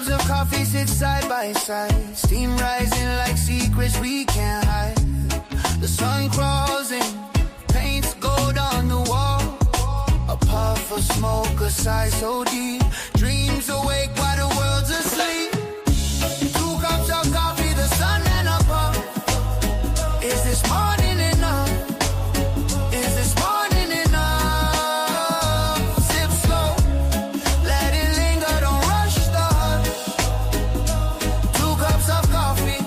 cups of coffee sit side by side, steam rising like secrets we can't hide. The sun crawls in, paints gold on the wall. A puff of smoke, a sigh so deep, dreams awake while the world's asleep. 2 cups of coffee, the sun and a puff. Is this morning enough? Is this morning enough? Sip slow, let it linger, don't rush the hush. 2 cups of coffee,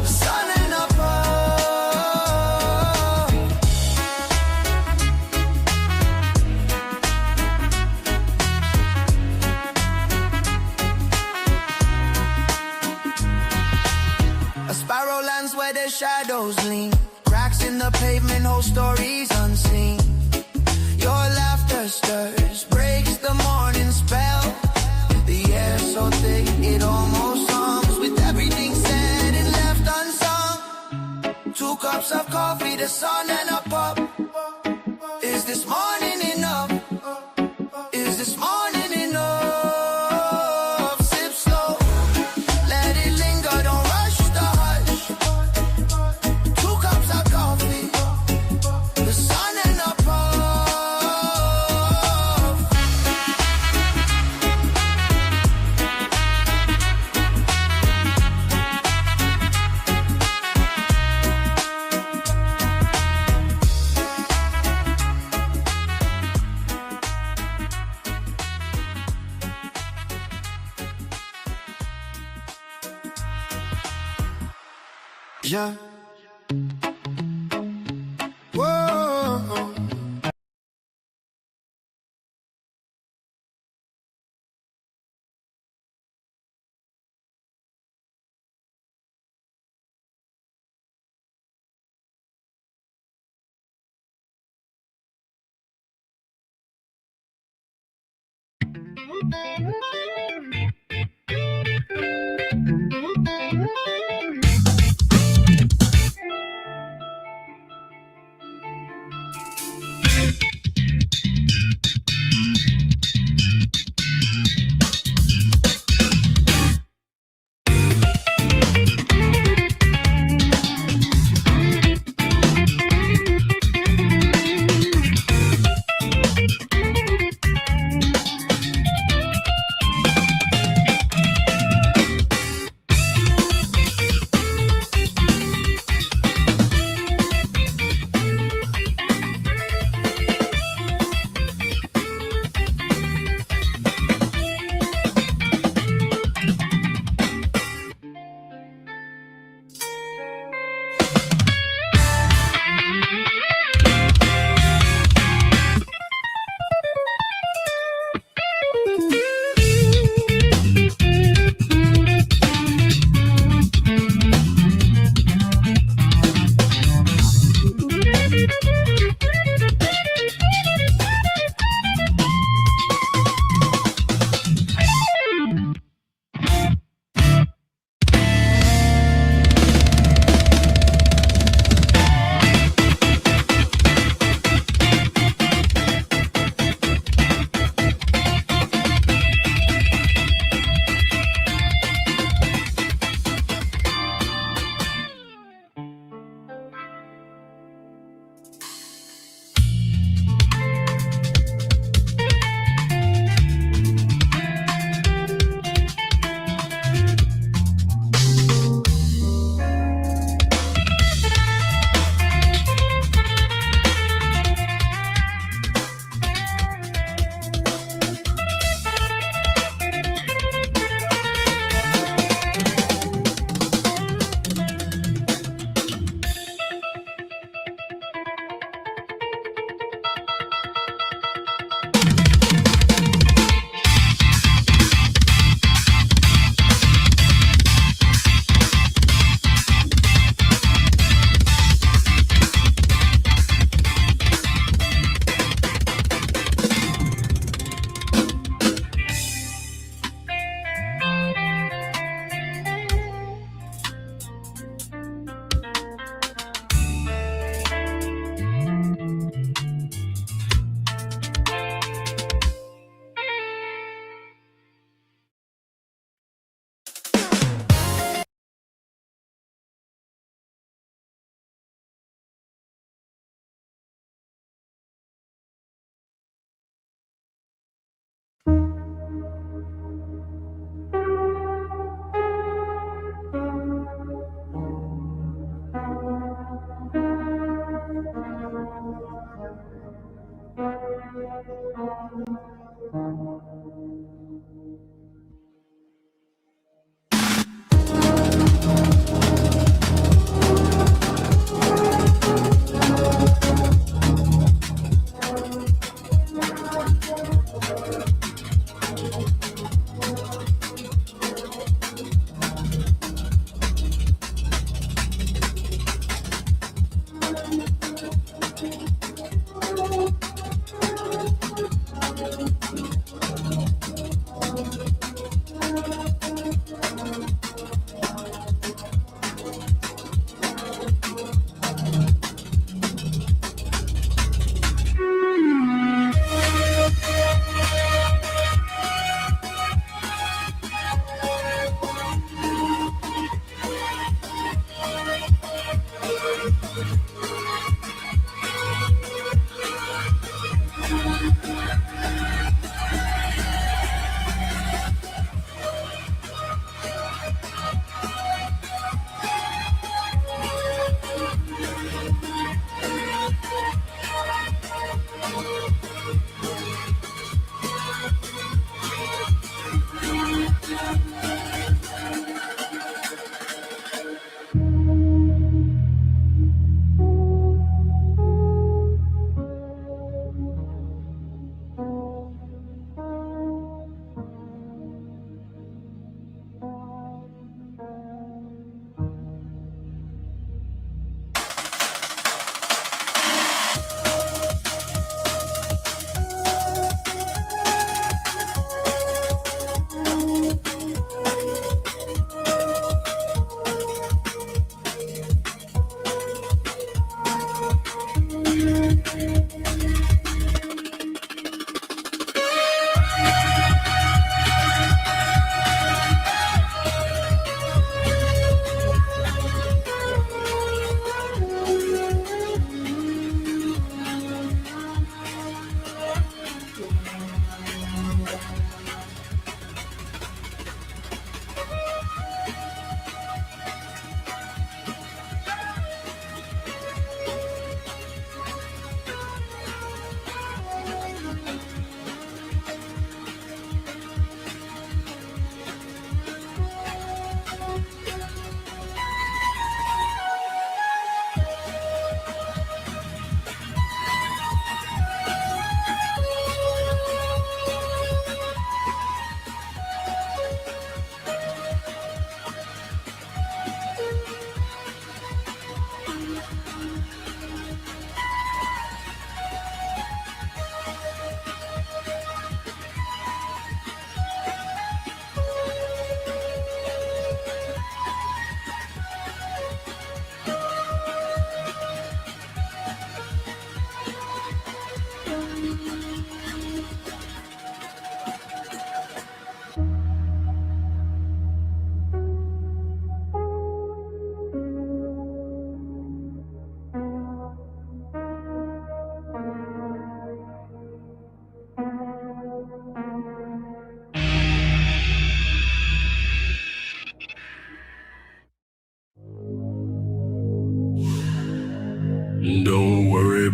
the sun and a puff. A sparrow lands where the shadows lean. Cracks in the pavement, whole stories unseen. Your laughter stirs, breaks the morning spell. The air so thick, it almost hums with everything said and left unsung. 2 cups of coffee, the sun and a pup. Is this morning enough? Is this morning enough? Sip slow, let it linger, don't rush the hush. 2 cups of coffee, the sun and a puff. Yeah. Whoa.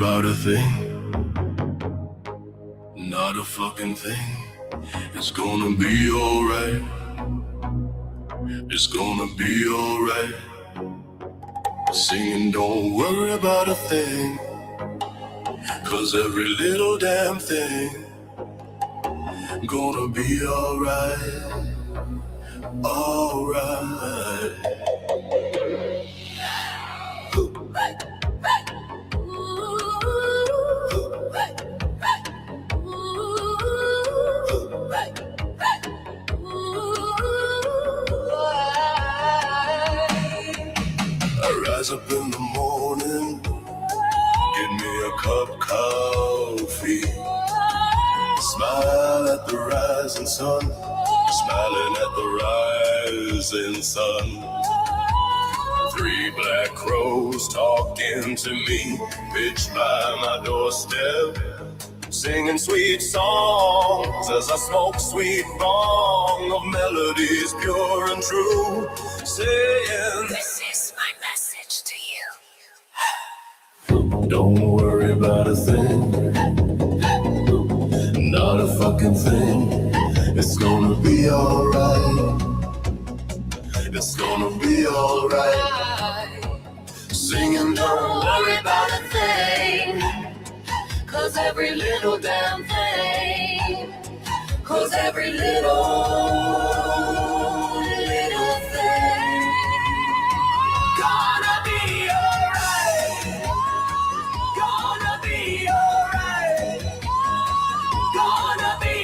about a thing, not a fucking thing. It's gonna be alright. It's gonna be alright. Singing, don't worry about a thing, 'cause every little damn thing gonna be alright. Alright. Rise up in the morning, get me a cup of coffee. Smile at the rising sun, smiling at the rising sun. 3 black crows talking to me, bitch by my doorstep, singing sweet songs as I smoke sweet bong of melodies pure and true, saying, this is my message to you. Don't worry about a thing, not a fucking thing. It's gonna be alright. It's gonna be alright. Singing, don't worry about a thing, 'cause every little damn thing, 'cause every little thing gonna be alright. Gonna be alright. Gonna be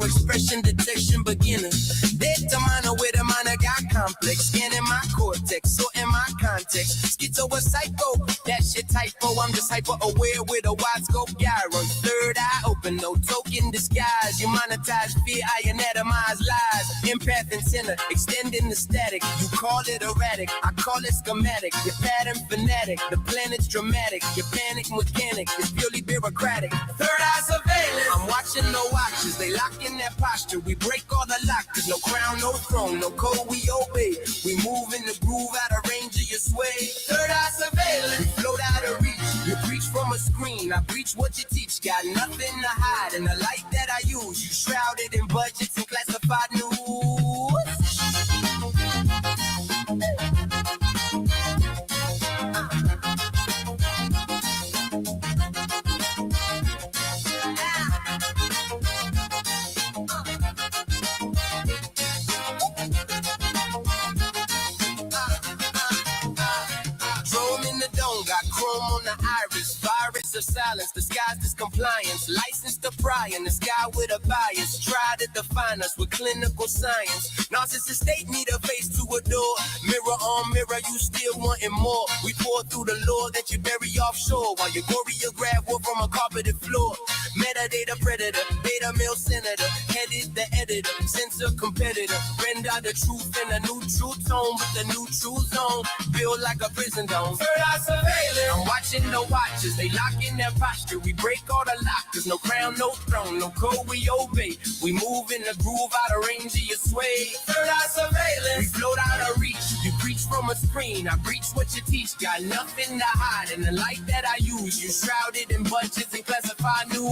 expression detection beginner. Data miner with a minor got complex. Scanning my cortex, so in my context. Schizo or psycho, that shit typo. I'm just hyper aware with a wide scope gyro. Third eye open, no token disguise. You monetize fear, I anatomize lies. Empath and sinner, extending the static. You call it erratic, I call it schematic. Your pattern fanatic, the planet's dramatic. Your panic mechanic is purely bureaucratic. Third eye surveillance, I'm watching no watches. They lock in that posture, we break all the lockers. No crown, no throne, no code we obey. We move in the groove out of range of your sway. Third eye surveillance, we float out of reach. You preach from a screen, I preach what you teach. Got nothing to hide in the light that I use. You shrouded in budgets and classified news. Of silence, disguised as compliance, licensed to pry in the sky with a bias, try to define us with clinical science. Narcissist state need a face to adore. Mirror on mirror, you still wanting more. We pour through the lore that you bury offshore while you choreograph war from a carpeted floor. Metadata predator, beta male senator, headed the editor, censor competitor, render the truth in a new true tone with the new true zone, build like a prison dome. Third eye surveillance, I'm watching the watchers, they lock in their posture, we break all the lockers, no crown, no throne, no code we obey, we move in the groove out of range of your sway. Third eye surveillance, we float out of reach, you preach from a screen, I preach what you teach, got nothing to hide in the light that I use, you shrouded in budgets and classified news.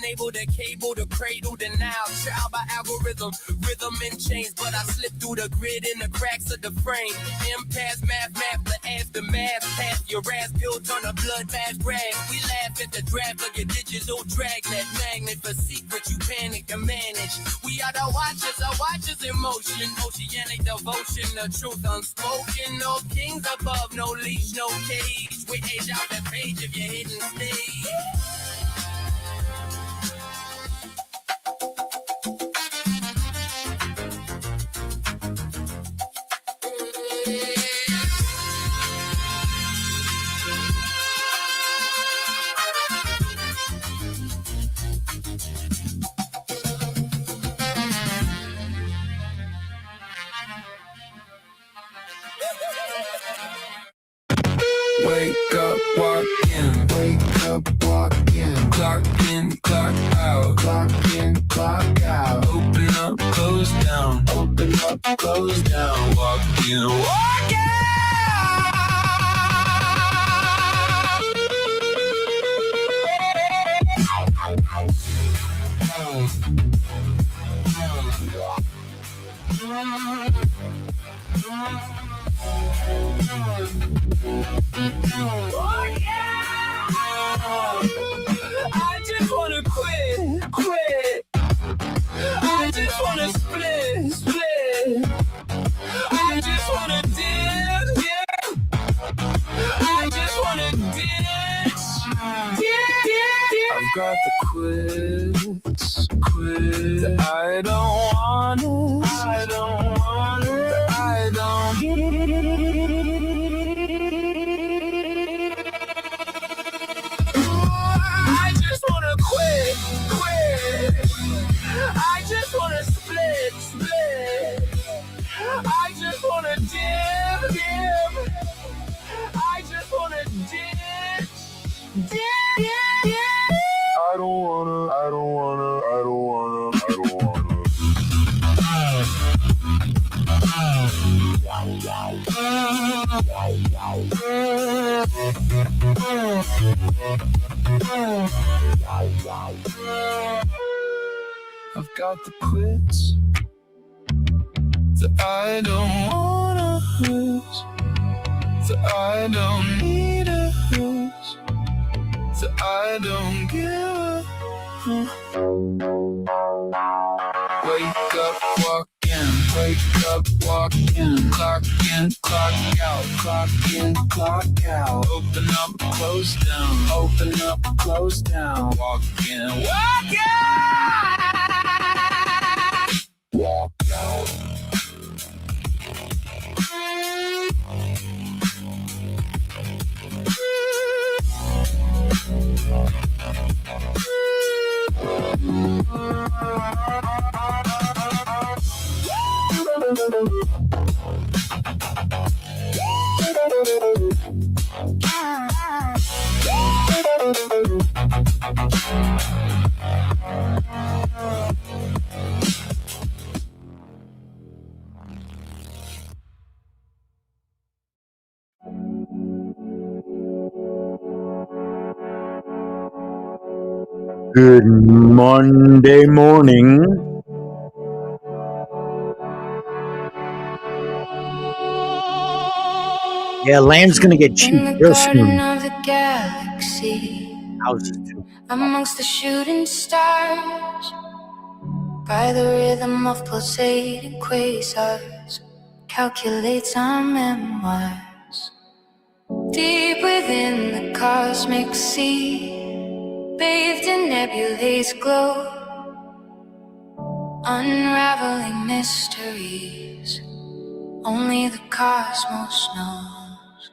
unable to cable the cradle to now. Child by algorithm, rhythm and chains, but I slip through the grid in the cracks of the frame. Impasse, math, the aftermath, path your ass built on a bloodbath grab. We laugh at the draft like a digital dragnet magnet for secrets you panic to manage. We are the watchers in motion, oceanic devotion, the truth unspoken. No kings above, no leash, no cage. We age out the page of your hidden stage. Wake up, walk in. Wake up, walk in. Clock in, clock out. Clock in, clock out. Open up, close down. Open up, close down. Walk in, walk out. Oh yeah! I just wanna quit. I just wanna split. I just wanna dip. I just wanna ditch. I've got the quits. I don't want it. I don't I just wanna quit. I just wanna split. I just wanna dip. I just wanna ditch. I don't wanna. I've got the quits that I don't wanna lose, that I don't need to lose, that I don't give a wake up, walk in. Wake up, walk in. Clock in, clock out. Clock in, clock out. Open up, close down. Open up, close down. Walk in, walk out. Walk out. Good Monday morning. Yeah, land's gonna get cheap real soon. Of the galaxy, Houses too. amongst the shooting stars, by the rhythm of pulsating quasars, calculates our memoirs. Deep within the cosmic sea, bathed in nebulae's glow, unraveling mysteries only the cosmos knows.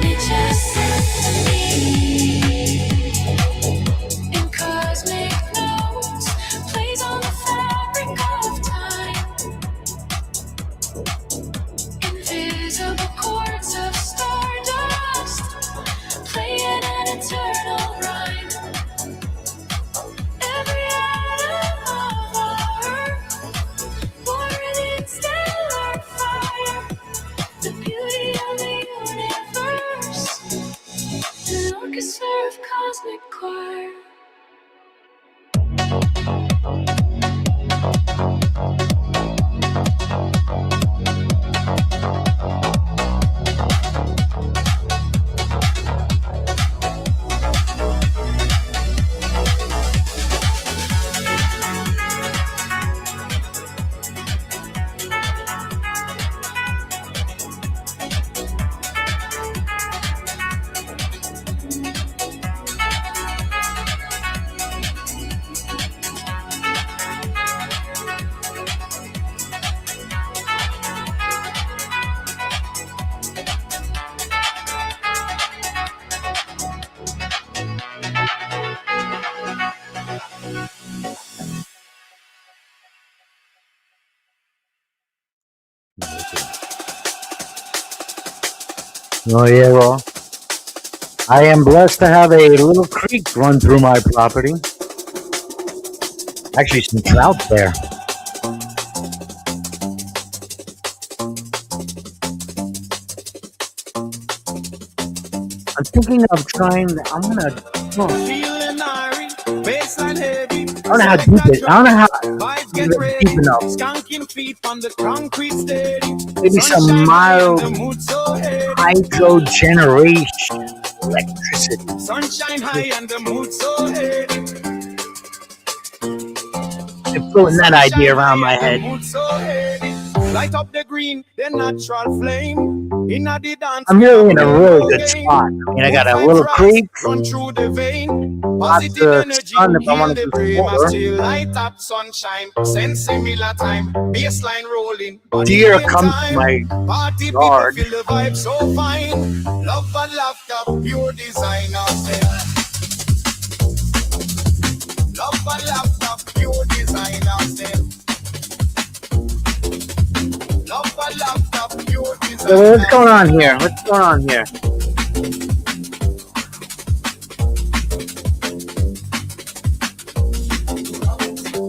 Nature's symphony in cosmic notes plays on the fabric of time. Invisible chords of stardust playing an eternal rhyme. Every atom of our earth born in stellar fire. The beauty of the universe, an orchestra of cosmic choir. Oh, yeah, well, I am blessed to have a little creek run through my property. Actually, some trout there. I'm thinking of trying. I'm gonna. Oh, I don't know how deep it. I don't know how deep enough. Maybe some mild hydro generation electricity. Sunshine high and the mood so heady. I'm floating that idea around my head. Light up the green, the natural flame. I'm really in a really good spot. I mean, I got a little creek, run through the vein. lots of sun if I want to do water. Light up sunshine, send similar time, baseline rolling. Deer come to my Party yard. people feel the vibe so fine. Love and laughter, pure design ourselves. Love and laughter, pure design ourselves. Love and laughter, pure design. So what's going on here? What's going on here?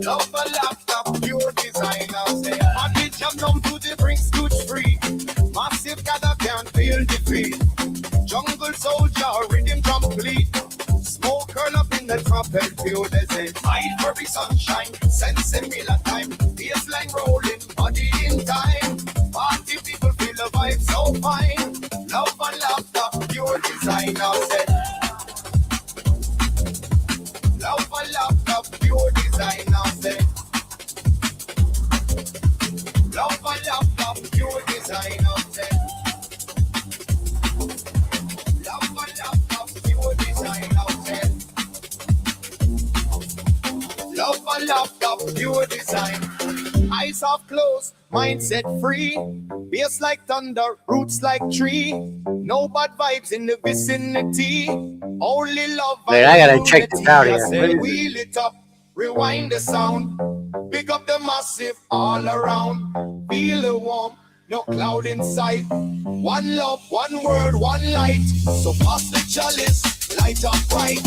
Love and laughter, pure design ourselves. Money jump down to the brink, scooch free. Massive gather can't feel defeat. Jungle soldier, rhythm complete. Smoke curl up in the tropical desert. Fight for the sunshine, sense similar time. Baseline rolling, body in time. Party people feel the vibe so fine. Love and laughter, pure design ourselves. Love and laughter, pure design ourselves. Love and laughter, pure design ourselves. Love and laughter, pure design ourselves. Love and laughter, pure design. Eyes off closed, mindset free. Bass like thunder, roots like tree. No bad vibes in the vicinity. Only love. Wait, I gotta check this out here. Wheel it up, rewind the sound. Pick up the massive all around. Feel the warmth, no cloud in sight. One love, one word, one light. So pass the chalice, light up bright.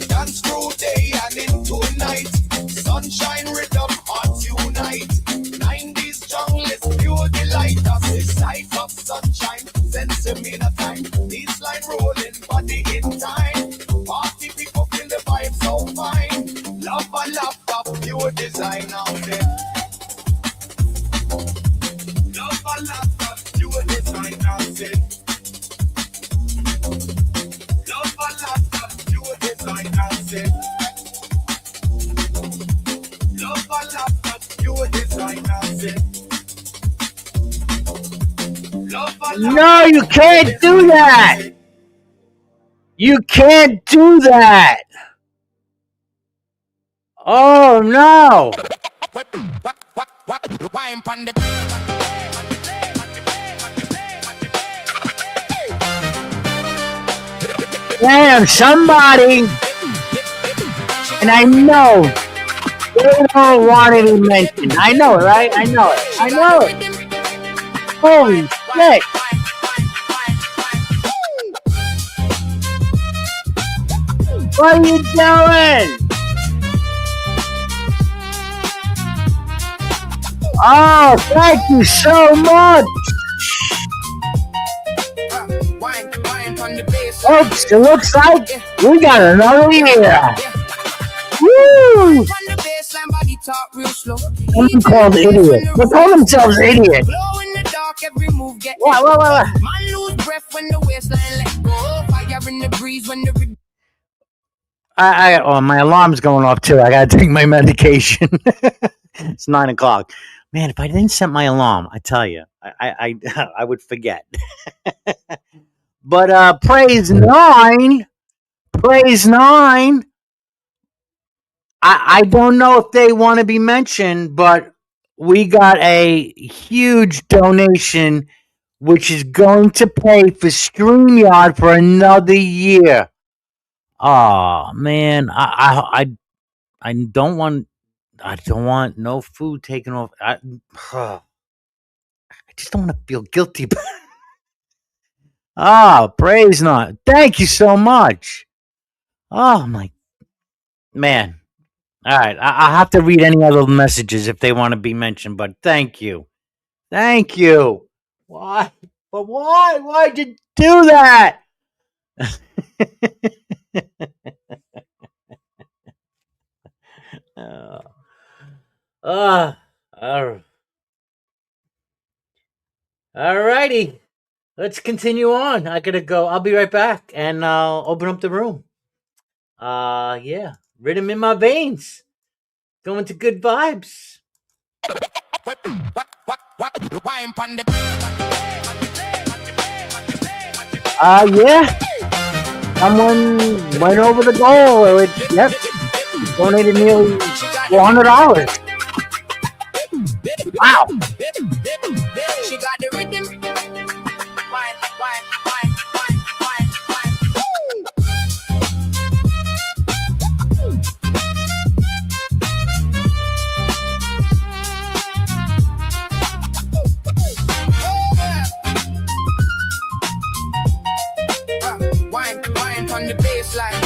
Dance through day and into night. Sunshine rhythm, hearts unite. 90s junglist, pure delight. That's the sight of sunshine. Sense in a time. This line rolling, body in time. Party people feel the vibe so fine. Love and laughter, pure design out there. Love and laughter, pure design out there. Love and laughter, pure design out there. Love and laughter, pure design out there. No, you can't do that. You can't do that. Oh no. Damn, somebody. And I know they don't want to be mentioned. I know it, right? I know it. I know it. Holy shit. What are you doing? Oh, thank you so much. Folks, it looks like we got another year. Woo! Someone called idiot. They call themselves idiot. What? Oh, my alarm's going off too. I gotta take my medication. It's 9 o'clock. Man, if I didn't set my alarm, I tell you, I would forget. But praise 9. I don't know if they want to be mentioned, but we got a huge donation, which is going to pay for StreamYard for another year. Oh man, I don't want no food taken off. I just don't want to feel guilty. Praise not. Thank you so much. Oh my man. All right, I'll have to read any other messages if they want to be mentioned, but thank you. Why? But why? Why'd you do that? All righty. Let's continue on. I gotta go. I'll be right back, and I'll open up the room. Yeah. Rhythm in my veins. Going to good vibes. Yeah. Someone went over the goal. Yep. Donated nearly $400. Wow. She got the rhythm. Wine on the baseline.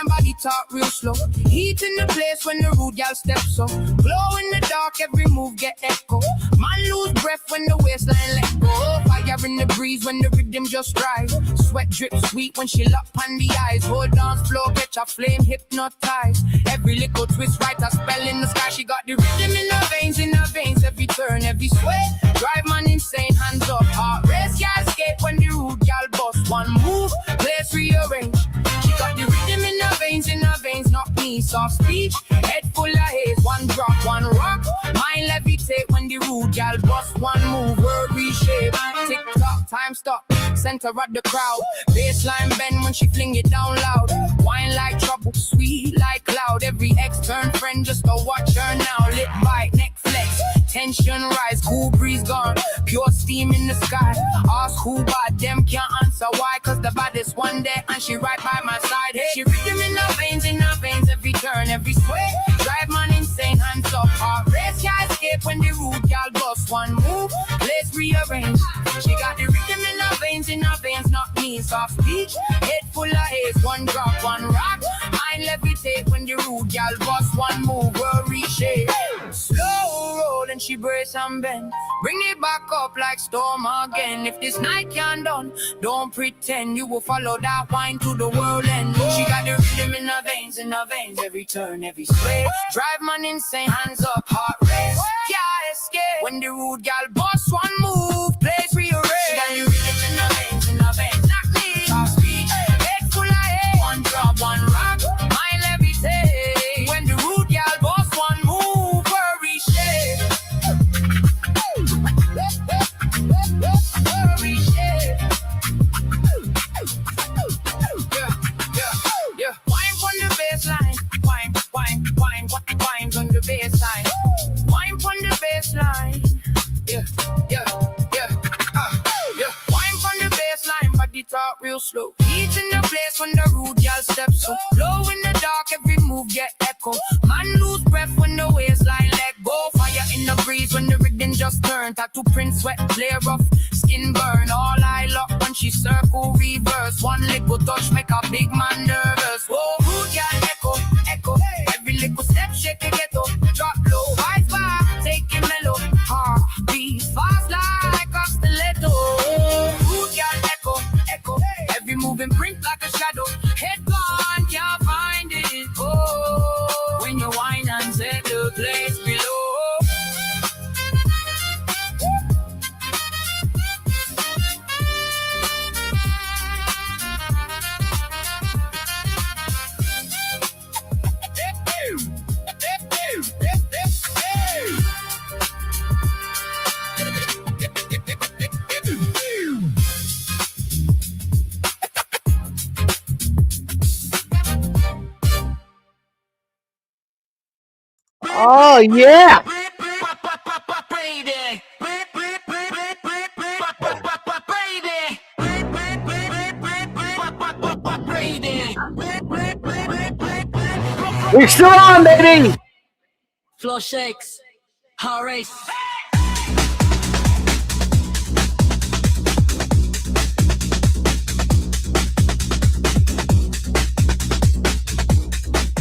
Body talk real slow. Heat in the place when the rude gal steps up. Glow in the dark, every move get echo. Man lose breath when the waistline let go. Fire in the breeze when the rhythm just rise. Sweat drip sweet when she lock on the eyes. Hold on, flow, catch a flame, hypnotize. Every little twist, write a spell in the sky. She got the rhythm in her veins, every turn, every sway. Drive man insane, hands up, heart race, can't escape when the rude gal bust. One move, place rearrange. She got the rhythm in her veins, not me, soft speech, head full of haze, one drop, one rock, mind levitate when the rude gal bust, one move, word reshape, tick tock, time stop, center of the crowd, baseline bend when she fling it down loud, wine like trouble, sweet like cloud, every ex-turn friend just go watch her now, lip bite, neck flex, tension rise, cool breeze gone, pure steam in the sky, ask who bad, them can't answer why, cause the baddest one there, and she right by my side, hey, she rhythm in her veins, every turn, every sway, drive man insane, hands up, heart race, can't escape when the rude gal bust, one move, place rearrange, she got the rhythm in her veins, not me, soft speech, head full of haze, one drop, one rock, mind levitate when the rude gal bust, one move, word reshape, slow roll and she brace and bend, bring it back up like storm again, if this night can't done, don't pretend you will follow that wine to the world end, she got the rhythm in her veins, every turn, every sway, drive man insane, hands up, heart race, can't escape, when the rude gal bust, one move, place rearrange, she got the rhythm in her veins, not me, soft speech, head full of hate, one drop, one rock, mind levitate, when the rude gal bust, one move, worry shade, worry shade, yeah, wine on the baseline, wine on the baseline, wine on the baseline, yeah. real slow. Heat in the place when the rude y'all steps so. Glow in the dark, every move get echo. Man lose breath when the waistline let go. Fire in the breeze when the rhythm just turn. Tattoo print, sweat, flare rough, skin burn. All eye lock when she circle reverse. One little touch make a big man nervous. Oh, rude y'all echo, echo. Every little step shake it get up. Drop low, rise back, take it mellow. Heartbeat fast like a stiletto. Rude y'all echo, echo. Every moving print like a shadow. Head gone, can't find it. Oh, when you whine and set the place below. Oh, yeah. We're still on, baby. Floor shakes. Heart race.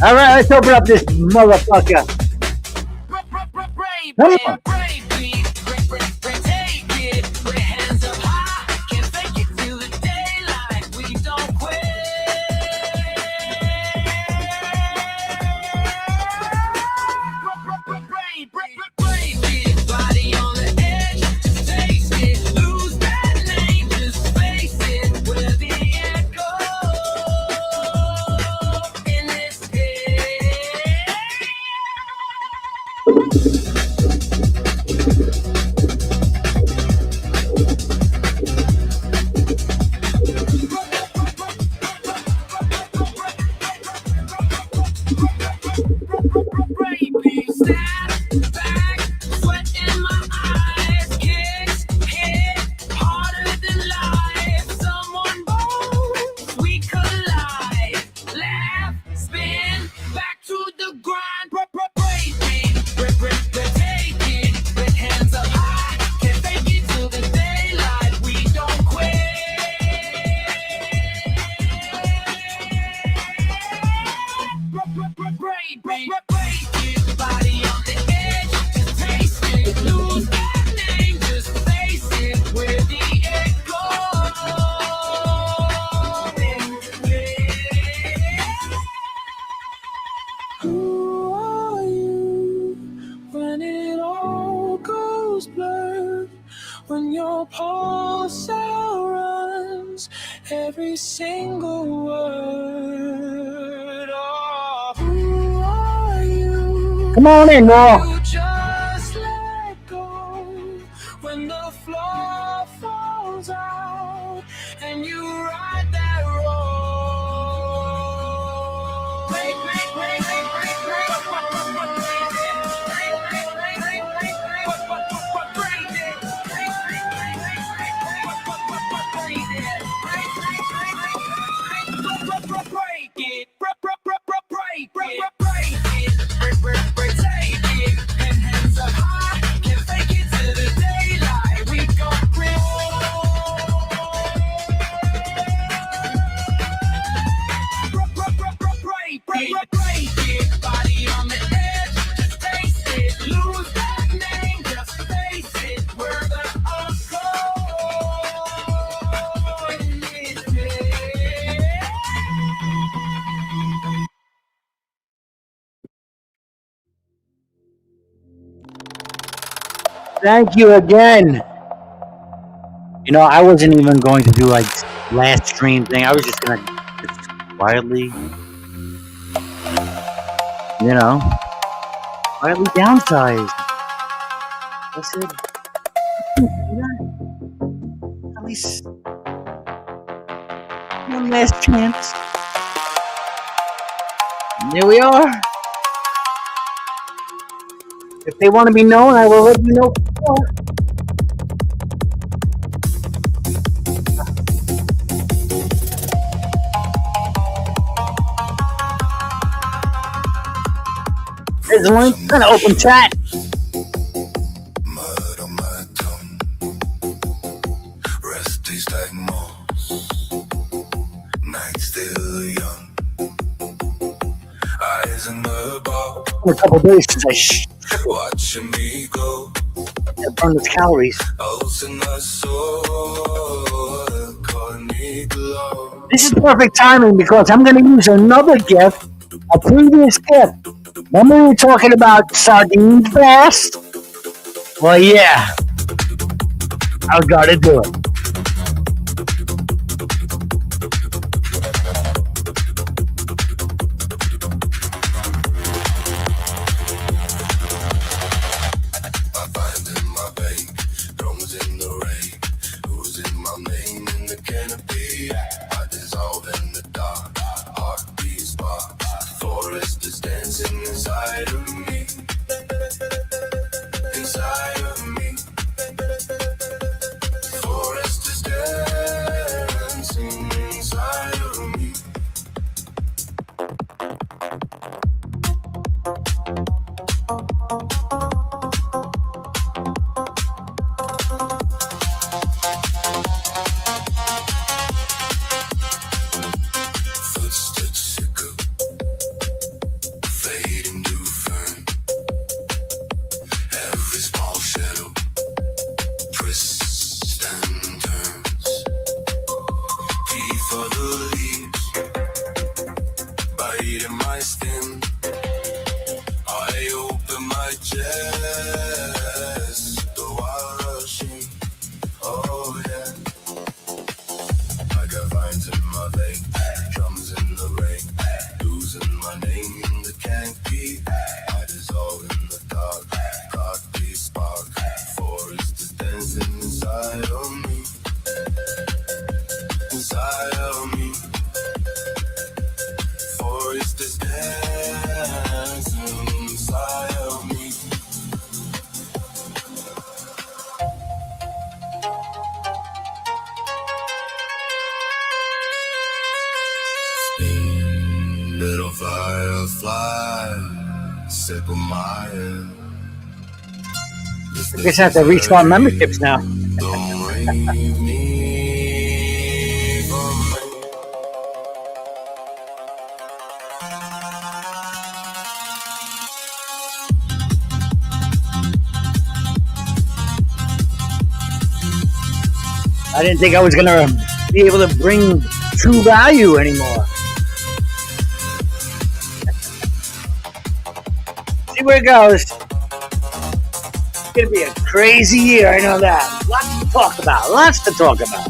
All right, let's open up this motherfucker. Come on. When your pulse outruns every single word. Oh, who are you? Come on in, Noah. You just let go when the floor falls out and you ride that road. Break, break, break, break, break, break. Thank you again. You know, I wasn't even going to do like last stream thing. I was just gonna just quietly, you know, quietly downsize. I said, at least one last chance. And here we are. If they want to be known, I will let you know. There's a link. Kind of open chat. Mud on my tongue. Breath tastes like moss. Night still young. Eyes in the bar. In a couple days since I Watching me go. burn those calories. Pulse in my soul. Calling me glow. This is perfect timing because I'm going to use another gift, a previous gift. Remember we were talking about sardine fast? Well, yeah. I've got to do it. Little firefly, sip of my hand. I guess I have to restart memberships now. Don't leave me for me. I didn't think I was going to be able to bring true value anymore. See where it goes. It's going to be a crazy year, I know that. Lots to talk about. Lots to talk about.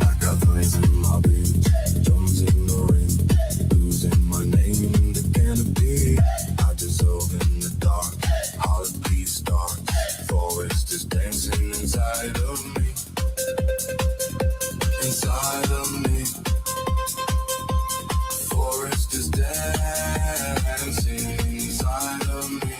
I got flames in my veins, drums in the rain, losing my name in the canopy. I dissolve in the dark, heartbeats dark, forest is dancing inside of me, inside of me. Forest is dancing inside of me.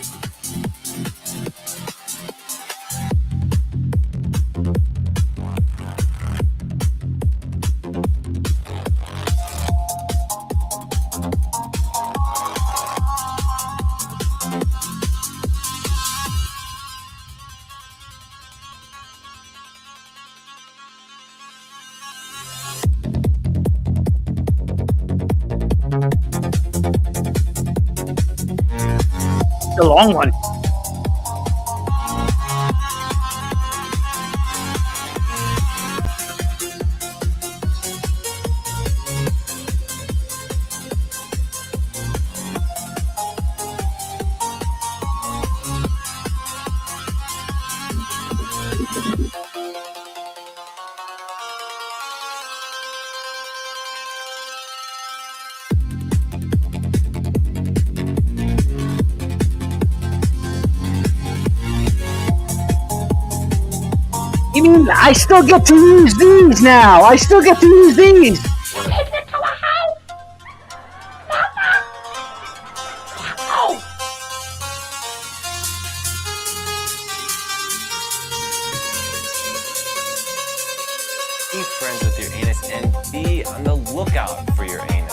It's a long one. You mean I still get to use these now? I still get to use these. Be friends with your anus and be on the lookout for your anus.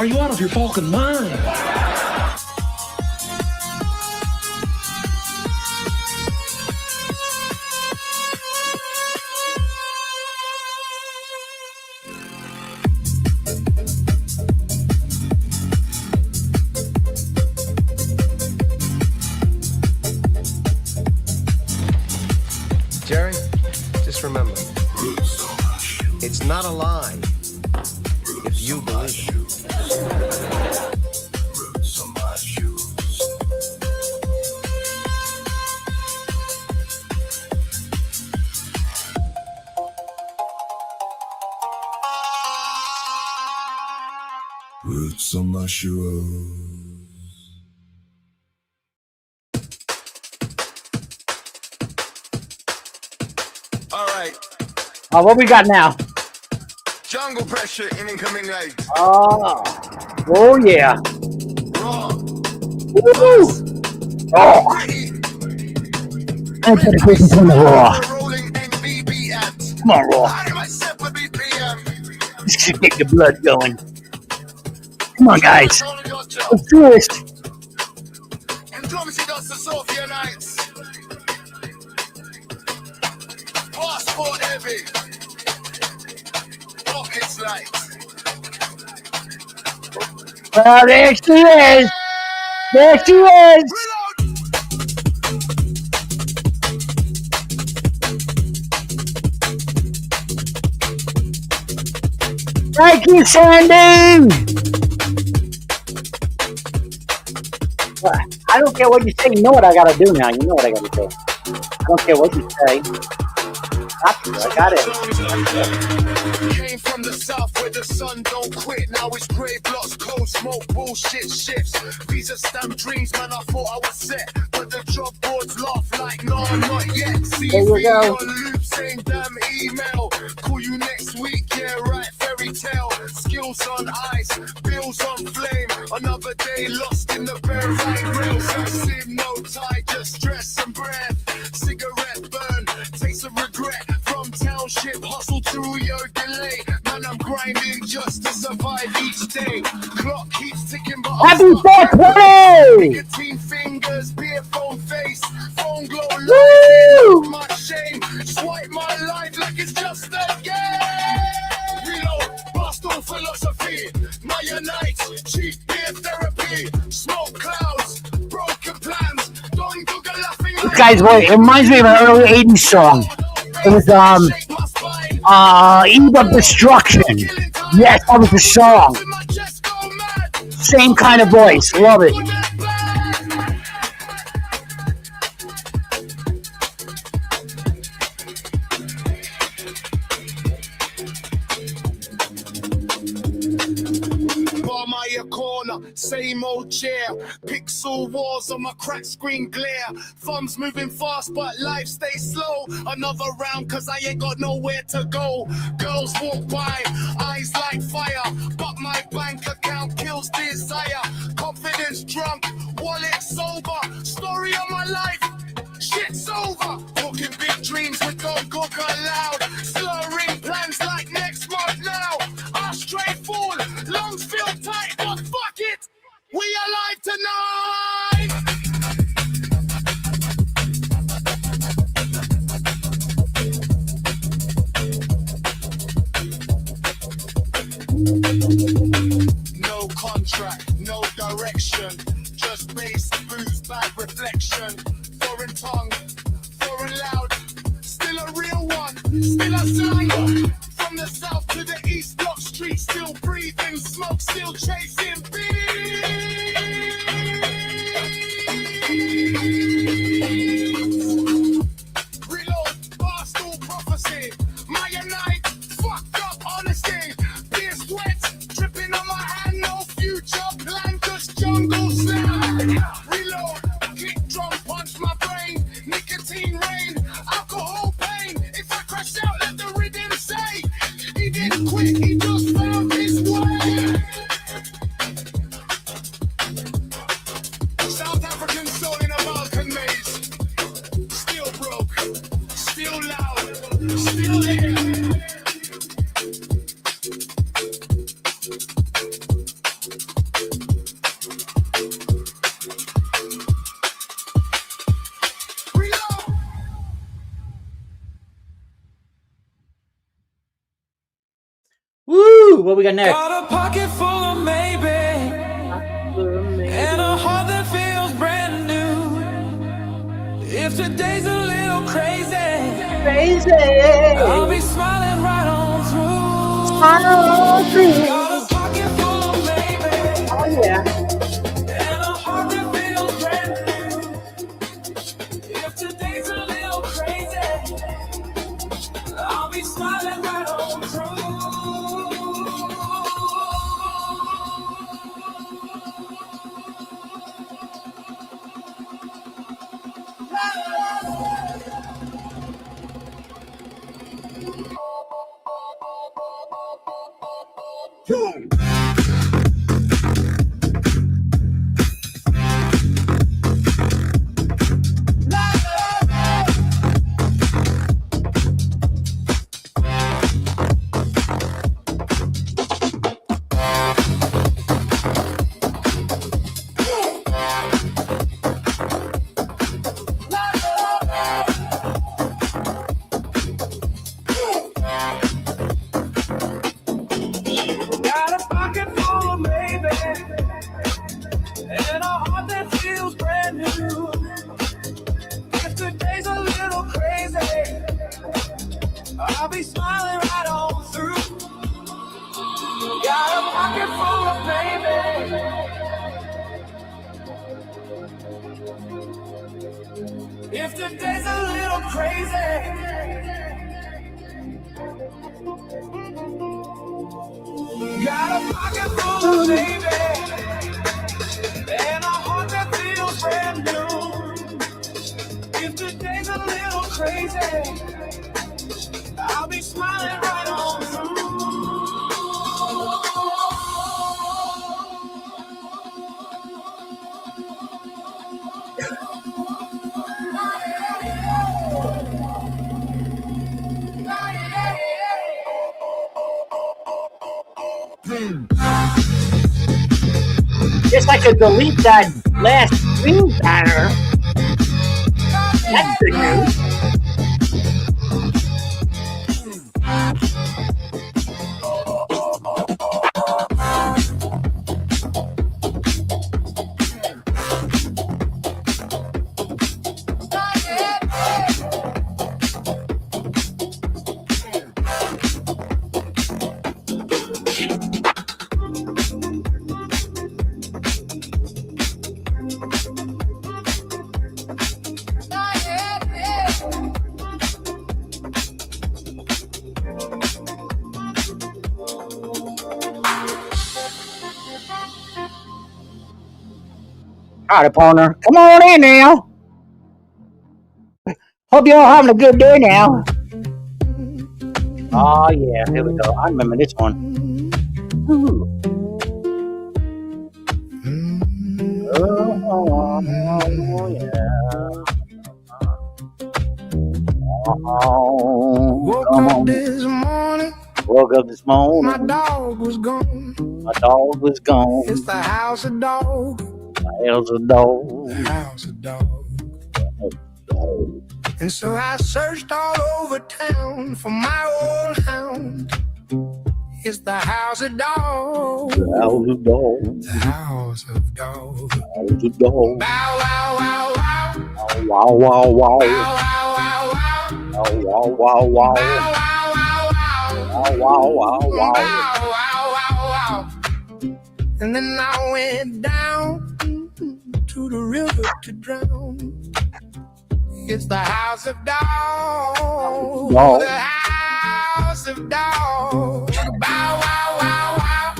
Are you out of your fucking mind? Jerry, just remember, it's not a lie if you believe it. Roots on my shoes. All right. What we got now? Jungle pressure in incoming light. Oh yeah. Raw. Woo! Oh, I'm gonna get some raw. Rolling NBB at. Come on, raw. How I set for BPM? This should get the blood going. Come on, guys. Only your job. Let's do this. And Dropsy does the Sophia nights. Passport heavy. Pockets light. Well, there she is. There she is. Reload. Thank you, Sandy. I don't care what you say. You know what I gotta do now. You know what I gotta do. I don't care what you say. I got it. Came from the south where the sun don't quit. Now it's grey blocks, cold smoke, bullshit shifts. Visa stamp dreams, man, I thought I was set. But the job boards laugh like, no, not yet. There you go. on loop, same damn email. Call you next week, yeah, right, fairy tale. Skills on ice, bills on flame. Another day lost in the bare right rails. Sim, no tie, just stress and breath. Cigarette burn, taste of regret. From township, hustle through your delay. Man, I'm grinding just to survive each day. Clock keeps ticking, but Happy 420! nicotine fingers, beer phone face, phone glow Woo! light. My shame, swipe my life like it's just a game. Reload, blast all philosophy. Night, cheap beer therapy. Smoke clouds, broken plans. Don't do the laughing. This guy's voice, it reminds me of an early 80s song. It was, Eve of Destruction. Yes, that was the song. Same kind of voice. Love it. Same old chair, pixel walls on my cracked screen glare. Thumbs moving fast, but life stays slow. Another round, cause I ain't got nowhere to go. Girls walk by, eyes like fire, but my bank account kills desire. Confidence drunk, wallet sober, story of my life, shit's over. Walking big dreams with don't cook aloud, slurring plans like next month now. Ashtray full, lungs feel tight, but fuck it, we alive tonight. No contract, no direction, just bass, booze, bad reflection. Foreign tongue, foreign loud, still a real one, still a slang. From the south to the east, block street, still breathing, smoke, still chasing beats. Reload, barstool prophecy, my night, fucked up honesty. Beer sweat, dripping on my hand, no future plan, just jungle slang. Reload, kick drum, punch my brain, nicotine rain, alcohol pain. If I crash out, let the rhythm say, he didn't quit, he just found his way. what we got next? Got a pocket full of maybe, and a heart that feels brand new. If today's a little crazy, I'll be smiling right on through. Got a pocket full of maybe, Oh yeah. and a heart that feels brand new. If today's a little crazy, I'll be smiling right on through. Got a pocket full of maybe, and a heart that feels brand new. If today's a little crazy, I'll be smiling right on through. Got a pocket full of maybe, if today's a little crazy, got a pocket full of baby, and a heart that feels brand new. If today's a little crazy, I'll be smiling right on through. Guess I could delete that last screen banner. That's good news. Howdy, partner. Come on in now. Hope you're all having a good day now. Oh, yeah. Here we go. I remember this one. Ooh. Oh, yeah. Oh, Woke come up on. this morning, Woke up this morning. my dog was gone. My dog was gone. It's the house of dog, Hell's a dog. house of dog. Dog. And so I searched all over town for my old hound. It's the house of dog, Hell's a dog. the house of dog. Hell's a dog. Bow wow wow wow, Wow, wow, wow. bow wow wow wow, Wow, wow, wow, wow. bow wow wow wow, Wow, wow, wow, wow. bow wow wow wow. And then I went down to the river to drown. It's the house of dog, No. the house of dog. Bow wow wow wow,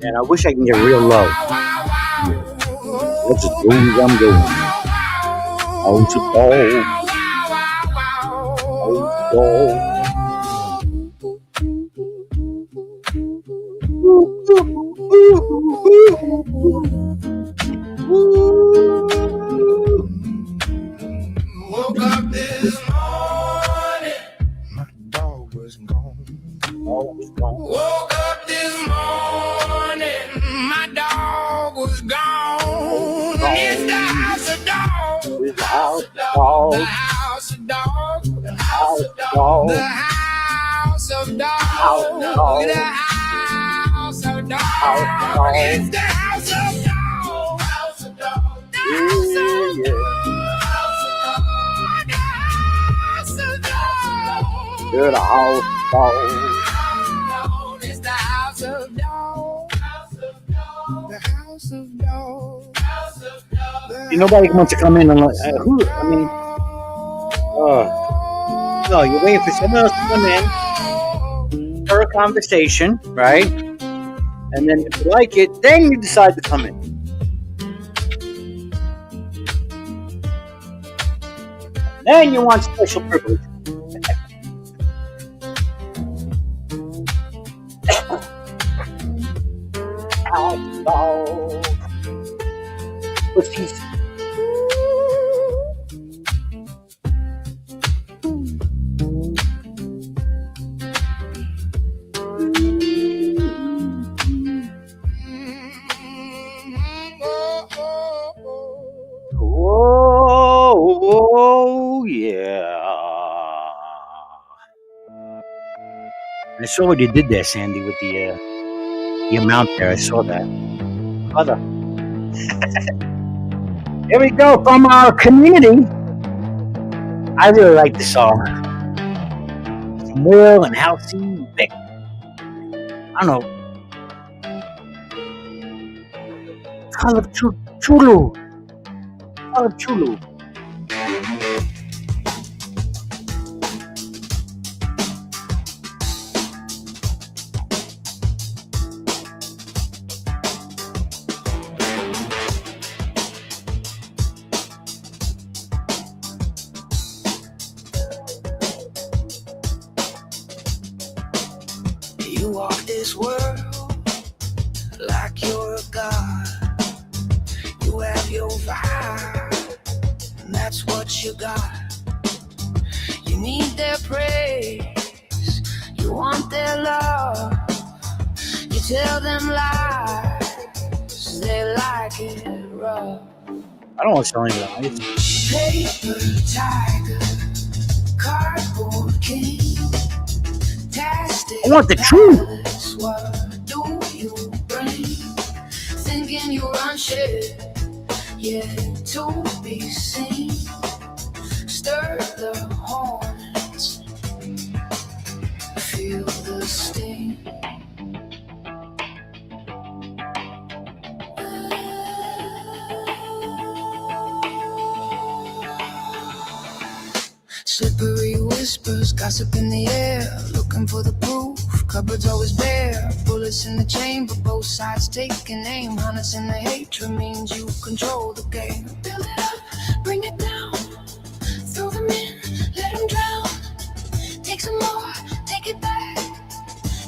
And I wish I can get real low. wow wow wow. That's as low as I'm going. House of dog. House of dog. Woke up this morning, my dog was gone. Woke up this morning, my dog was gone. It's the house of dog, It's the house of the dog. house of dog, the House house of of dog, dog. the house of dog, House of dog. the house dog. House dog. It's the house of dog. House of dog. The house of Yeah. dog. The house of dog. You're the house dog. It's the house of dog. The house of dog. Nobody wants to come in and who? I mean, no, you're waiting for someone else to come in for a conversation, right? And then if you like it, then you decide to come in. Then you want special privilege. Pussies. Whoa, yeah. I saw what you did there, Sandy, with the amount there. I saw that. Mother. Here we go from our community. I really like the song. From Will and Halsey and Vic. I don't know. Call of Chulu. Call of Chulu. You walk this world like you're a god. You have your vibe, and that's what you got. You need their praise, you want their love. You tell them lies, they like it rough. I don't want to tell anyone. Paper tiger, cardboard king. I want the truth. What do you bring? Thinking you run shit, yet to be seen. Stir the hornets, feel the sting. Slippery whispers, gossip in the air, looking for the proof. Cupboards always bare, bullets in the chamber, both sides taking aim. Harnessing the hatred means you control the game. Build it up, bring it down, throw them in, let them drown. Take some more, take it back,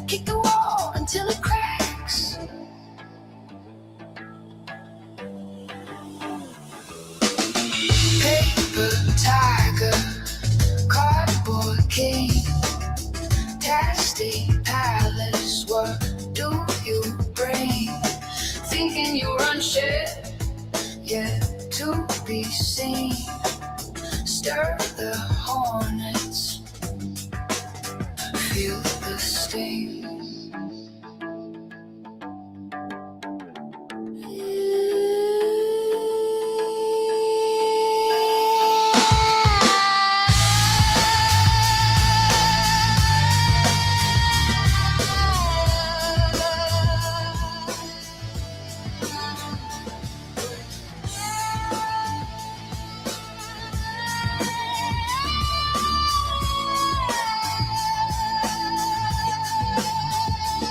kick the wall until it cracks. Paper tiger, cardboard king, tasty palace, what do you bring? Thinking you run shit, yet to be seen. Stir the hornets, feel the sting.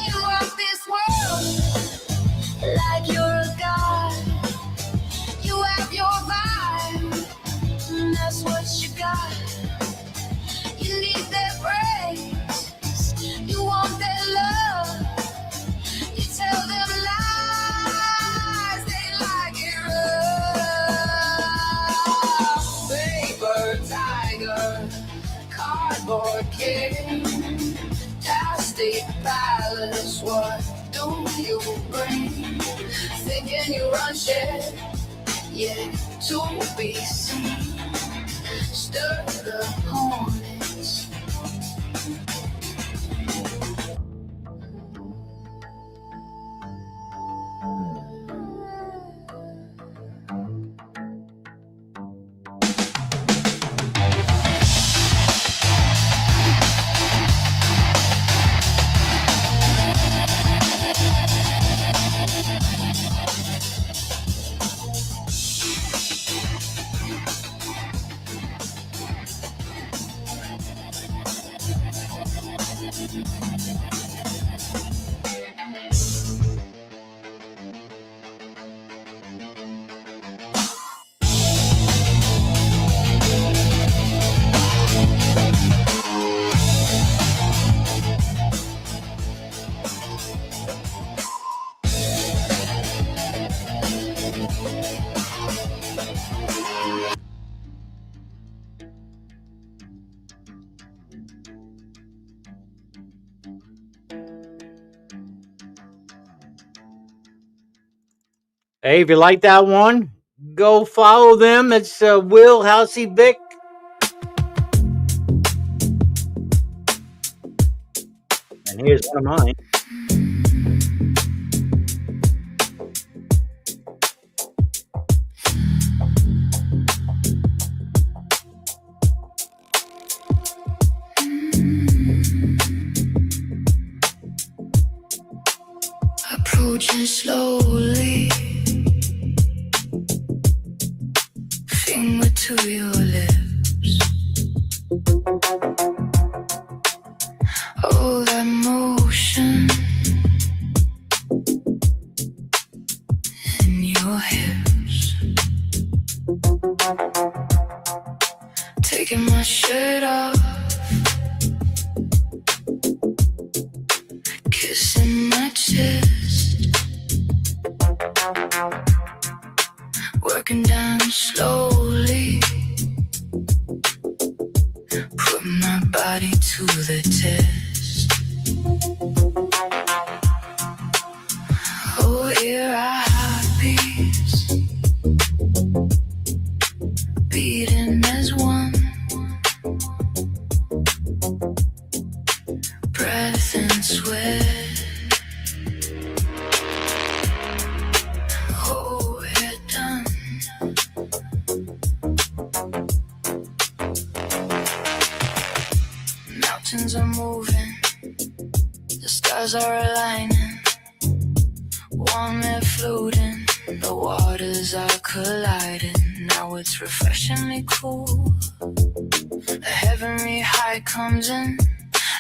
You walk this world like you're a god. You have your vibe, and that's what you got. You need their praise, you want their love. You tell them lies, they like it rough. Paper tiger, cardboard king, tasty palace, what do you bring? Thinking you run shit, yeah, to be seen. Stir the hornets. Hey, if you like that one, go follow them. It's Will Halsey Vic. And here's one of mine. Approaching slowly, finger to your lips. Oh, that motion in your hips. Taking my shirt off, kissing my chest. Working down slowly, put my body to the test. Oh, here our heartbeats beating as one, breath and sweat. Mountains are moving, the stars are aligning, warm air floating, the waters are colliding. Now it's refreshingly cool. A heavenly high comes in,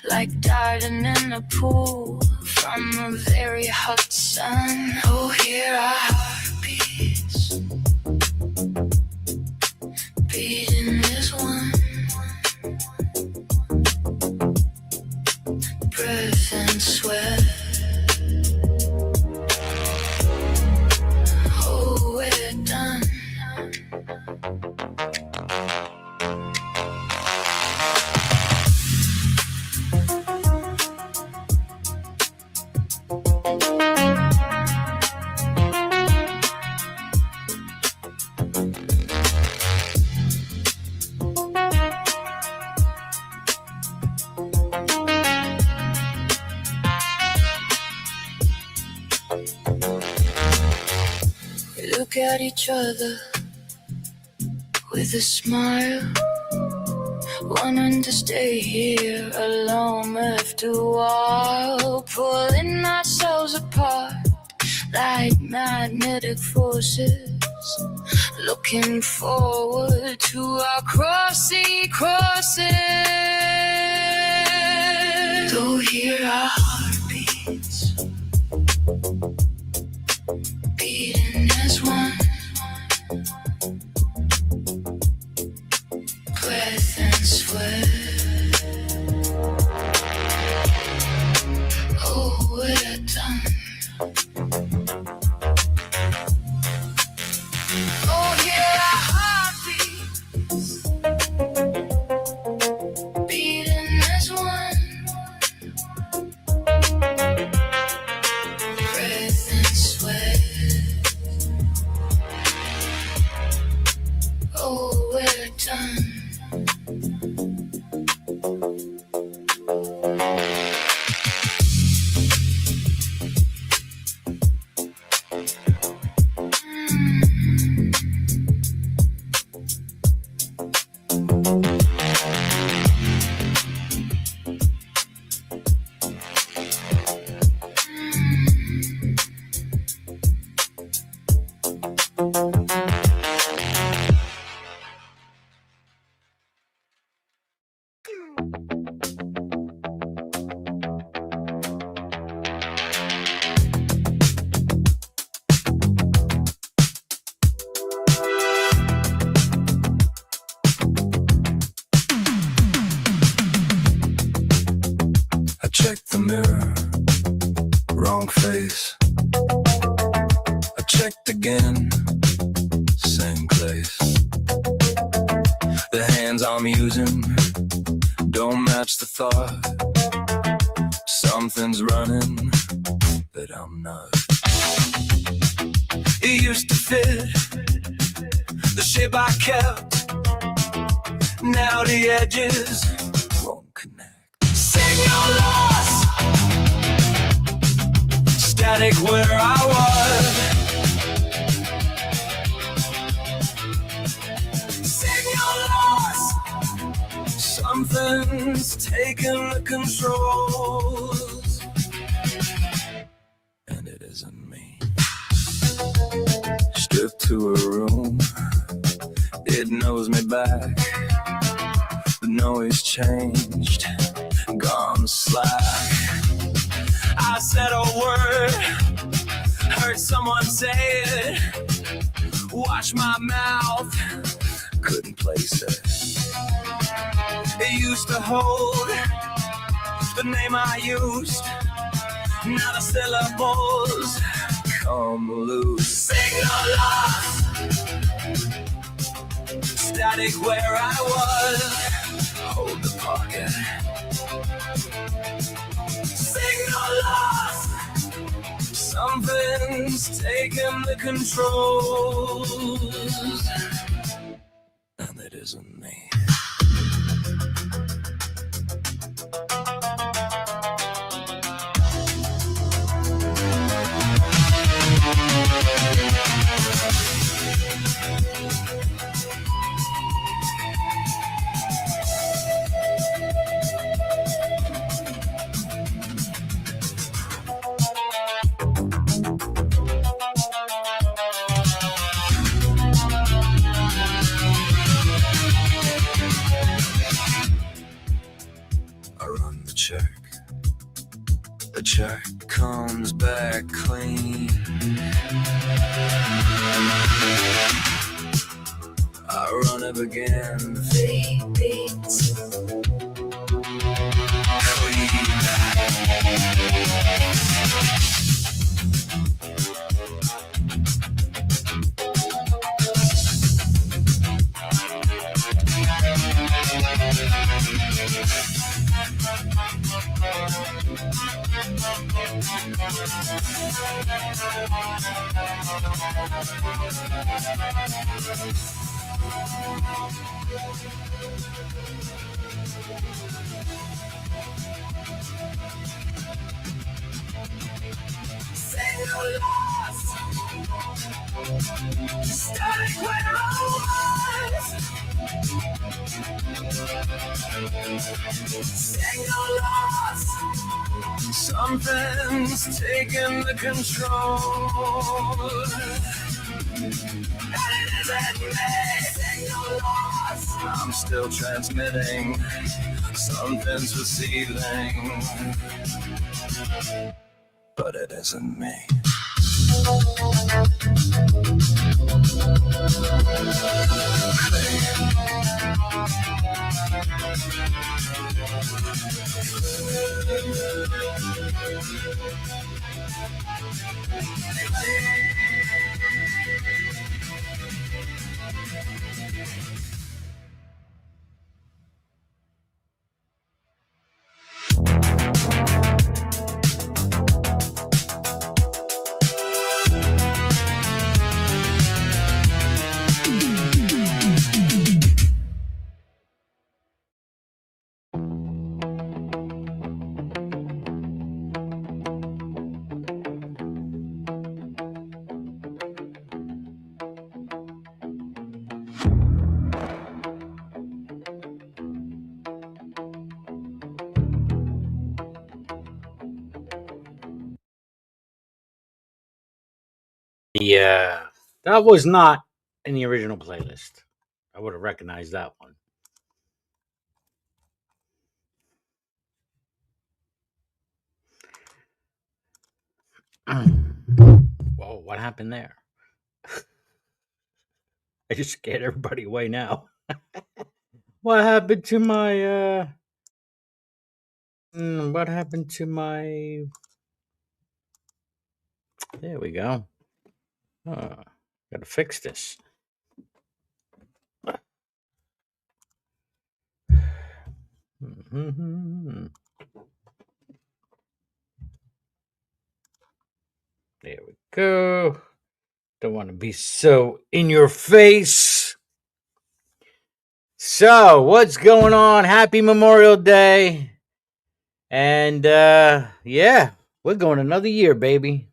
like diving in a pool from a very hot sun. Oh, here our heartbeats beating as one, breath and sweat. Oh, we're done. We look at each other with a smile, wanting to stay here alone after a while, pulling ourselves apart like magnetic forces, looking forward to our crossy crosses. Though hear our heartbeats beating as one, breath and sweat. Oh, we're done. Oh, hear our heartbeats beating as one, breath and sweat. Oh, we're done. checked the mirror, wrong face. I checked again, same place. The hands I'm using don't match the thought. Something's running that I'm not. It used to fit the shape I kept. Now the edges won't connect. Signal lost, static where I was. Signal lost, something's taken the controls, and it isn't me. Stripped to a room, it knows me back. The noise changed, gone slack. I said a word, heard someone say it. Wash my mouth, couldn't place it. It used to hold the name I used. Now the syllables come loose. Signal lost, static where I was. Hold the pocket. Signal lost, something's taken the controls, and it isn't me. The check comes back clean. I run it again. Signal lost, static where I was. Signal lost, something's taken the control, and it isn't me. Signal lost, I'm still transmitting, something's receiving, but it isn't me. Yeah, that was not in the original playlist. I would have recognized that one. Whoa, what happened there? I just scared everybody away now. What happened to my What happened to my? There we go. Gotta fix this. Mhm. There we go. Don't want to be so in your face. So, what's going on? Happy Memorial Day. And yeah, we're going another year, baby.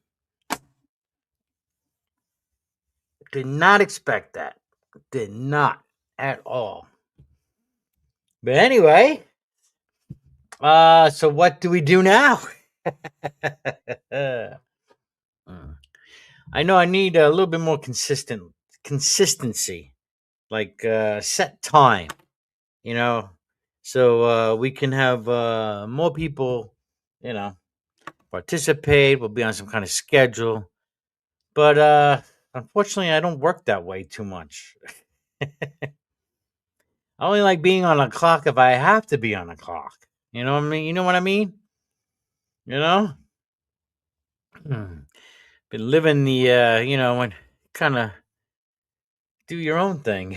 Did not expect that. Did not at all. But anyway, so what do we do now? I know I need a little bit more consistency, like set time, you know, so we can have more people, you know, participate. We'll be on some kind of schedule, but unfortunately, I don't work that way too much. I only like being on a clock if I have to be on a clock. You know what I mean? You know what I mean? You know? Been living the, when kind of do your own thing.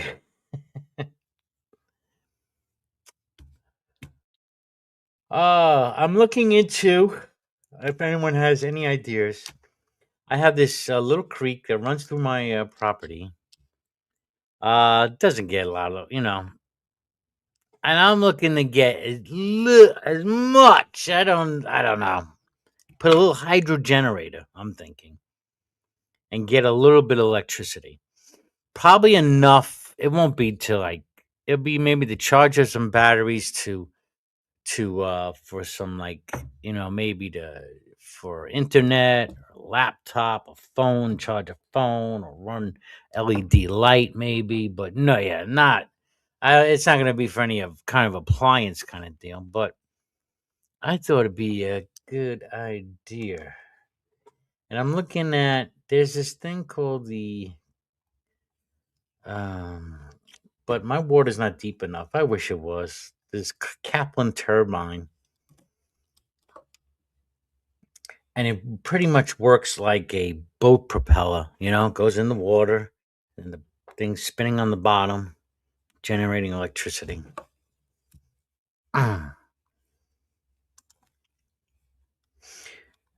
I'm looking into, if anyone has any ideas, I have this little creek that runs through my property. Doesn't get a lot of, and I'm looking to get as much. I don't know. Put a little hydro generator, I'm thinking, and get a little bit of electricity. Probably enough. It won't be to like. It'll be maybe to charge up some batteries to for some like maybe to for internet, or laptop, a phone, charge a phone, or run LED light maybe. But no, yeah, not. It's not going to be for any of kind of appliance kind of deal. But I thought it'd be a good idea. And I'm looking at there's this thing called the um but my water's not deep enough. I wish it was. This Kaplan turbine, and it pretty much works like a boat propeller, goes in the water and the thing's spinning on the bottom, generating electricity. And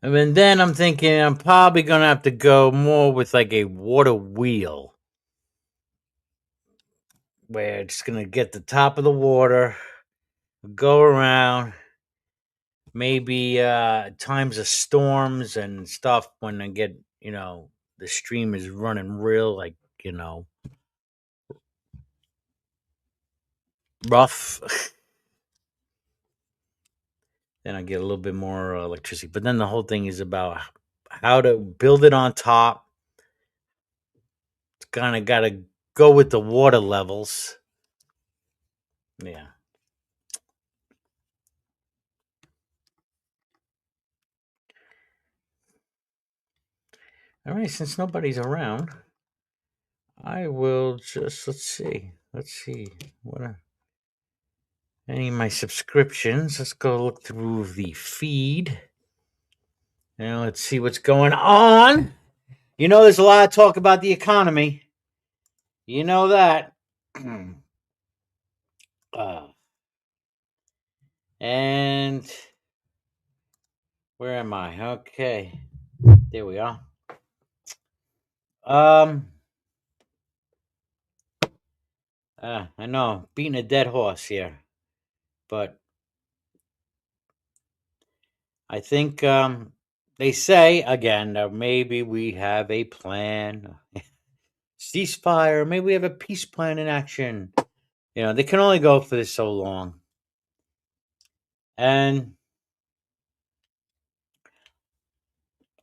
then I'm thinking I'm probably gonna have to go more with like a water wheel where it's gonna get the top of the water, go around, maybe times of storms and stuff when I get, the stream is running real like, rough. Then I get a little bit more electricity. But then the whole thing is about how to build it on top. It's kind of got to go with the water levels. Yeah. All right. Since nobody's around, I will just let's see. What are any of my subscriptions? Let's go look through the feed. Now let's see what's going on. There's a lot of talk about the economy. You know that. And where am I? Okay. There we are. I know, beating a dead horse here, but I think they say again that maybe we have a plan, ceasefire. Maybe we have a peace plan in action. They can only go for this so long, and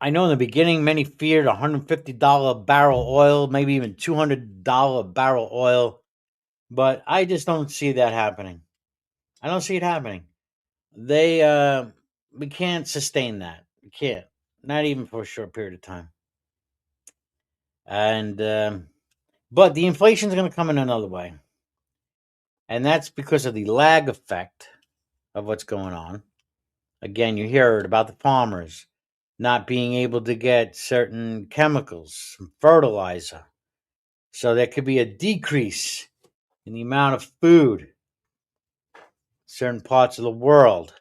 I know in the beginning many feared $150 barrel oil, maybe even $200 barrel oil, but I just don't see that happening. I don't see it happening. They we can't sustain that. We can't. Not even for a short period of time. And but the inflation is going to come in another way, and that's because of the lag effect of what's going on. Again, you heard about the farmers not being able to get certain chemicals, fertilizer. So there could be a decrease in the amount of food in certain parts of the world.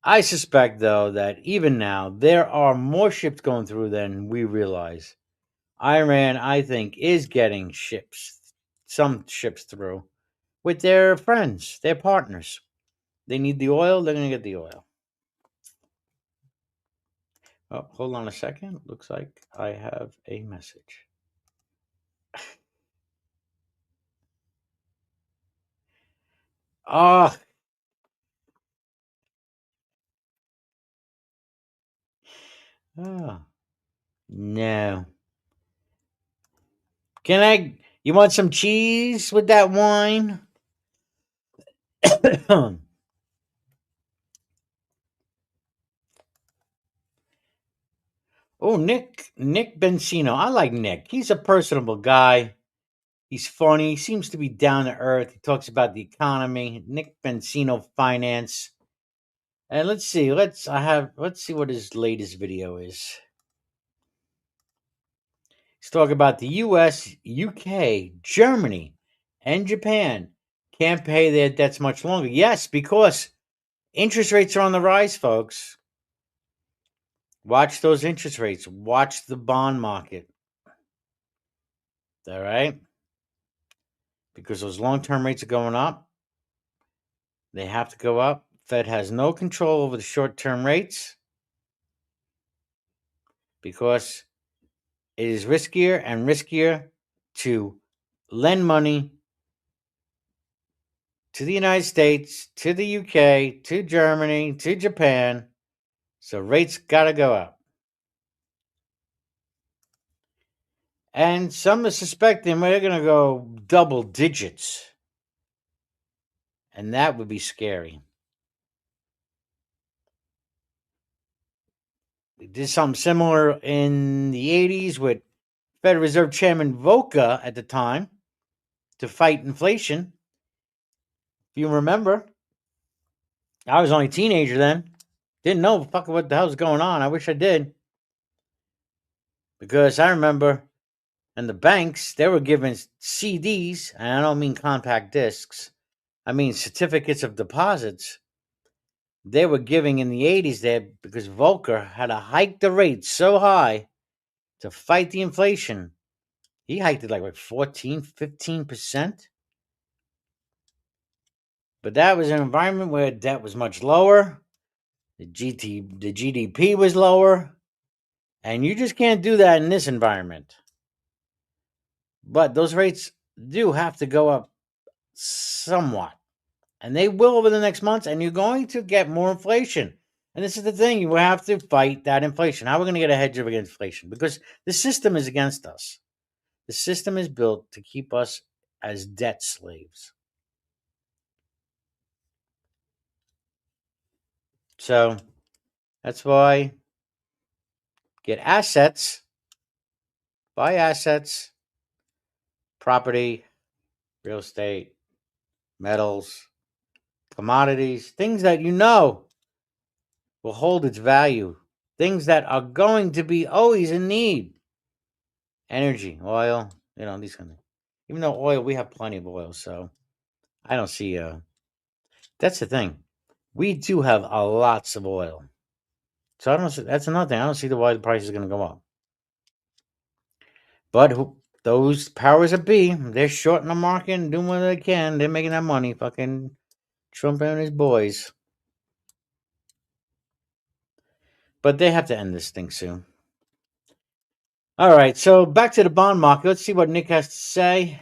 I suspect, though, that even now there are more ships going through than we realize. Iran, I think, is getting some ships through with their friends, their partners. They need the oil, they're going to get the oil. Oh, hold on a second. Looks like I have a message. Ah, no. You want some cheese with that wine? Oh, Nick Benzino. I like Nick. He's a personable guy. He's funny. He seems to be down to earth. He talks about the economy. Nick Benzino Finance. And let's see. Let's see what his latest video is. He's talking about the US, UK, Germany, and Japan can't pay their debts much longer. Yes, because interest rates are on the rise, folks. Watch those interest rates. Watch the bond market. All right? Because those long-term rates are going up. They have to go up. Fed has no control over the short-term rates because it is riskier and riskier to lend money to the United States, to the UK, to Germany, to Japan. So rates got to go up. And some are suspecting we're going to go double digits. And that would be scary. We did something similar in the 80s with Federal Reserve Chairman Volcker at the time to fight inflation. If you remember, I was only a teenager then. Didn't know fucking what the hell was going on. I wish I did. Because I remember, and the banks, they were giving CDs, and I don't mean compact discs. I mean certificates of deposits. They were giving in the 80s there because Volcker had to hike the rates so high to fight the inflation. He hiked it like 14, 15%. But that was an environment where debt was much lower. The GDP was lower. And you just can't do that in this environment. But those rates do have to go up somewhat. And they will over the next months. And you're going to get more inflation. And this is the thing. You have to fight that inflation. How are we going to get a hedge against inflation? Because the system is against us. The system is built to keep us as debt slaves. So that's why get assets, buy assets, property, real estate, metals, commodities, things that you know will hold its value, things that are going to be always in need. Energy, oil, these kind of things. Even though oil, we have plenty of oil, so I don't see that's the thing. We do have lots of oil. So I don't see, that's another thing. I don't see why the price is going to go up. But those powers that be, they're shorting the market and doing what they can. They're making that money. Fucking Trump and his boys. But they have to end this thing soon. All right, so back to the bond market. Let's see what Nick has to say.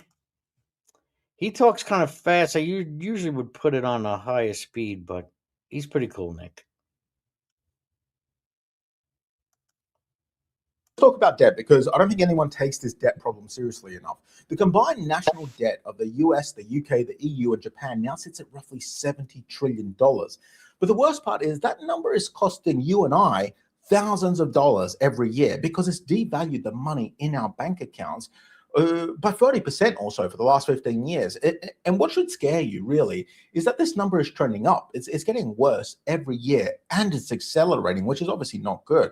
He talks kind of fast. I usually would put it on a higher speed, but he's pretty cool, Nick. Talk about debt because I don't think anyone takes this debt problem seriously enough. The combined national debt of the US, the UK, the EU, and Japan now sits at roughly $70 trillion. But the worst part is that number is costing you and I thousands of dollars every year because it's devalued the money in our bank accounts by 30% or so for the last 15 years. And what should scare you, really, is that this number is trending up. It's getting worse every year, and it's accelerating, which is obviously not good,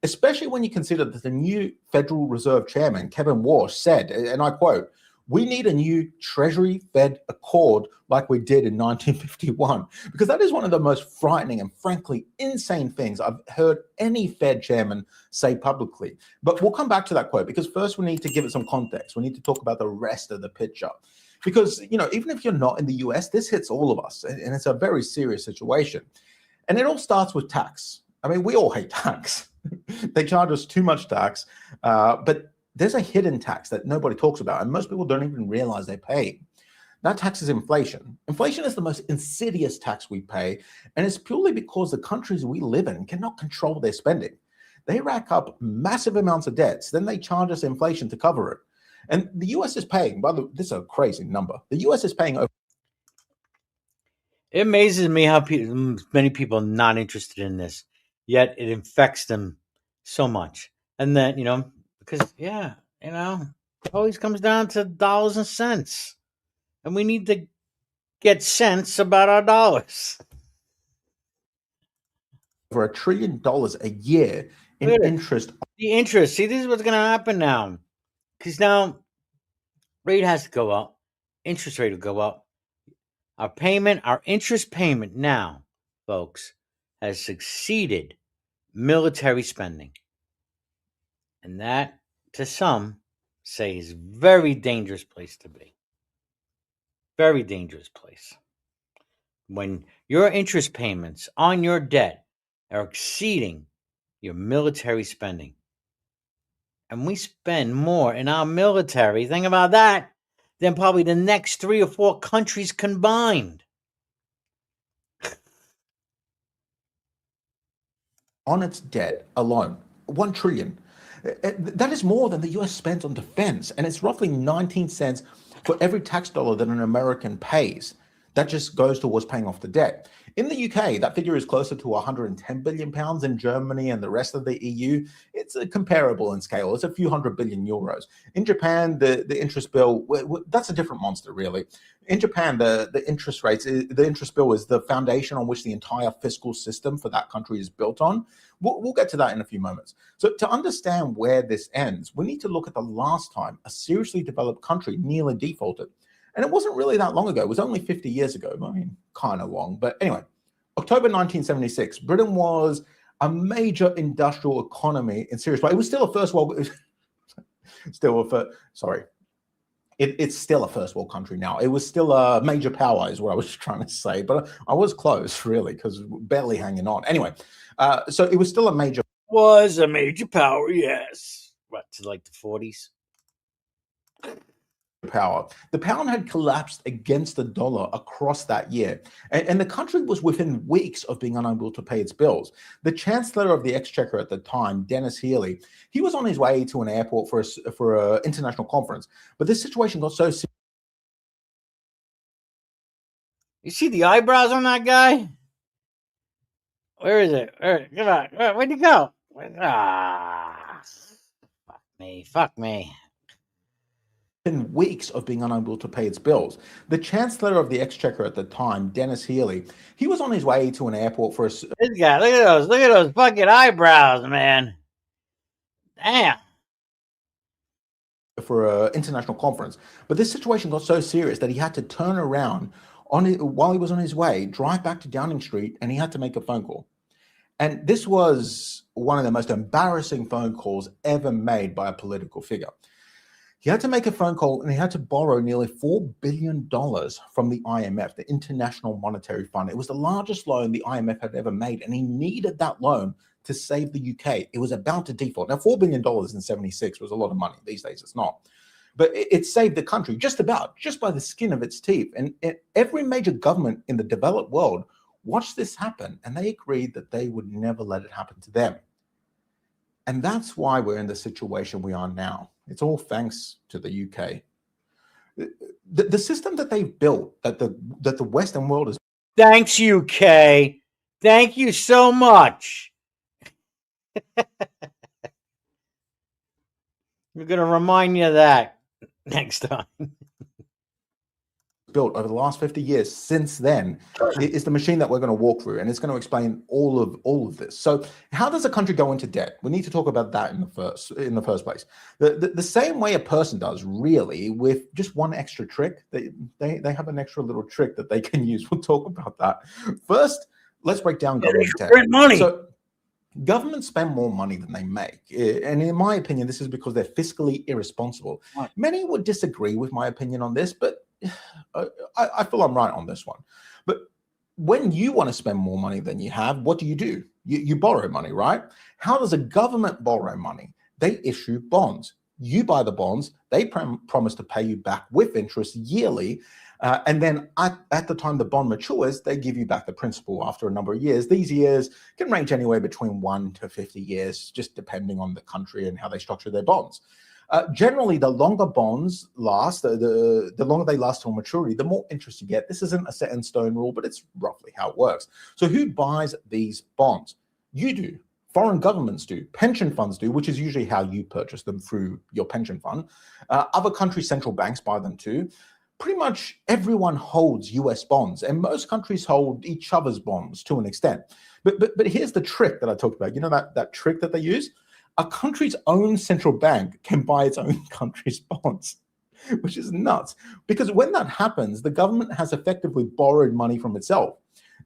especially when you consider that the new Federal Reserve Chairman, Kevin Walsh, said, and I quote, "We need a new Treasury Fed Accord like we did in 1951, because that is one of the most frightening and frankly insane things I've heard any Fed chairman say publicly. But we'll come back to that quote, because first we need to give it some context. We need to talk about the rest of the picture. Because, even if you're not in the US, this hits all of us, and it's a very serious situation. And it all starts with tax. I mean, we all hate tax. They charge us too much tax, but there's a hidden tax that nobody talks about, and most people don't even realize they pay. That tax is inflation. Inflation is the most insidious tax we pay, and it's purely because the countries we live in cannot control their spending. They rack up massive amounts of debts, then they charge us inflation to cover it. And the US is paying, by the way, this is a crazy number. The US is paying over. It amazes me how many people are not interested in this, yet it infects them so much. And then, because, it always comes down to dollars and cents. And we need to get sense about our dollars. Over $1 trillion a year in interest. The interest. See, this is what's going to happen now. Because now, rate has to go up. Interest rate will go up. Our interest payment now, folks, has exceeded military spending. And that, to some, say is a very dangerous place to be. Very dangerous place. When your interest payments on your debt are exceeding your military spending. And we spend more in our military, think about that, than probably the next 3 or 4 countries combined. On its debt alone, 1 trillion. That is more than the US spends on defense, and it's roughly 19 cents for every tax dollar that an American pays. That just goes towards paying off the debt. In the UK, that figure is closer to 110 billion pounds. In Germany and the rest of the EU, it's comparable in scale. It's a few hundred billion euros. In Japan, the interest bill, that's a different monster, really. In Japan, the interest rates, the interest bill is the foundation on which the entire fiscal system for that country is built on. We'll get to that in a few moments. So to understand where this ends, we need to look at the last time a seriously developed country nearly defaulted. And it wasn't really that long ago. It was only 50 years ago. I mean, kind of long. But anyway, October 1976, Britain was a major industrial economy in serious way. It was still a first world. It's still a first world country now. It was still a major power, is what I was trying to say. But I was close, really, because barely hanging on. Anyway, so it was still a major. Was a major power, yes. What, to like the 40s? Power. The pound had collapsed against the dollar across that year, and the country was within weeks of being unable to pay its bills. The Chancellor of the Exchequer at the time, Dennis Healey, he was on his way to an airport for an international conference, but this situation got so serious. You see the eyebrows on that guy? Where is it? Come on. Where'd you go? Fuck me. In weeks of being unable to pay its bills. The Chancellor of the Exchequer at the time, Dennis Healey, he was on his way to an airport for this guy, look at those fucking eyebrows, man. Damn. For an international conference. But this situation got so serious that he had to turn around while he was on his way, drive back to Downing Street, and he had to make a phone call. And this was one of the most embarrassing phone calls ever made by a political figure. He had to make a phone call, and he had to borrow nearly $4 billion from the IMF, the International Monetary Fund. It was the largest loan the IMF had ever made, and he needed that loan to save the UK. It was about to default. Now, $4 billion in 76 was a lot of money. These days, it's not. But it saved the country just by the skin of its teeth. And every major government in the developed world watched this happen, and they agreed that they would never let it happen to them. And that's why we're in the situation we are now. It's all thanks to the UK. The system that they've built, that the Western world is. Thanks, UK. Thank you so much. We're going to remind you of that next time. built over the last 50 years since then is the machine that we're going to walk through, and it's going to explain all of this. So how does a country go into debt? We need to talk about that in the first place. The same way a person does, really, with just one extra trick. They have an extra little trick that they can use. We'll talk about that. First, let's break down government debt. Money. So governments spend more money than they make. And in my opinion, this is because they're fiscally irresponsible. Many would disagree with my opinion on this, but I feel I'm right on this one. But when you want to spend more money than you have, what do? You borrow money, right? How does a government borrow money? They issue bonds. You buy the bonds. They promise to pay you back with interest yearly. And then at the time the bond matures, they give you back the principal after a number of years. These years can range anywhere between 1 to 50 years, just depending on the country and how they structure their bonds. Generally, the longer bonds last, the longer they last till maturity, the more interest you get. This isn't a set in stone rule, but it's roughly how it works. So who buys these bonds? You do. Foreign governments do. Pension funds do, which is usually how you purchase them, through your pension fund. Other countries' central banks buy them too. Pretty much everyone holds US bonds, and most countries hold each other's bonds to an extent. But here's the trick that I talked about. You know that trick that they use? A country's own central bank can buy its own country's bonds, which is nuts. Because when that happens, the government has effectively borrowed money from itself,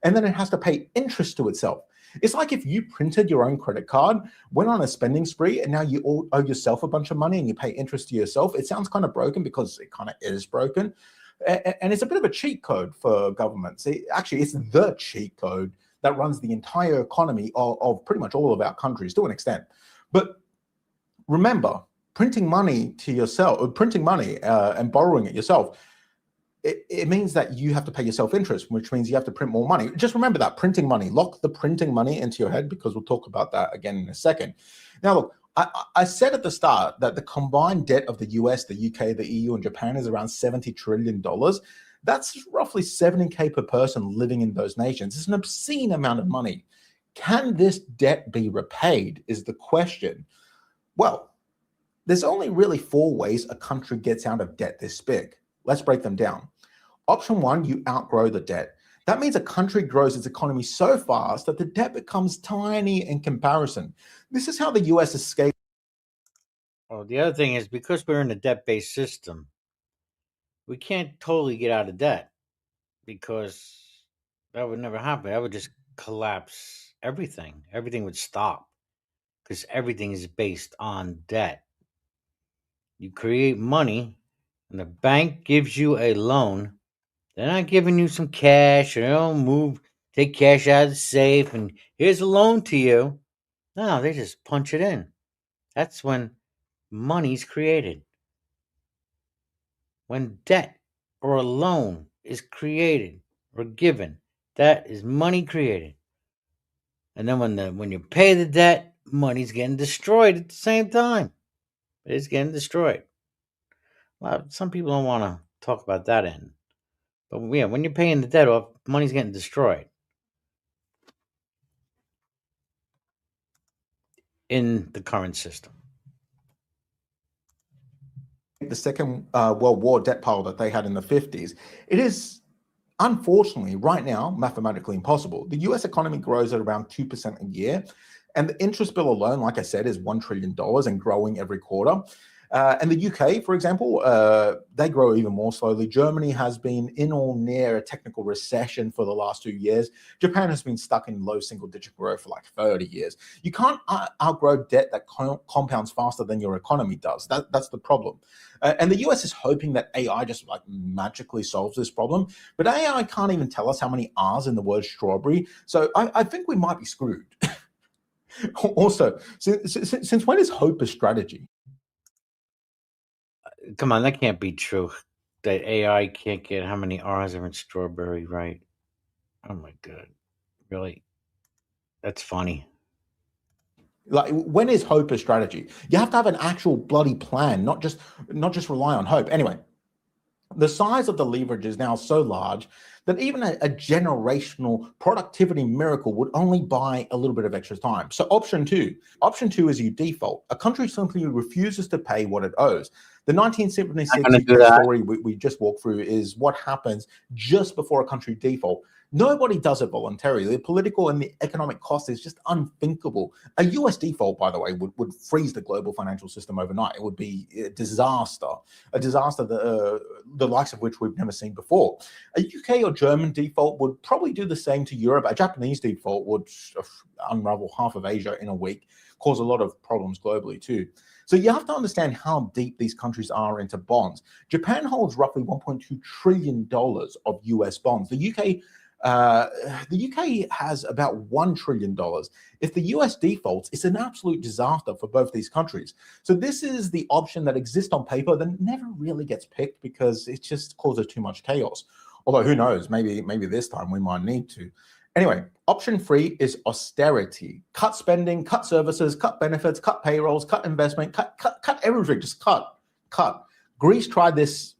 and then it has to pay interest to itself. It's like if you printed your own credit card, went on a spending spree, and now you owe yourself a bunch of money and you pay interest to yourself. It sounds kind of broken, because it kind of is broken. And it's a bit of a cheat code for governments. Actually, it's the cheat code that runs the entire economy of pretty much all of our countries to an extent. But remember, printing money to yourself, or printing money and borrowing it yourself, it means that you have to pay yourself interest, which means you have to print more money. Just remember that, printing money. Lock the printing money into your head, because we'll talk about that again in a second. Now, look, I said at the start that the combined debt of the US, the UK, the EU, and Japan is around $70 trillion. That's roughly 70K per person living in those nations. It's an obscene amount of money. Can this debt be repaid is the question. Well, there's only really 4 ways a country gets out of debt this big. Let's break them down. Option 1, you outgrow the debt. That means a country grows its economy so fast that the debt becomes tiny in comparison. This is how the US escaped. Well, the other thing is, because we're in a debt-based system, we can't totally get out of debt, because that would never happen. That would just collapse everything. Everything would stop, because everything is based on debt. You create money, and the bank gives you a loan. They're not giving you some cash, or take cash out of the safe, and here's a loan to you. No, they just punch it in. That's when money's created. When debt or a loan is created or given, that is money created. And then when you pay the debt, money's getting destroyed at the same time. It's getting destroyed. Well, some people don't want to talk about that end. But yeah, when you're paying the debt off, money's getting destroyed in the current system. The Second World War debt pile that they had in the 50s. It is, unfortunately, right now, mathematically impossible. The US economy grows at around 2% a year, and the interest bill alone, like I said, is $1 trillion and growing every quarter. And the UK, for example, they grow even more slowly. Germany has been in or near a technical recession for the last 2 years. Japan has been stuck in low single-digit growth for like 30 years. You can't outgrow debt that compounds faster than your economy does. That's the problem. And the US is hoping that AI just like magically solves this problem. But AI can't even tell us how many R's in the word strawberry. So I think we might be screwed. Also, since when is hope a strategy? Come on, that can't be true. That AI can't get how many R's are in strawberry, right? Oh my God. Really? That's funny. Like, when is hope a strategy? You have to have an actual bloody plan, not just rely on hope. Anyway, the size of the leverage is now so large that even a generational productivity miracle would only buy a little bit of extra time. So option two is you default. A country simply refuses to pay what it owes. The Not 1976 gonna do UK that. story we just walked through is what happens just before a country default. Nobody does it voluntarily. The political and the economic cost is just unthinkable. A US default, by the way, would freeze the global financial system overnight. It would be a disaster the likes of which we've never seen before. A UK or German default would probably do the same to Europe. A Japanese default would unravel half of Asia in a week, cause a lot of problems globally too. So you have to understand how deep these countries are into bonds. Japan holds roughly $1.2 trillion of US bonds. The UK has about $1 trillion. If the US defaults, it's an absolute disaster for both these countries. So this is the option that exists on paper that never really gets picked because it just causes too much chaos. Although who knows, maybe this time we might need to. Anyway, option 3 is austerity. Cut spending, cut services, cut benefits, cut payrolls, cut investment, cut everything, just cut. Greece tried this,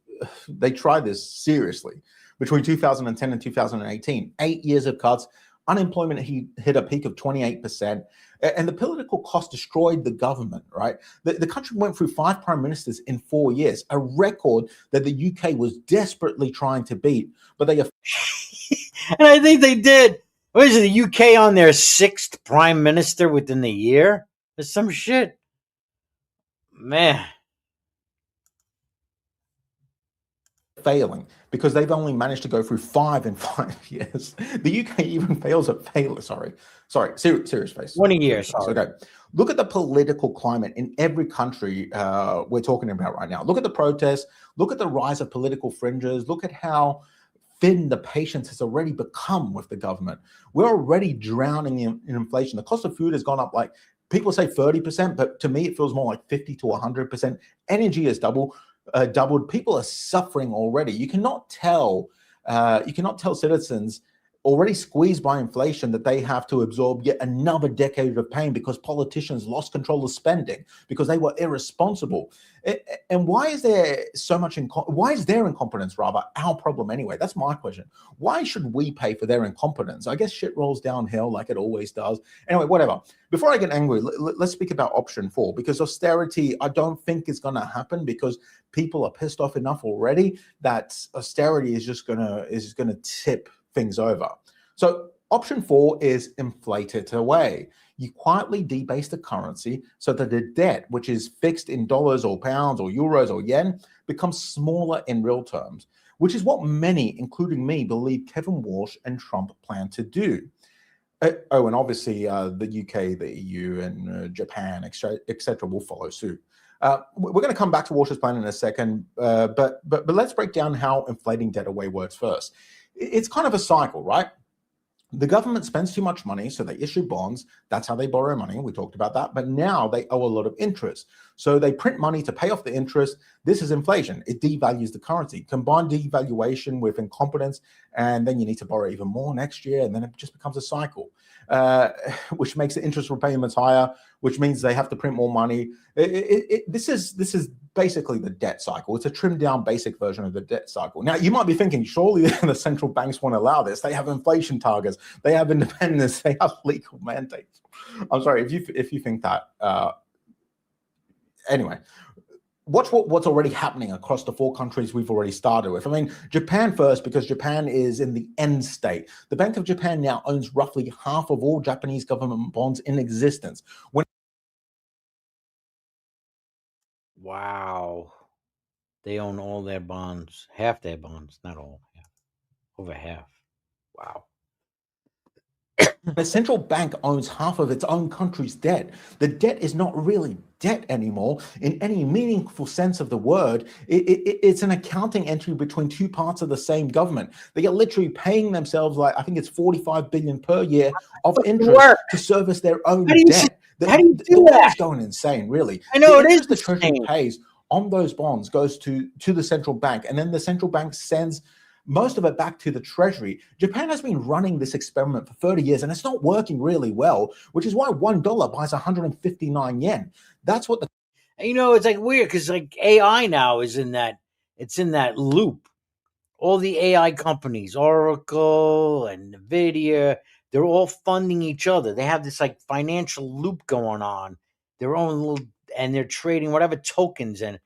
they tried this seriously. Between 2010 and 2018, 8 years of cuts, unemployment hit a peak of 28%, and the political cost destroyed the government, right? The country went through 5 prime ministers in 4 years, a record that the UK was desperately trying to beat, but they... And I think they did. What is it, the UK on their 6th prime minister within the year? There's some shit. Man. Failing because they've only managed to go through 5 in 5 years. The UK even fails at failure. Sorry, serious face. 20 years. Sorry. Okay, look at the political climate in every country we're talking about right now. Look at the protests. Look at the rise of political fringes. Look at how thin the patience has already become with the government. We're already drowning in inflation. The cost of food has gone up like people say 30%, but to me it feels more like 50 to 100%. Energy has doubled. People are suffering already. You cannot tell citizens already squeezed by inflation that they have to absorb yet another decade of pain because politicians lost control of spending because they were irresponsible. And why is there so much why is their incompetence rather our problem anyway? That's my question. Why should we pay for their incompetence? I guess shit rolls downhill like it always does. Anyway, whatever. Before I get angry, let's speak about option 4 because austerity I don't think is going to happen because people are pissed off enough already that austerity is just going to tip things over. So option 4 is inflate it away. You quietly debase the currency so that the debt, which is fixed in dollars or pounds or euros or yen, becomes smaller in real terms, which is what many, including me, believe Kevin Walsh and Trump plan to do. Oh, and obviously the UK, the EU, and Japan, etc., will follow suit. We're going to come back to Walsh's plan in a second, but let's break down how inflating debt away works first. It's kind of a cycle, right? The government spends too much money, so they issue bonds. That's how they borrow money. We talked about that. But now they owe a lot of interest. So they print money to pay off the interest. This is inflation. It devalues the currency. Combine devaluation with incompetence, and then you need to borrow even more next year, and then it just becomes a cycle, which makes the interest repayments higher, which means they have to print more money. This is basically the debt cycle. It's a trimmed down basic version of the debt cycle. Now, you might be thinking, surely the central banks won't allow this. They have inflation targets. They have independence. They have legal mandates. I'm sorry, if you think that. Anyway, watch what's already happening across the 4 countries we've already started with. I mean, Japan first, because Japan is in the end state. The Bank of Japan now owns roughly half of all Japanese government bonds in existence. Wow. They own all their bonds, half their bonds, not all, over half. Wow. The central bank owns half of its own country's debt. The debt is not really debt anymore in any meaningful sense of the word. It's an accounting entry between 2 parts of the same government. They are literally paying themselves like, I think it's 45 billion per year of interest to service their own debt. How do you do the that? world is going insane, really. I know, the it is the Treasury insane. pays on those bonds goes to the central bank, and then the central bank sends most of it back to the Treasury. Japan has been running this experiment for 30 years, and it's not working really well, which is why $1 buys 159 yen. That's what the... It's like weird because like AI now is in that, it's in that loop. All the AI companies, Oracle and NVIDIA, they're all funding each other. They have this like financial loop going on, their own little, and they're trading whatever tokens. And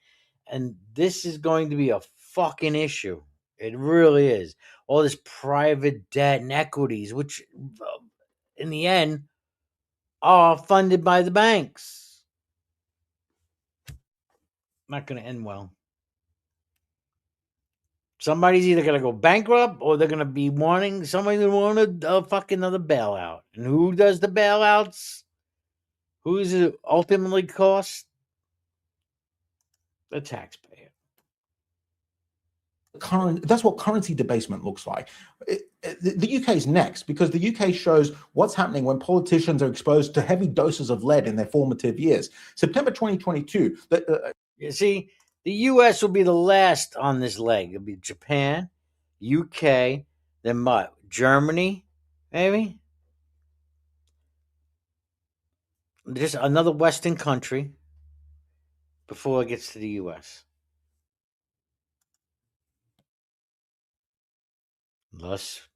And this is going to be a fucking issue. It really is. All this private debt and equities, which in the end are funded by the banks. Not going to end well. Somebody's either going to go bankrupt or they're going to be wanting somebody to want a fucking another bailout. And who does the bailouts? Who does it ultimately cost? The taxpayer. That's what currency debasement looks like. The UK is next because the UK shows what's happening when politicians are exposed to heavy doses of lead in their formative years. September 2022. You see, the US will be the last on this leg. It'll be Japan, UK, then what? Germany, maybe? Just another Western country before it gets to the US. Unless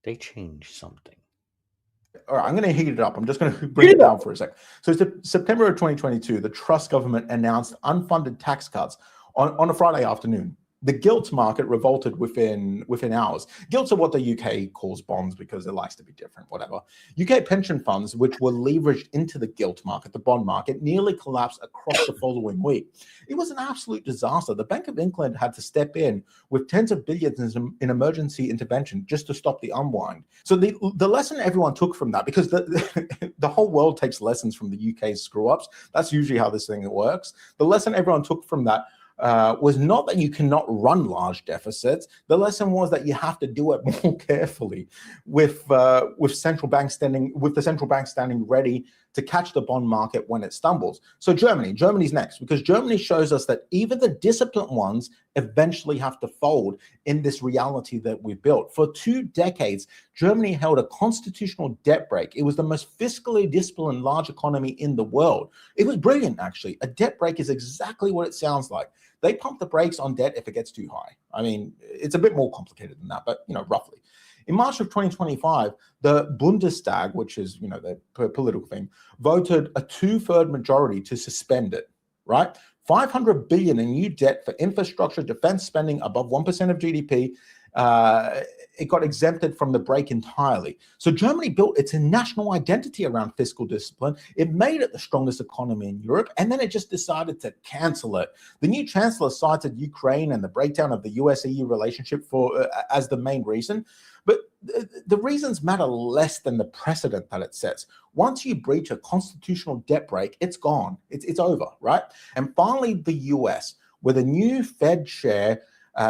they change something. All right, I'm going to heat it up. I'm just going to bring it down for a sec. So it's September of 2022, the Truss government announced unfunded tax cuts on a Friday afternoon. The gilt market revolted within hours. Gilts are what the UK calls bonds because it likes to be different, whatever. UK pension funds, which were leveraged into the gilt market, the bond market, nearly collapsed across the following week. It was an absolute disaster. The Bank of England had to step in with tens of billions in emergency intervention just to stop the unwind. So the lesson everyone took from that, because the whole world takes lessons from the UK's screw-ups. That's usually how this thing works. The lesson everyone took from that was not that you cannot run large deficits. The lesson was that you have to do it more carefully, with central banks standing ready to catch the bond market when it stumbles. So Germany's next, because Germany shows us that even the disciplined ones eventually have to fold in this reality that we've built. For 2 decades, Germany held a constitutional debt brake. It was the most fiscally disciplined large economy in the world. It was brilliant, actually. A debt brake is exactly what it sounds like. They pump the brakes on debt if it gets too high. I mean, it's a bit more complicated than that, but roughly. In March of 2025, the Bundestag, which is the political thing, voted a 2/3 majority to suspend it. Right, 500 billion in new debt for infrastructure, defense spending above 1% of GDP. It got exempted from the brake entirely. So Germany built its national identity around fiscal discipline. It made it the strongest economy in Europe, and then it just decided to cancel it. The new chancellor cited Ukraine and the breakdown of the US-EU relationship as the main reason. But the reasons matter less than the precedent that it sets. Once you breach a constitutional debt brake, it's gone. It's over, right? And finally, the US, with a new Fed chair,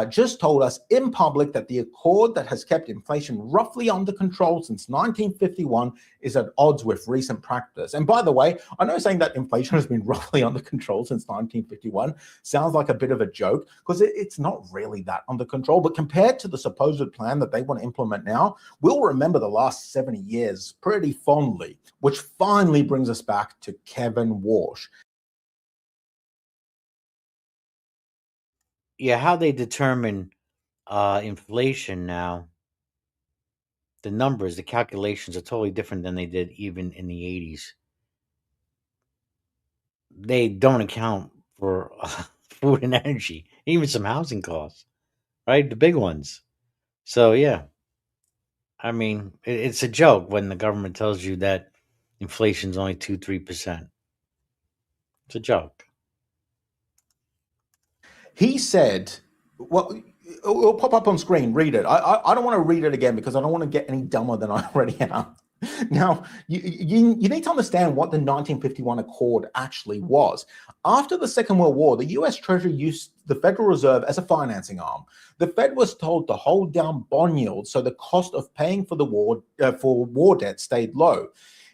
just told us in public that the accord that has kept inflation roughly under control since 1951 is at odds with recent practice. And by the way, I know saying that inflation has been roughly under control since 1951 sounds like a bit of a joke, because it's not really that under control. But compared to the supposed plan that they want to implement now, we'll remember the last 70 years pretty fondly, which finally brings us back to Kevin Walsh. Yeah, how they determine inflation now, the numbers, the calculations are totally different than they did even in the 80s. They don't account for food and energy, even some housing costs, right? The big ones. So, yeah. I mean, it's a joke when the government tells you that inflation's only 2-3%. It's a joke. He said, well, it'll pop up on screen. Read it. I don't want to read it again because I don't want to get any dumber than I already am. Now, you need to understand what the 1951 Accord actually was. After the Second World War, the US Treasury used the Federal Reserve as a financing arm. The Fed was told to hold down bond yields so the cost of paying for the war debt stayed low.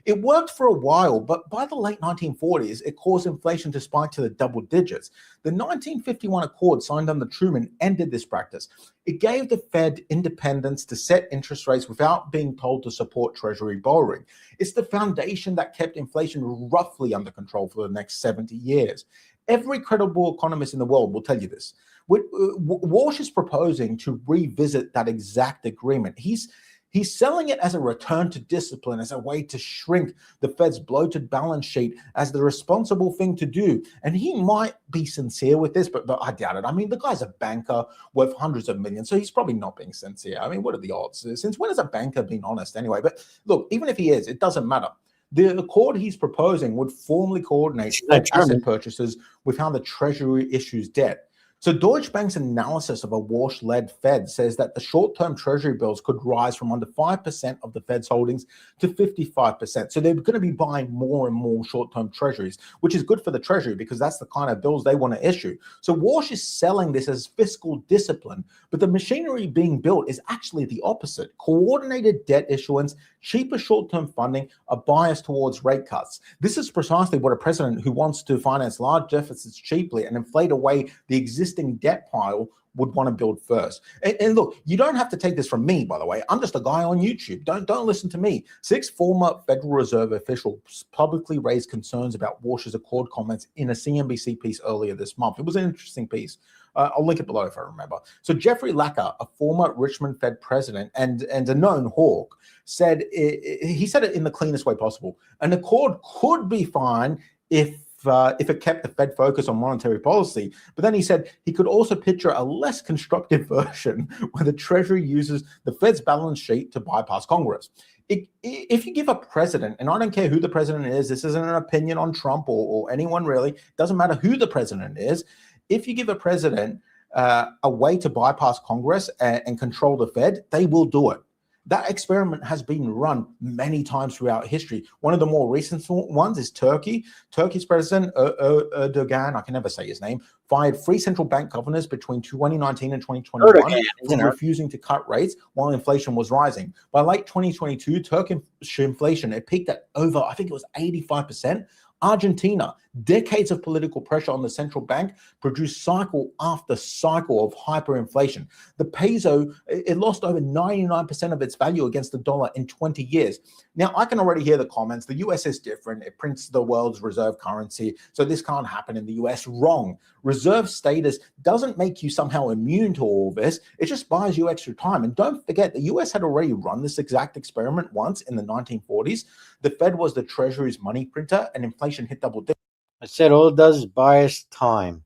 It worked for a while, but by the late 1940s, it caused inflation to spike to the double digits. The 1951 Accord signed under Truman ended this practice. It gave the Fed independence to set interest rates without being told to support Treasury borrowing. It's the foundation that kept inflation roughly under control for the next 70 years. Every credible economist in the world will tell you this. Walsh is proposing to revisit that exact agreement. He's He's selling it as a return to discipline, as a way to shrink the Fed's bloated balance sheet, as the responsible thing to do. And he might be sincere with this, but I doubt it. I mean, the guy's a banker worth hundreds of millions, so he's probably not being sincere. I mean, what are the odds? Since when has a banker been honest anyway? But look, even if he is, it doesn't matter. The accord he's proposing would formally coordinate Fed asset purchases with how the Treasury issues debt. So Deutsche Bank's analysis of a Walsh-led Fed says that the short-term Treasury bills could rise from under 5% of the Fed's holdings to 55%. So they're going to be buying more and more short-term Treasuries, which is good for the Treasury because that's the kind of bills they want to issue. So Walsh is selling this as fiscal discipline, but the machinery being built is actually the opposite. Coordinated debt issuance, cheaper short-term funding, a bias towards rate cuts. This is precisely what a president who wants to finance large deficits cheaply and inflate away the existing debt pile would want to build first. And look, you don't have to take this from me, by the way. I'm just a guy on YouTube. Don't listen to me. 6 former Federal Reserve officials publicly raised concerns about Walsh's Accord comments in a CNBC piece earlier this month. It was an interesting piece. I'll link it below if I remember. So Jeffrey Lacker, a former Richmond Fed president and a known hawk, said he said it in the cleanest way possible. An accord could be fine if it kept the Fed focused on monetary policy. But then he said he could also picture a less constructive version where the Treasury uses the Fed's balance sheet to bypass Congress. If you give a president, and I don't care who the president is, this isn't an opinion on Trump or anyone really, it doesn't matter who the president is, if you give a president a way to bypass Congress and control the Fed, they will do it. That experiment has been run many times throughout history. One of the more recent ones is Turkey. Turkey's president, Erdogan, I can never say his name, fired 3 central bank governors between 2019 and 2021 for refusing to cut rates while inflation was rising. By late 2022, Turkish inflation, it peaked at over, I think it was 85%. Argentina, decades of political pressure on the central bank produced cycle after cycle of hyperinflation. The peso, it lost over 99% of its value against the dollar in 20 years. Now, I can already hear the comments. The US is different. It prints the world's reserve currency, so this can't happen in the US. Wrong. Reserve status doesn't make you somehow immune to all this. It just buys you extra time. And don't forget, the US had already run this exact experiment once in the 1940s. The Fed was the Treasury's money printer, and inflation hit double digits. I said all it does is buy us time.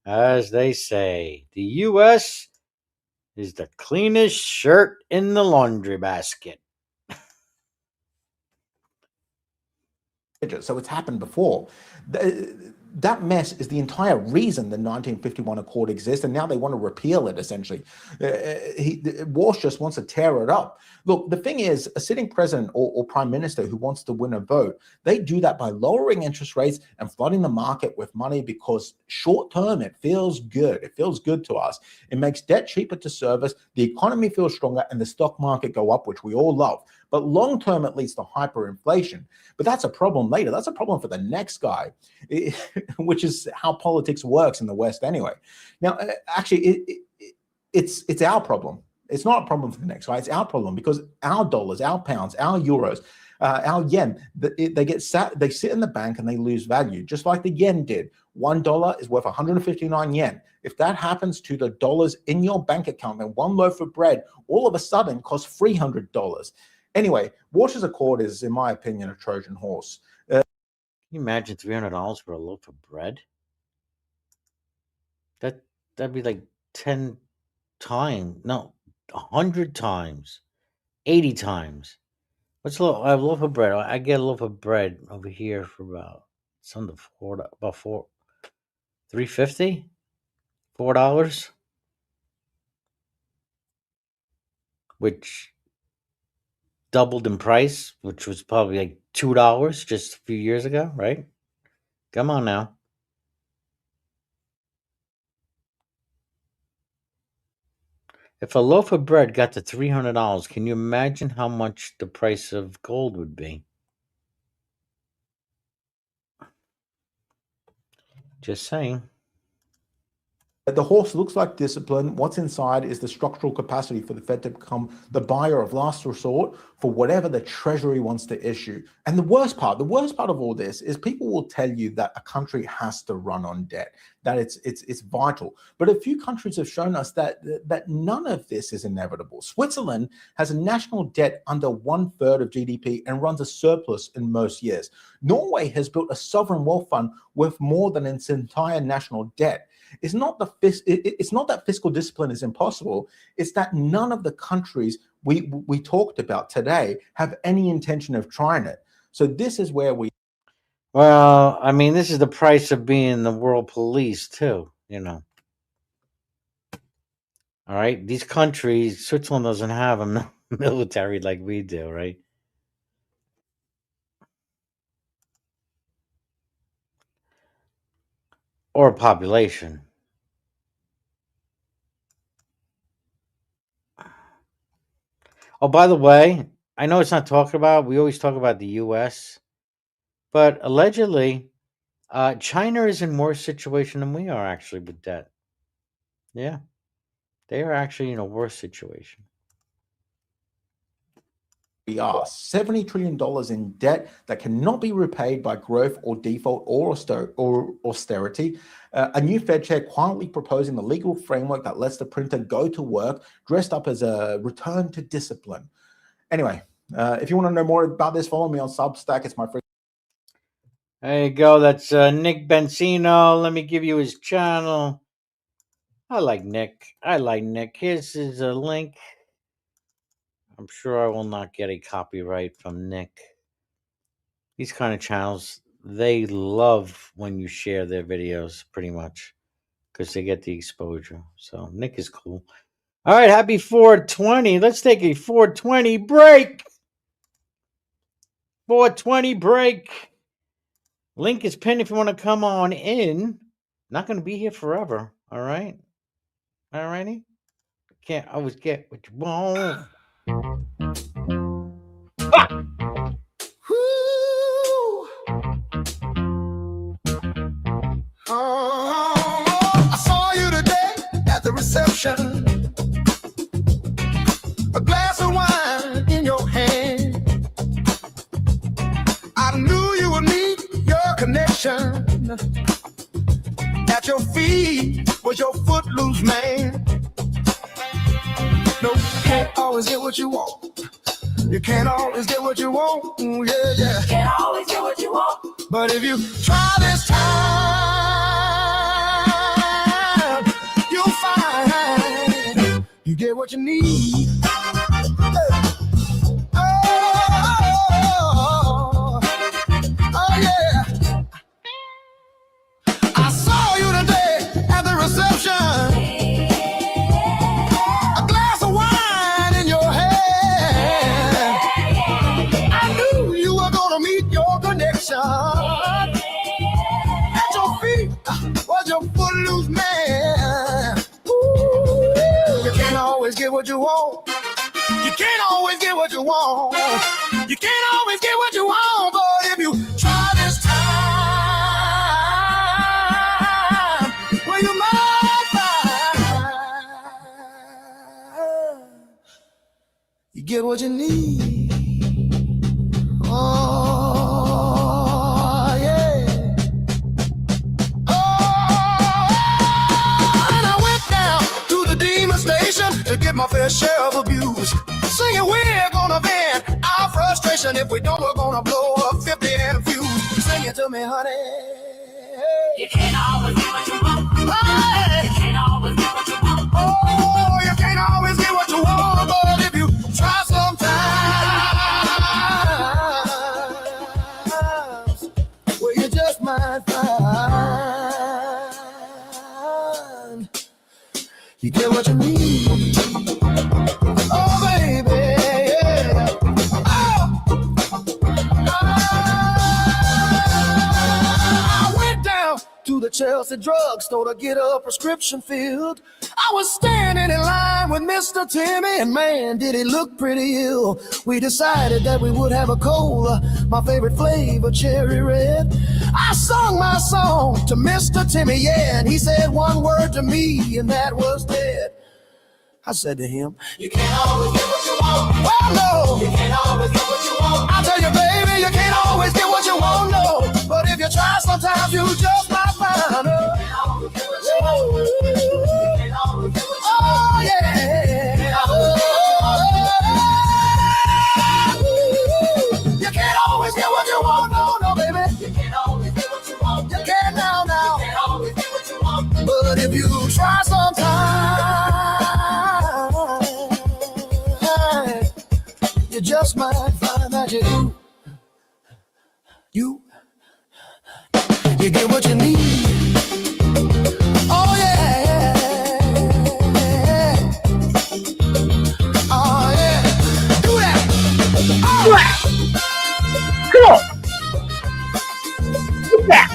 As they say, the U.S. is the cleanest shirt in the laundry basket. So it's happened before. That mess is the entire reason the 1951 Accord exists, and now they want to repeal it, essentially. Walsh just wants to tear it up. Look, the thing is, a sitting president or prime minister who wants to win a vote, they do that by lowering interest rates and flooding the market with money because short-term, it feels good. It feels good to us. It makes debt cheaper to service, the economy feels stronger, and the stock market go up, which we all love. But long-term, it leads to hyperinflation. But that's a problem later. That's a problem for the next guy, which is how politics works in the West anyway. Now, actually, it's our problem. It's not a problem for the next guy. It's our problem because our dollars, our pounds, our euros, our yen, they sit in the bank and they lose value, just like the yen did. $1 is worth 159 yen. If that happens to the dollars in your bank account, then one loaf of bread all of a sudden costs $300. Anyway, Walsh's Accord is, in my opinion, a Trojan horse. Can you imagine $300 for a loaf of bread? That'd be like 10 times, no, 100 times, 80 times. What's a loaf of bread? I get a loaf of bread over here for about $3.50, $4, which doubled in price, which was probably like $2 just a few years ago, right? Come on now. If a loaf of bread got to $300, can you imagine how much the price of gold would be? Just saying. The horse looks like discipline. What's inside is the structural capacity for the Fed to become the buyer of last resort for whatever the Treasury wants to issue. And the worst part of all this is people will tell you that a country has to run on debt, that it's vital. But a few countries have shown us that none of this is inevitable. Switzerland has a national debt under 1/3 of GDP and runs a surplus in most years. Norway has built a sovereign wealth fund worth more than its entire national debt. It's not that fiscal discipline is impossible. It's that none of the countries we talked about today have any intention of trying it. So this is where we. Well, I mean, this is the price of being the world police, too. All right, these countries, Switzerland doesn't have a military like we do, right? Or a population. Oh, by the way, I know it's not talked about. We always talk about the U.S., but allegedly, China is in worse situation than we are actually with debt. Yeah, they are actually in a worse situation. We are $70 trillion in debt that cannot be repaid by growth or default or austerity. A new Fed chair quietly proposing a legal framework that lets the printer go to work dressed up as a return to discipline. Anyway, if you want to know more about this, follow me on Substack. It's my free. There you go. That's Nick Benzino. Let me give you his channel. I like Nick. Here's his link. I'm sure I will not get a copyright from Nick. These kind of channels, they love when you share their videos, pretty much, because they get the exposure. So Nick is cool. All right, happy 420. Let's take a 420 break. 420 break. Link is pinned if you want to come on in. Not going to be here forever. All right. All righty. Can't always get what you want. I saw you today at the reception. A glass of wine in your hand. I knew you would meet your connection. At your feet was your footloose man. No, you can't always get what you want. You can't always get what you want. Ooh, yeah, yeah. Can't always get what you want. But if you try this time, you'll find you get what you need. Oh, yeah. I saw you today at the reception. A glass of wine in your hand. I knew you were gonna meet your connection. At your feet was your footloose man. Ooh, you can't always get what you want. You can't always get what you want. You can't always get what you want, but if you try this time, well, you might find you get what you need. Oh, yeah. Oh, and I went down to the demon station to get my fair share of abuse. Singing, we're gonna vent our frustration. If we don't, we're gonna blow up 50 and a fuse. Sing it to me, honey. You can't always get what you want. Hey. You can't always get what you want. Oh, you can't always get what you want, but if you try sometimes, well, you just might find you get what you need. Oh, baby, yeah. Oh. I went down to the Chelsea drugstore to get a prescription filled. I was standing in line with Mr. Timmy, and man, did he look pretty ill. We decided that we would have a cola, my favorite flavor, cherry red. I sung my song to Mr. Timmy, yeah, and he said one word to me, and that was dead. I said to him, you can't always get what you want. Well, no, you can't always get what you want. I tell you, baby, you can't always get what you want, no. But if you try, sometimes you just might find out. You can't always get what you want. You can't always get what you want. Oh, yeah. You can't always get what you want, no, baby. You can't always get what you want. You can't now. You can't always get what you want. But if you try sometimes, you just might find that you get what you need. Oh yeah. Oh yeah. Do that. All right. Come on. Get that.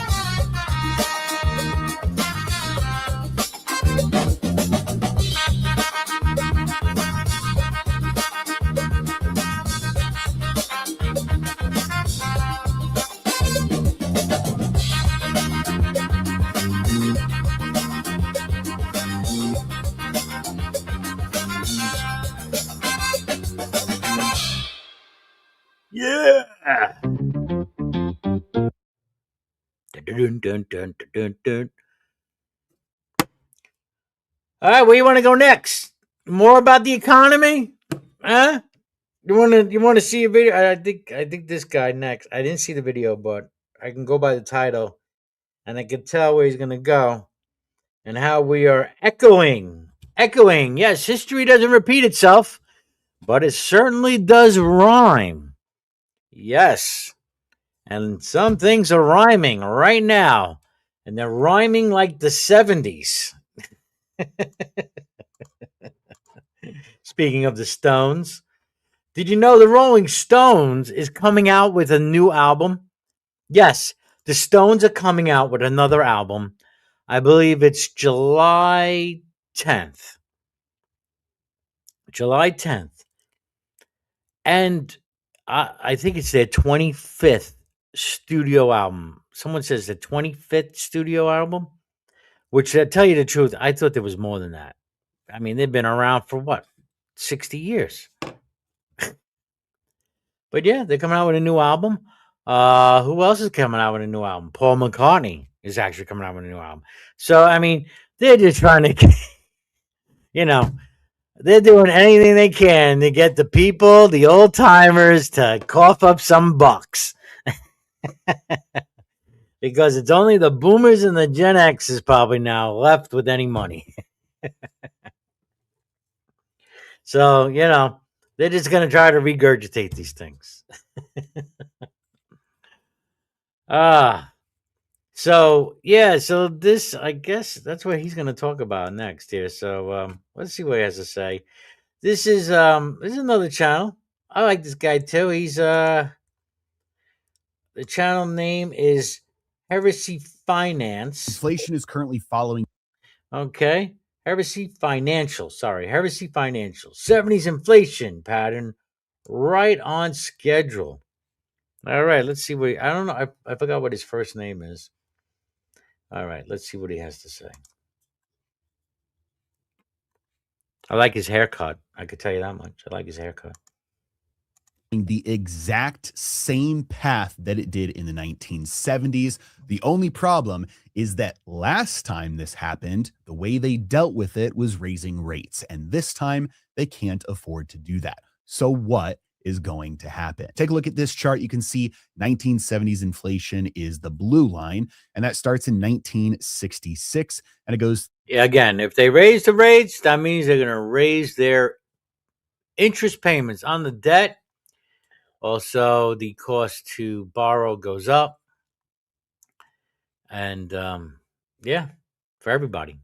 Yeah. Dun, dun, dun, dun, dun. All right, where you want to go next? More about the economy? Huh? You want to see a video? I think this guy next. I didn't see the video, but I can go by the title, and I can tell where he's gonna go, and how we are echoing. Yes, history doesn't repeat itself, but it certainly does rhyme. Yes, and some things are rhyming right now, and they're rhyming like the 70s. Speaking of the Stones, did you know the Rolling Stones is coming out with a new album? Yes, the Stones are coming out with another album. I believe it's July 10th. July 10th. And I think it's their 25th studio album. Someone says the 25th studio album, which, to tell you the truth, I thought there was more than that. I mean, they've been around for what, 60 years. But yeah, they're coming out with a new album. Who else is coming out with a new album? Paul McCartney is actually coming out with a new album. So, I mean, they're just trying to, they're doing anything they can to get the people, the old timers, to cough up some bucks. Because it's only the boomers and the Gen X is probably now left with any money. So, they're just going to try to regurgitate these things. So this, I guess that's what he's going to talk about next here. So let's see what he has to say. This is another channel. I like this guy too. He's the channel name is Heresy Finance. Inflation is currently following. Okay. Heresy Financial. 70s inflation pattern right on schedule. All right, let's see what I don't know. I forgot what his first name is. All right, let's see what he has to say. I like his haircut. I could tell you that much. I like his haircut. The exact same path that it did in the 1970s. The only problem is that last time this happened, the way they dealt with it was raising rates. And this time they can't afford to do that. So what is going to happen? Take a look at this chart. You can see 1970s inflation is the blue line, and that starts in 1966, and it goes. Again, if they raise the rates, that means they're going to raise their interest payments on the debt. Also, the cost to borrow goes up. And for everybody.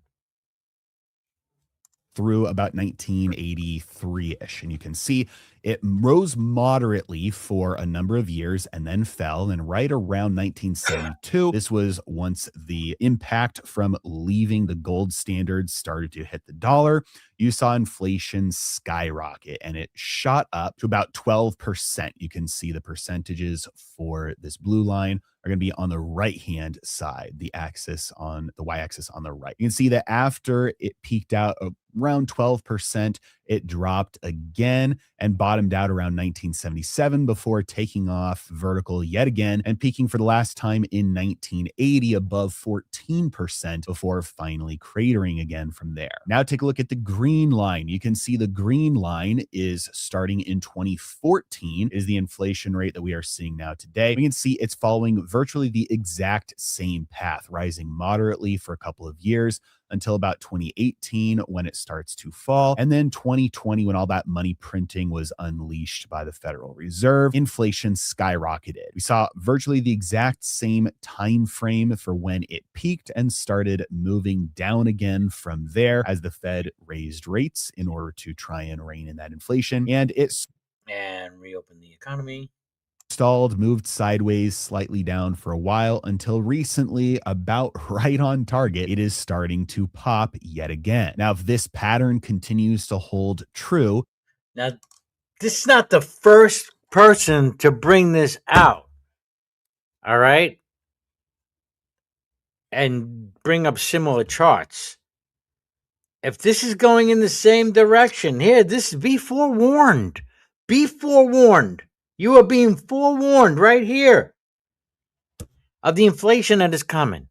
through about 1983-ish. And you can see it rose moderately for a number of years and then fell. And right around 1972, this was once the impact from leaving the gold standard started to hit the dollar. You saw inflation skyrocket and it shot up to about 12%. You can see the percentages for this blue line are going to be on the right-hand side, the y-axis on the right. You can see that after it peaked out around 12%, it dropped again and bottomed out around 1977 before taking off vertical yet again and peaking for the last time in 1980 above 14% before finally cratering again from there. Now take a look at the green line. You can see the green line is starting in 2014 is the inflation rate that we are seeing now today. We can see it's following virtually the exact same path, rising moderately for a couple of years until about 2018 when it starts to fall. And then 2020, when all that money printing was unleashed by the Federal Reserve, inflation skyrocketed. We saw virtually the exact same time frame for when it peaked and started moving down again from there as the Fed raised rates in order to try and rein in that inflation. And reopen the economy. Stalled, moved sideways slightly down for a while until recently, about right on target, it is starting to pop yet again. Now, if this pattern continues to hold true. Now, this is not the first person to bring this out. All right. And bring up similar charts. If this is going in the same direction here, be forewarned. Be forewarned. You are being forewarned right here of the inflation that is coming.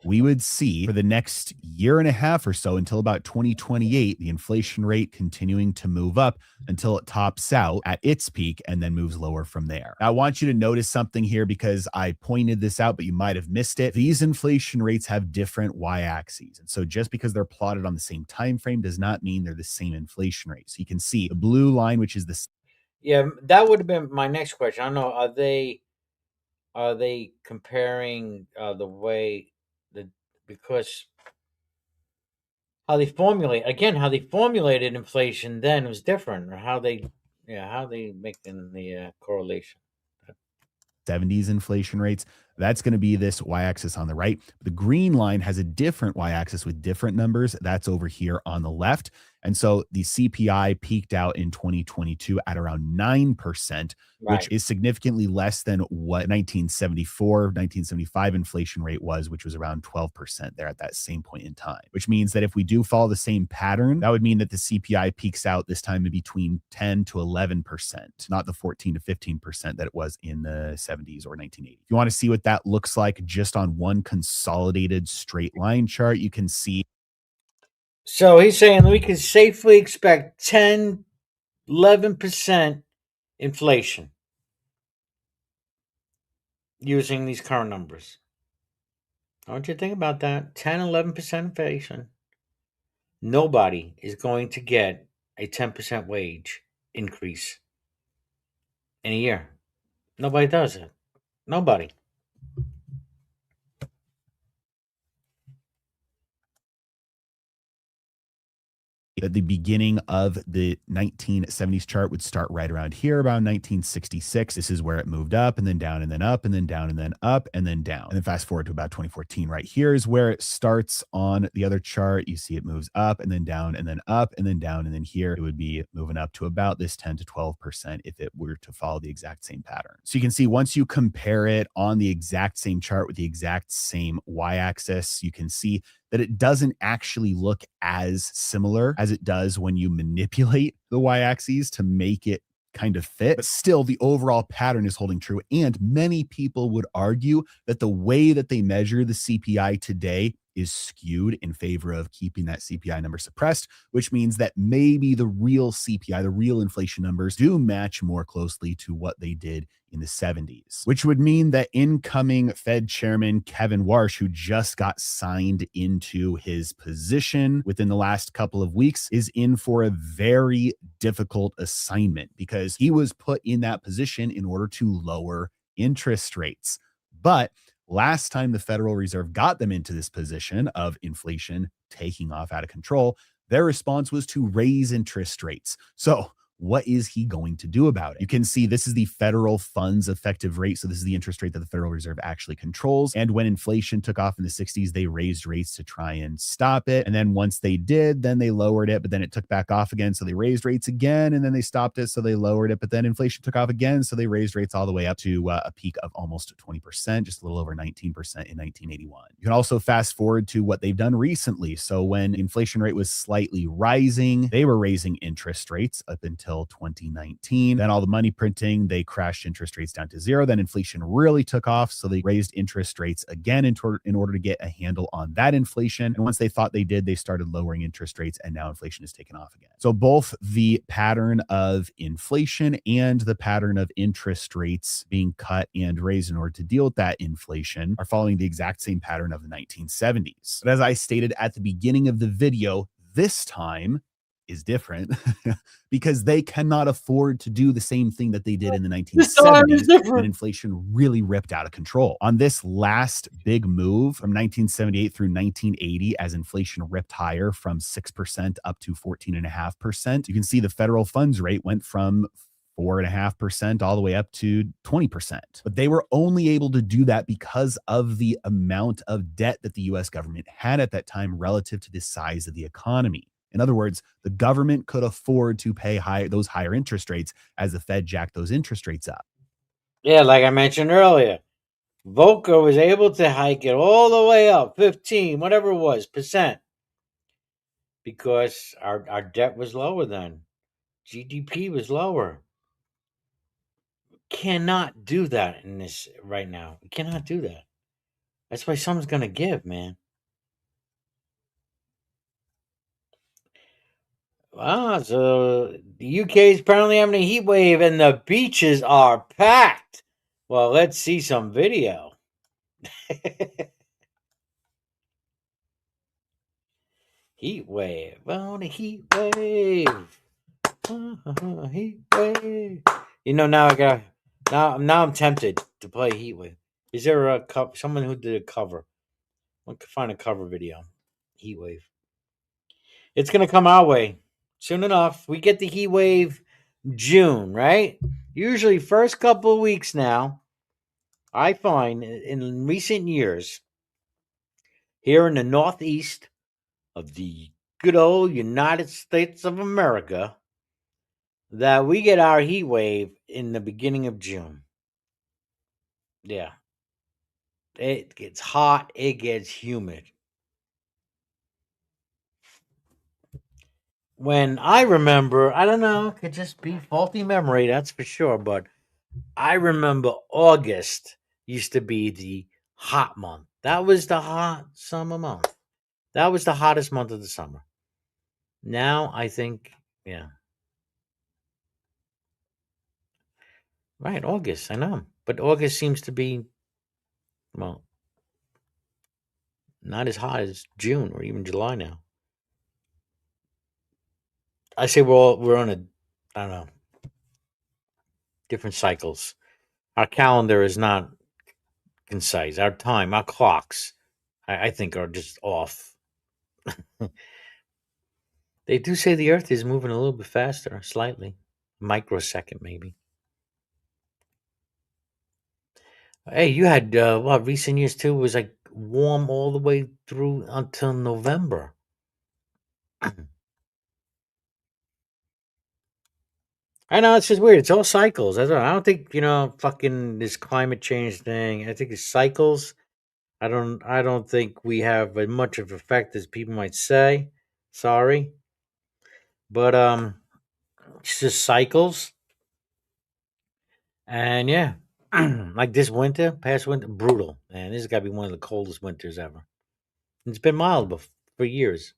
We would see for the next year and a half or so until about 2028, the inflation rate continuing to move up until it tops out at its peak and then moves lower from there. Now, I want you to notice something here because I pointed this out, but you might have missed it. These inflation rates have different y-axes. And so just because they're plotted on the same time frame does not mean they're the same inflation rate. So you can see the blue line, which is the... Yeah, that would have been my next question. I don't know, are they comparing the way... because how they formulated inflation then was different, or how they making the correlation. 70s inflation rates, that's going to be this y-axis on the right. The green line has a different y-axis with different numbers. That's over here on the left. And so the CPI peaked out in 2022 at around 9%, which is significantly less than what 1975 inflation rate was, which was around 12% there at that same point in time, which means that if we do follow the same pattern, that would mean that the CPI peaks out this time in between 10 to 11%, not the 14 to 15% that it was in the 70s or 1980. If you want to see what that looks like just on one consolidated straight line chart, you can see. So he's saying we can safely expect 10, 11% inflation using these current numbers. I want you to think about that. 10, 11% inflation. Nobody is going to get a 10% wage increase in a year. Nobody does it. Nobody. At the beginning of the 1970s chart would start right around here, around 1966. This is where it moved up and then down and then up and then down and then up and then down. And then fast forward to about 2014, right here is where it starts on the other chart. You see it moves up and then down and then up and then down. And then here it would be moving up to about this 10 to 12% if it were to follow the exact same pattern. So you can see once you compare it on the exact same chart with the exact same y-axis, you can see that it doesn't actually look as similar as it does when you manipulate the y-axes to make it kind of fit. But still, the overall pattern is holding true. And many people would argue that the way that they measure the CPI today is skewed in favor of keeping that CPI number suppressed, which means that maybe the real CPI, the real inflation numbers, do match more closely to what they did in the 70s, which would mean that incoming Fed Chairman Kevin Warsh, who just got signed into his position within the last couple of weeks, is in for a very difficult assignment because he was put in that position in order to lower interest rates. But last time the Federal Reserve got them into this position of inflation taking off out of control, their response was to raise interest rates. So what is he going to do about it? You can see this is the federal funds effective rate. So this is the interest rate that the Federal Reserve actually controls. And when inflation took off in the 60s, they raised rates to try and stop it. And then once they did, then they lowered it, but then it took back off again. So they raised rates again, and then they stopped it. So they lowered it, but then inflation took off again. So they raised rates all the way up to a peak of almost 20%, just a little over 19% in 1981. You can also fast forward to what they've done recently. So when inflation rate was slightly rising, they were raising interest rates up until 2019. Then all the money printing, they crashed interest rates down to zero. Then inflation really took off. So they raised interest rates again in order to get a handle on that inflation. And once they thought they did, they started lowering interest rates, and now inflation is taken off again. So both the pattern of inflation and the pattern of interest rates being cut and raised in order to deal with that inflation are following the exact same pattern of the 1970s. But as I stated at the beginning of the video, this time is different because they cannot afford to do the same thing that they did in the 1970s when inflation really ripped out of control. On this last big move from 1978 through 1980, as inflation ripped higher from 6% up to 14.5%, you can see the federal funds rate went from 4.5% all the way up to 20%. But they were only able to do that because of the amount of debt that the US government had at that time relative to the size of the economy. In other words, the government could afford to pay those higher interest rates as the Fed jacked those interest rates up. Yeah, like I mentioned earlier, Volcker was able to hike it all the way up, 15, whatever it was, percent, because our debt was lower then. GDP was lower. Cannot do that in this right now. We cannot do that. That's why someone's going to give, man. So the UK is apparently having a heat wave and the beaches are packed. Well, let's see some video. Heat wave. Oh, the heat wave. Heat wave. You know, now I'm tempted to play heat wave. Is there a someone who did a cover? I can find a cover video. Heat wave. It's gonna come our way soon enough. We get the heat wave June, right? Usually first couple of weeks now. I find in recent years here in the Northeast of the good old United States of America that we get our heat wave in the beginning of June. Yeah. It gets hot, it gets humid. When I remember, I don't know, it could just be faulty memory, that's for sure, but I remember August used to be the hot month. That was the hot summer month. That was the hottest month of the summer. Now I think, yeah. Right, August, I know. But August seems to be, well, not as hot as June or even July now. I say we're on a, I don't know, different cycles. Our calendar is not concise. Our time, our clocks, I think, are just off. They do say the Earth is moving a little bit faster, slightly, microsecond maybe. Hey, you had what recent years too was like warm all the way through until November. I know it's just weird. It's all cycles. I don't think fucking this climate change thing. I think it's cycles. I don't think we have as much of effect as people might say. Sorry, but it's just cycles. And yeah, like this winter, past winter, brutal. Man, this has got to be one of the coldest winters ever. It's been mild for years.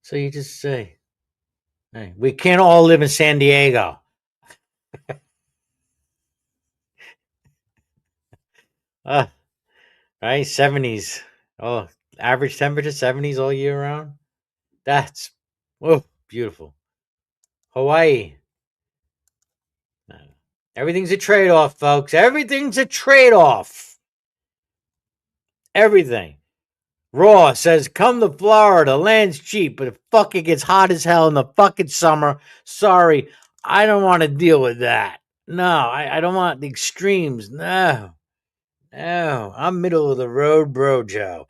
So you just say, hey, we can't all live in San Diego. Right? 70s. Oh, average temperature 70s all year round. That's beautiful. Hawaii. Everything's a trade-off, folks. Everything's a trade-off. Everything. Raw says, come to Florida. Land's cheap, but it gets hot as hell in the fucking summer. Sorry, I don't want to deal with that. No, I don't want the extremes. No. I'm middle of the road, bro, Joe.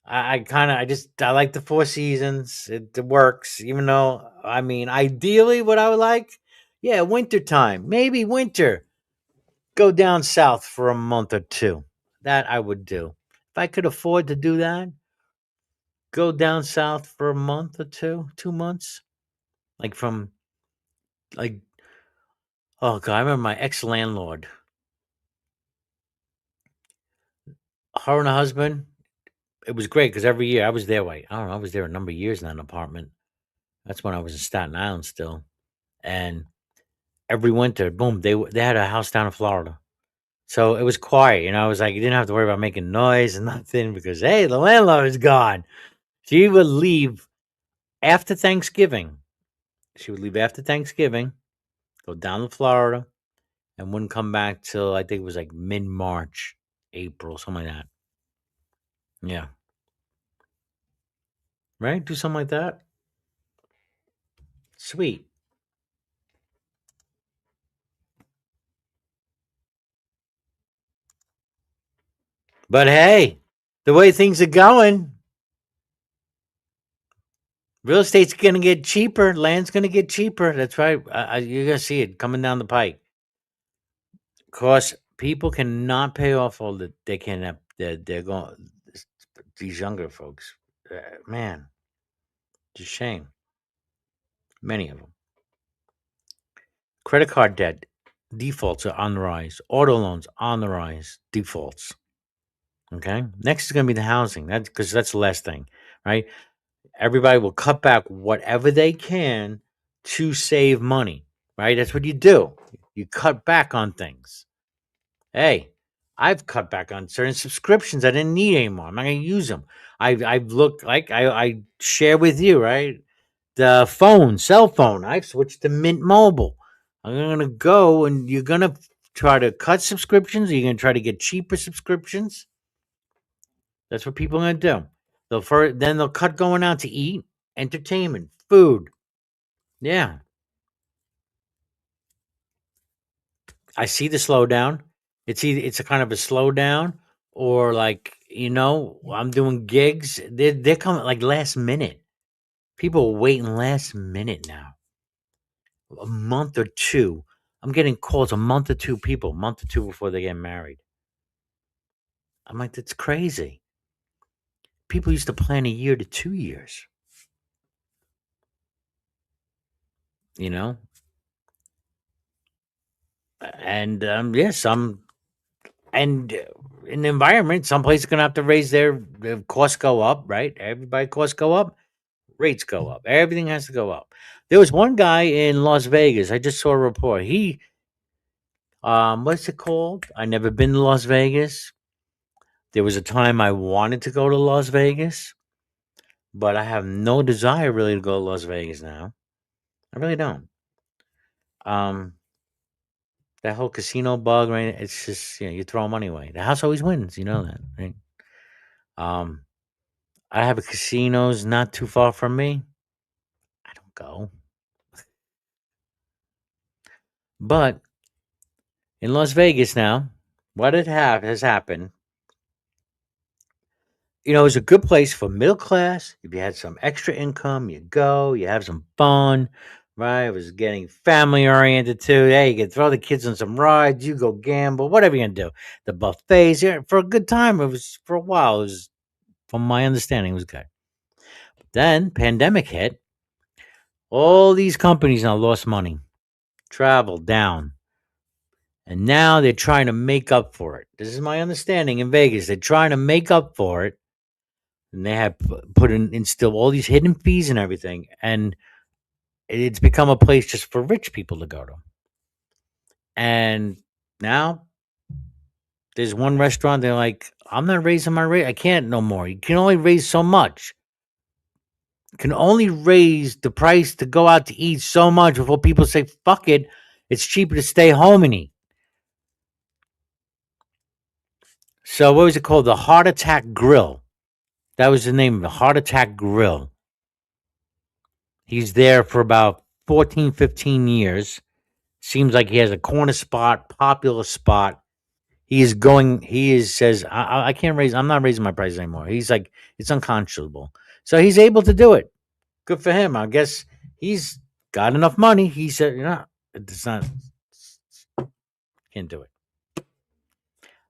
I like the Four Seasons. It works, even though, I mean, ideally, what I would like, yeah, winter time, maybe winter. Go down south for a month or two. That I would do. If I could afford to do that, go down south for a month or two, 2 months. Like like, oh God, I remember my ex landlord, her and her husband. It was great because every year I was there. I don't know, I was there a number of years in that apartment. That's when I was in Staten Island still. And every winter, boom, they had a house down in Florida. So it was quiet, you didn't have to worry about making noise and nothing because hey, the landlord is gone. She would leave after Thanksgiving. Go down to Florida, and wouldn't come back till I think it was like mid-March, April, something like that. Yeah. Right? Do something like that. Sweet. But hey, the way things are going, real estate's going to get cheaper. Land's going to get cheaper. That's right. You're going to see it coming down the pike. Of course, people cannot pay off all that they can. They're going. These younger folks, man, it's a shame. Many of them. Credit card debt defaults are on the rise. Auto loans on the rise. Defaults. Okay. Next is going to be the housing. That's because that's the last thing, right? Everybody will cut back whatever they can to save money, right? That's what you do. You cut back on things. Hey, I've cut back on certain subscriptions I didn't need anymore. I'm not going to use them. I've looked like I share with you, right? The cell phone. I've switched to Mint Mobile. I'm going to go and you're going to try to cut subscriptions. Or you're going to try to get cheaper subscriptions. That's what people are going to do. Then they'll cut going out to eat, entertainment, food. Yeah. I see the slowdown. It's a kind of a slowdown or like, I'm doing gigs. They're coming like last minute. People are waiting last minute now. A month or two. I'm getting calls a month or two before they get married. I'm like, that's crazy. People used to plan a year to 2 years. And yes, and in the environment, some places are gonna have to raise their costs go up, right? Everybody costs go up, rates go up, everything has to go up. There was one guy in Las Vegas. I just saw a report. He what's it called? I never been to Las Vegas. There was a time I wanted to go to Las Vegas, but I have no desire really to go to Las Vegas now. I really don't. That whole casino bug, right? It's just you throw money away. The house always wins, you know that, right? Um, I have a casinos not too far from me. I don't go, but in Las Vegas now, what has happened. It's a good place for middle class. If you had some extra income, you go, you have some fun, right? It was getting family oriented too. Hey, you can throw the kids on some rides, you go gamble, whatever you're gonna do. The buffets, yeah, for a good time. It was for a while. It was, from my understanding, it was good. But then pandemic hit. All these companies now lost money, travel down. And now they're trying to make up for it. This is my understanding in Vegas. They're trying to make up for it. And they have instilled all these hidden fees and everything. And it's become a place just for rich people to go to. And now there's one restaurant. They're like, I'm not raising my rate. I can't no more. You can only raise so much. can only raise the price to go out to eat so much before people say, fuck it, it's cheaper to stay home and eat. So, what was it called? The Heart Attack Grill. That was the name of it, Heart Attack Grill. He's there for about 14, 15 years. Seems like he has a corner spot, popular spot. Says, I can't raise, I'm not raising my prices anymore. He's like, it's unconscionable. So he's able to do it. Good for him. I guess he's got enough money. He said, it's not, can't do it.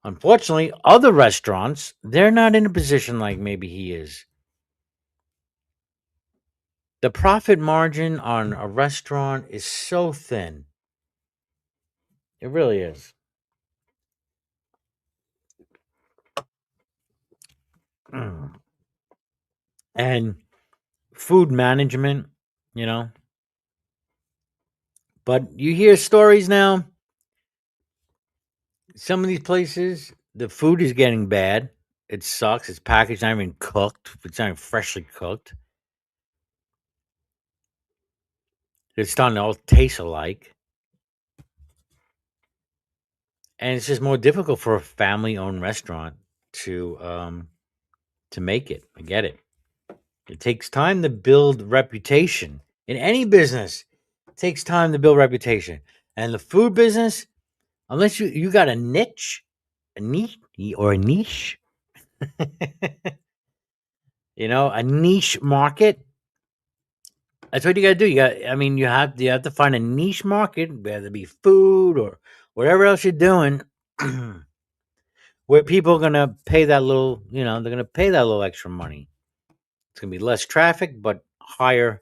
Unfortunately, other restaurants, they're not in a position like maybe he is. The profit margin on a restaurant is so thin. It really is. And food management, you know. But you hear stories now. Some of these places, the food is getting bad. It sucks. It's packaged, not even cooked. It's not even freshly cooked. It's starting to all taste alike. And it's just more difficult for a family-owned restaurant to make it. I get it. It takes time to build reputation in any business. It takes time to build reputation, and the food business, unless you got a niche, a niche, a niche a niche market. That's what you got to do. You have to find a niche market, whether it be food or whatever else you're doing, where people are gonna pay that little, they're gonna pay that little extra money. It's gonna be less traffic, but higher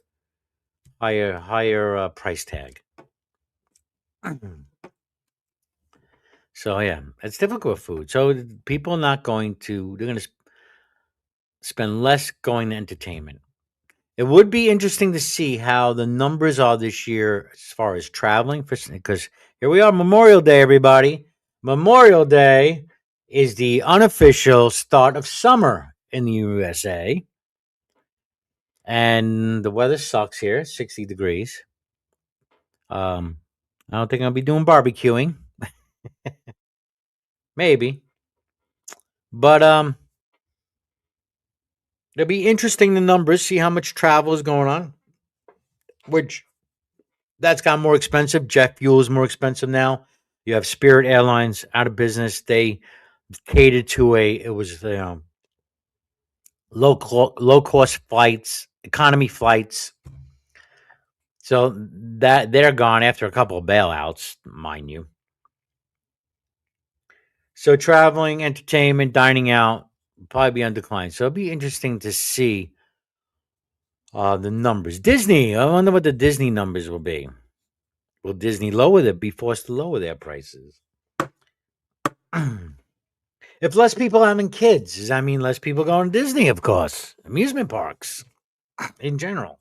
price tag. So yeah, it's difficult with food. So people are not going to. They're gonna spend less going to entertainment. It would be interesting to see how the numbers are this year as far as traveling, because here we are, Memorial Day, everybody. Memorial Day is the unofficial start of summer in the USA. And the weather sucks here, 60 degrees. I don't think I'll be doing barbecuing. Maybe. But it'll be interesting, the numbers, see how much travel is going on. Which that's got more expensive. Jet fuel is more expensive now. You have Spirit Airlines out of business. They catered to low cost flights, economy flights. So that they're gone after a couple of bailouts, mind you. So traveling, entertainment, dining out will probably be on decline. So it'll be interesting to see the numbers. Disney, I wonder what the Disney numbers will be. Will Disney be forced to lower their prices? If less people having kids, does that mean less people going to Disney? Of course. Amusement parks in general.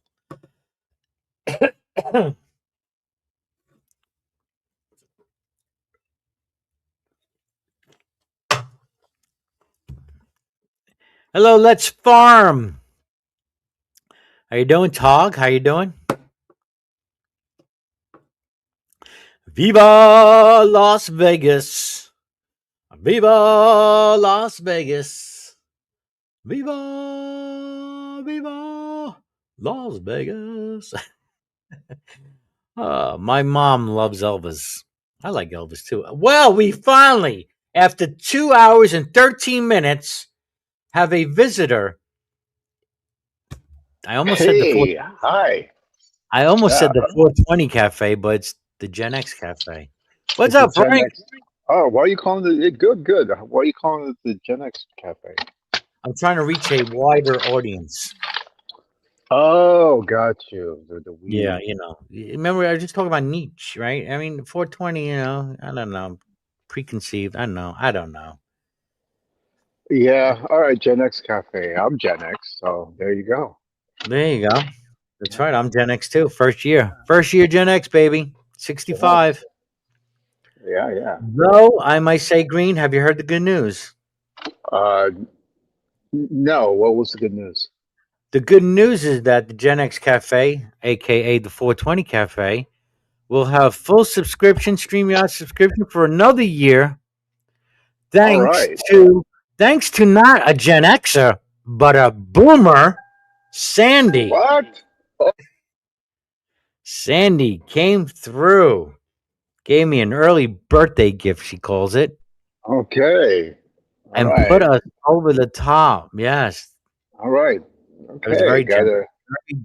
Hello, let's farm. How you doing, Tog? How you doing? Viva Las Vegas. Viva Las Vegas. Viva Las Vegas. My mom loves Elvis. I like Elvis too. Well, we finally, after 2 hours and 13 minutes, have a visitor. I almost said the Hi. I almost Yeah, said the 420 Cafe, but it's the Gen X Cafe. What's it's the up, Gen Frank? X. Oh, why are you calling it good? Good. Why are you calling it the Gen X Cafe? I'm trying to reach a wider audience. Oh, got you. The Yeah, weed. remember I was just talking about niche, right? I mean, 420, I don't know, preconceived. I don't know. Yeah. All right, Gen X Cafe. I'm Gen X, so there you go. There you go. That's Yeah. right. I'm Gen X too. First year Gen X, baby. Gen X. 65. Yeah, yeah. Though I might say, Green, have you heard the good news? No. What was the good news? The good news is that the GenX Cafe, aka the 420 Cafe, will have full subscription, StreamYard subscription for another year, All thanks right. to thanks to not a Gen Xer, but a boomer, Sandy. What? Sandy came through, gave me an early birthday gift, she calls it, Okay. All and put right. us over the top. Yes, All right. it was Okay. Got very a very,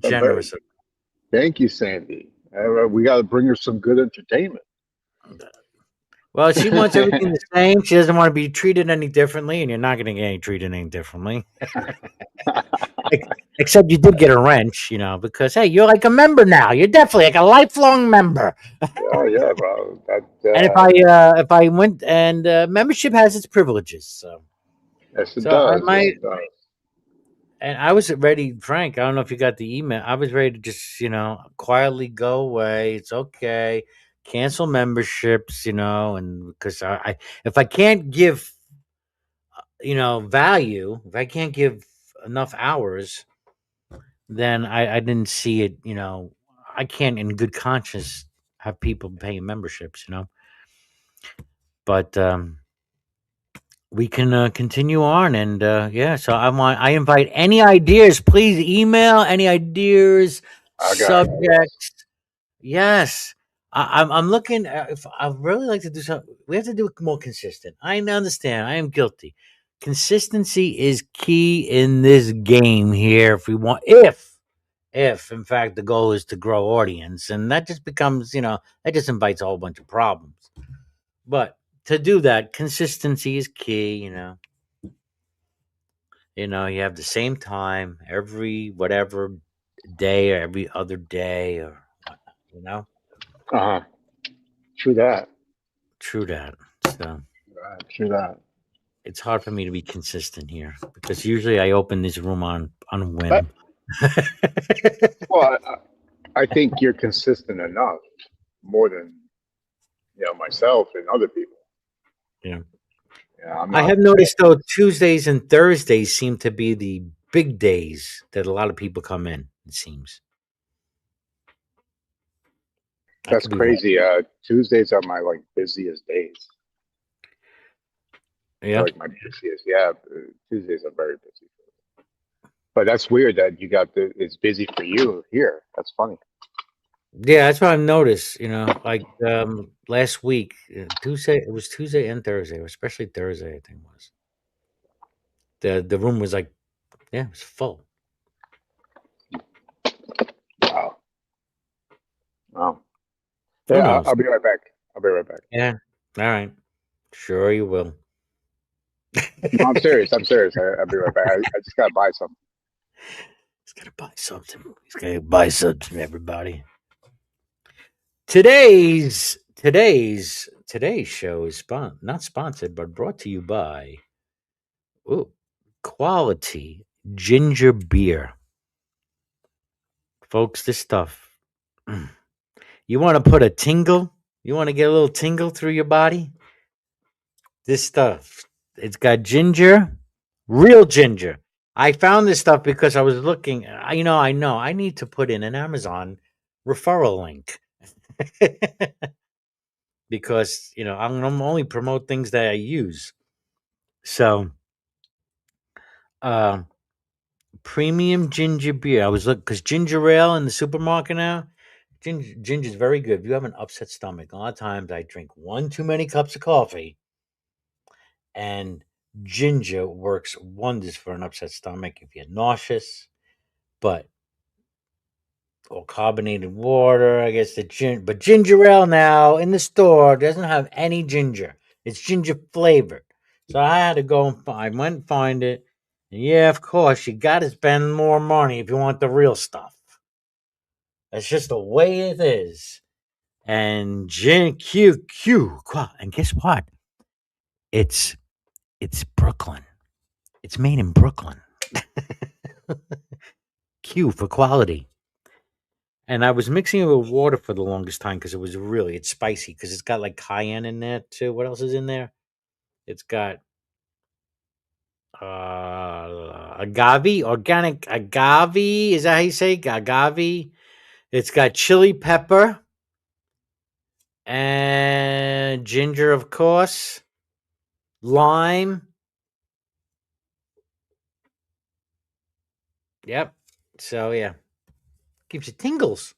generous. thank you, Sandy. We got to bring her some good entertainment. Well, she wants everything the same. She doesn't want to be treated any differently, and you're not going to get any treated any differently. Except you did get a wrench, because hey, you're like a member now. You're definitely like a lifelong member. Oh yeah, bro. And if I went and membership has its privileges, Yes, it so I does. Yes, might. it does. And I was ready, Frank. I don't know if you got the email. I was ready to just quietly go away. It's okay. Cancel memberships, and because if I can't give value, if I can't give enough hours, then I didn't see it. I can't, in good conscience, have people paying memberships. But we can continue on, and yeah. So I invite any ideas. Please email any ideas, I got ideas. subjects. Yes. I'm looking. If I really like to do something, we have to do it more consistent. I understand. I am guilty. Consistency is key in this game here. If in fact the goal is to grow audience, and that just becomes, that just invites a whole bunch of problems. But to do that, consistency is key. You have the same time every whatever day or every other day or whatnot. Uh huh. True that. True that. So True that. it's hard for me to be consistent here because usually I open this room on But, whim. well, I think you're consistent enough, more than myself and other people. Yeah. Yeah, I'm I not. have noticed though Tuesdays and Thursdays seem to be the big days that a lot of people come in, it seems. I That's could be wrong. crazy. Tuesdays are my busiest days. They're Yeah. my busiest. Yeah, Tuesdays are very busy. But that's weird that it's busy for you here. That's funny. Yeah, that's what I've noticed. Like last week, Tuesday. It was Tuesday and Thursday, especially Thursday. I think it was the room was like, yeah, it was full. Wow. Wow. Who Yeah, knows? I'll be right back. I'll be right back. Yeah. All right. Sure, you will. No, I'm serious. I'm serious. I'll be right back. I just gotta buy something. He's gotta buy something. He's gotta buy something, everybody. Today's show is not sponsored, but brought to you by quality ginger beer. Folks, this stuff. You want to put a tingle? You want to get a little tingle through your body? This stuff. It's got ginger, real ginger. I found this stuff because I was looking. I know. I need to put in an Amazon referral link because I'm only promote things that I use. So, uh, premium ginger beer. I was looking because ginger ale in the supermarket now. Ginger is very good. If you have an upset stomach, a lot of times I drink one too many cups of coffee, and ginger works wonders for an upset stomach if you're nauseous. But or carbonated water, I guess but ginger ale now in the store doesn't have any ginger. It's ginger flavored. So I had to go and I went and find it. And yeah, of course, you got to spend more money if you want the real stuff. That's just the way it is. And and guess what? It's Brooklyn. It's made in Brooklyn. Q for quality. And I was mixing it with water for the longest time because it's spicy because it's got like cayenne in there too. What else is in there? It's got agave, organic agave. Is that how you say it? Agave? It's got chili pepper and ginger, of course, lime. Yep. So yeah, gives you tingles.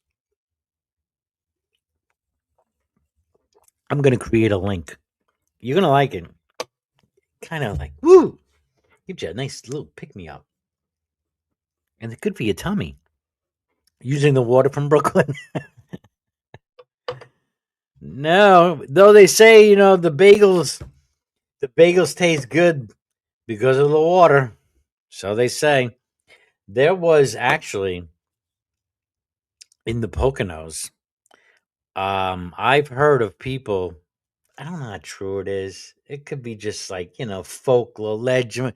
I'm gonna create a link. You're gonna like it. Kind of like woo. Gives you a nice little pick me up, and it's good for your tummy. Using the water from Brooklyn. No, though they say the bagels taste good because of the water. So they say. There was actually in the Poconos. I've heard of people. I don't know how true it is. It could be just like folklore, legend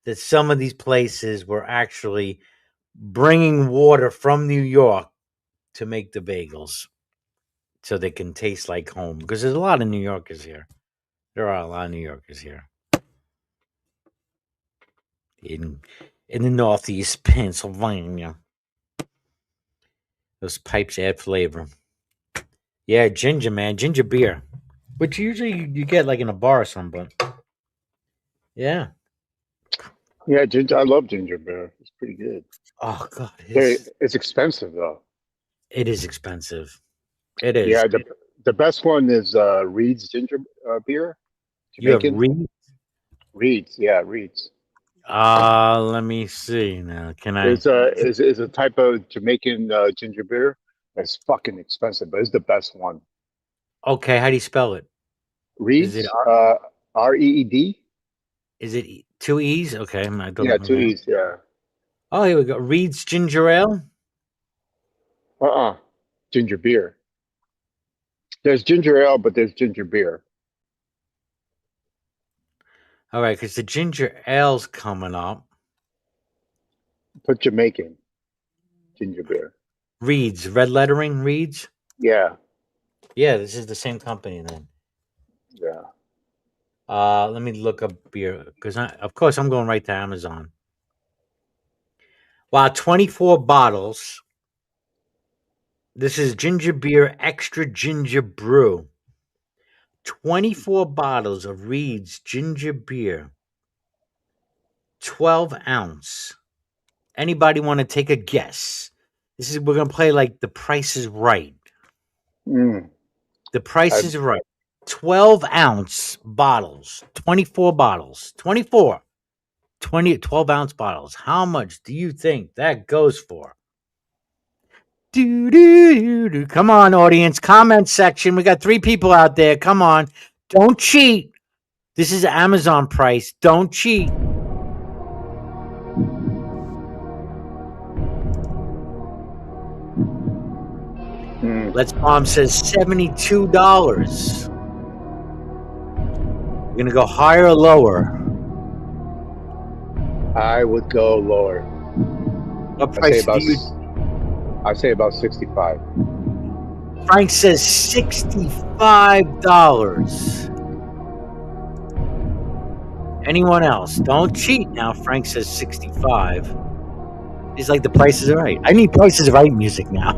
that some of these places were actually bringing water from New York to make the bagels, so they can taste like home. Because there's a lot of New Yorkers here. There are a lot of New Yorkers here in the Northeast Pennsylvania. Those pipes add flavor. Yeah, ginger, man, ginger beer, which usually you get like in a bar or something. But yeah, Yeah, ginger. I love ginger beer. It's pretty good. oh god, It's expensive though. it is expensive. It is. Yeah, the best one is Reed's ginger beer, You have Jamaican. Reed. Reed's, yeah, Reed's. Let me see now. Can I? Is a type of Jamaican ginger beer. It's fucking expensive, but it's the best one. Okay, how do you spell it? Is it Reed's, Reed. is it two E's? Okay, I Yeah, don't. two Okay. E's. Yeah. Oh, here we go. Reed's ginger ale. Ginger beer. There's ginger ale, but there's ginger beer. All right, because the ginger ale's coming up. Put Jamaican ginger beer. Reed's red lettering. Reed's. Yeah, Yeah, this is the same company then. yeah. Let me look up beer because of course I'm going right to Amazon. Wow, 24 bottles. This is ginger beer, extra ginger brew. 24 bottles of Reed's ginger beer, 12 ounce. Anybody want to take a guess? We're gonna play like The Price is Right. Mm. The Price I, is Right. 12-ounce bottles, 24 bottles, 24, 12-ounce bottles. How much do you think that goes for? Do. Come on, audience. Comment section. We got 3 people out there. Come on. Don't cheat. This is Amazon price. Don't cheat. Let's Bomb says $72. We're gonna go higher or lower? I would go lower. What price do you? I'd say about 65. Frank says $65. Anyone else? Don't cheat now. Frank says 65. He's like, the Price is Right. I need Price is Right music now.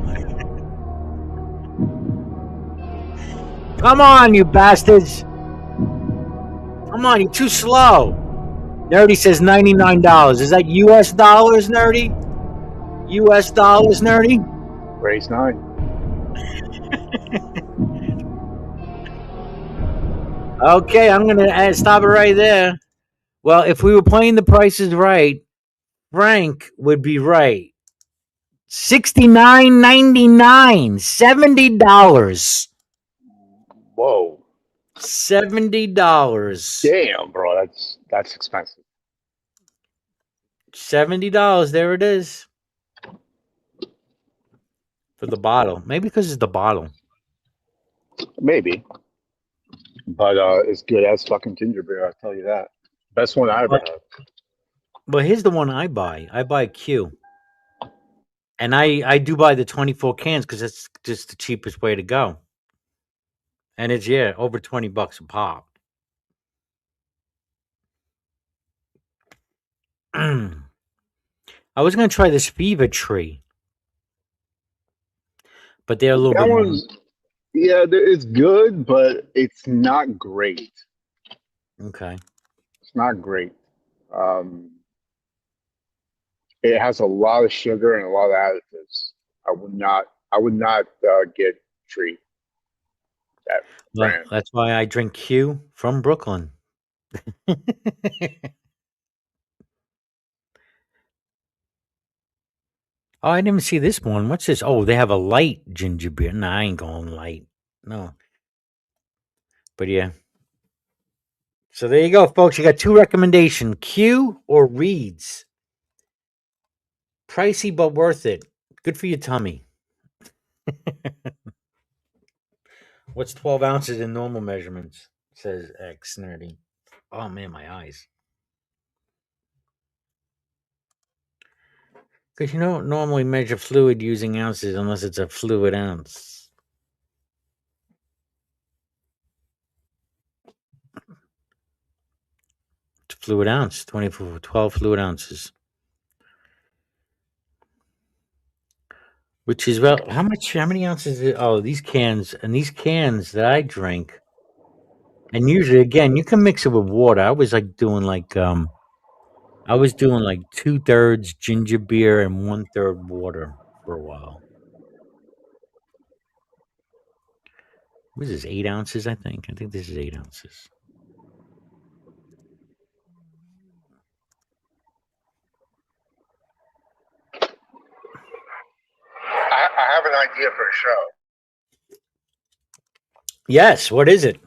Come on, you bastards. Come on, you're too slow. Nerdy says $99. Is that US dollars, Nerdy? US dollars, Nerdy? Raise 9. Okay, I'm going to stop it right there. Well, if we were playing The Price is Right, Frank would be right. $69.99. $70. Whoa. $70. Damn, bro, that's expensive. $70. There it is. For the bottle. Maybe because it's the bottle. Maybe. But it's good as fucking ginger beer, I'll tell you that. Best one I ever had. But here's the one I buy. I buy Q. And I do buy the 24 cans because it's just the cheapest way to go. And it's, over $20 a pop. I was gonna try this Fever Tree, but they're a little That bit more. one's yeah, it's good, but it's not great. Okay. It's not great. Um, it has a lot of sugar and a lot of additives. I would not get Tree, that Well, brand. that's why I drink Q from Brooklyn. Oh, I didn't even see this one. What's this? Oh, they have a light ginger beer. No, I ain't going light. No. But yeah. So there you go, folks. You got two recommendations: Q or Reed's. Pricey but worth it. Good for your tummy. What's 12 ounces in normal measurements? Says X Nerdy. Oh man, my eyes. Because you don't normally measure fluid using ounces unless it's a fluid ounce. It's a fluid ounce, 24, 12 fluid ounces. Which is well, how many ounces? Oh, these cans that I drink, and usually again, you can mix it with water. I was doing like 2/3 ginger beer and 1/3 water for a while. What is this, 8 ounces? I think. I think this is 8 ounces. I have an idea for a show. Yes. What is it?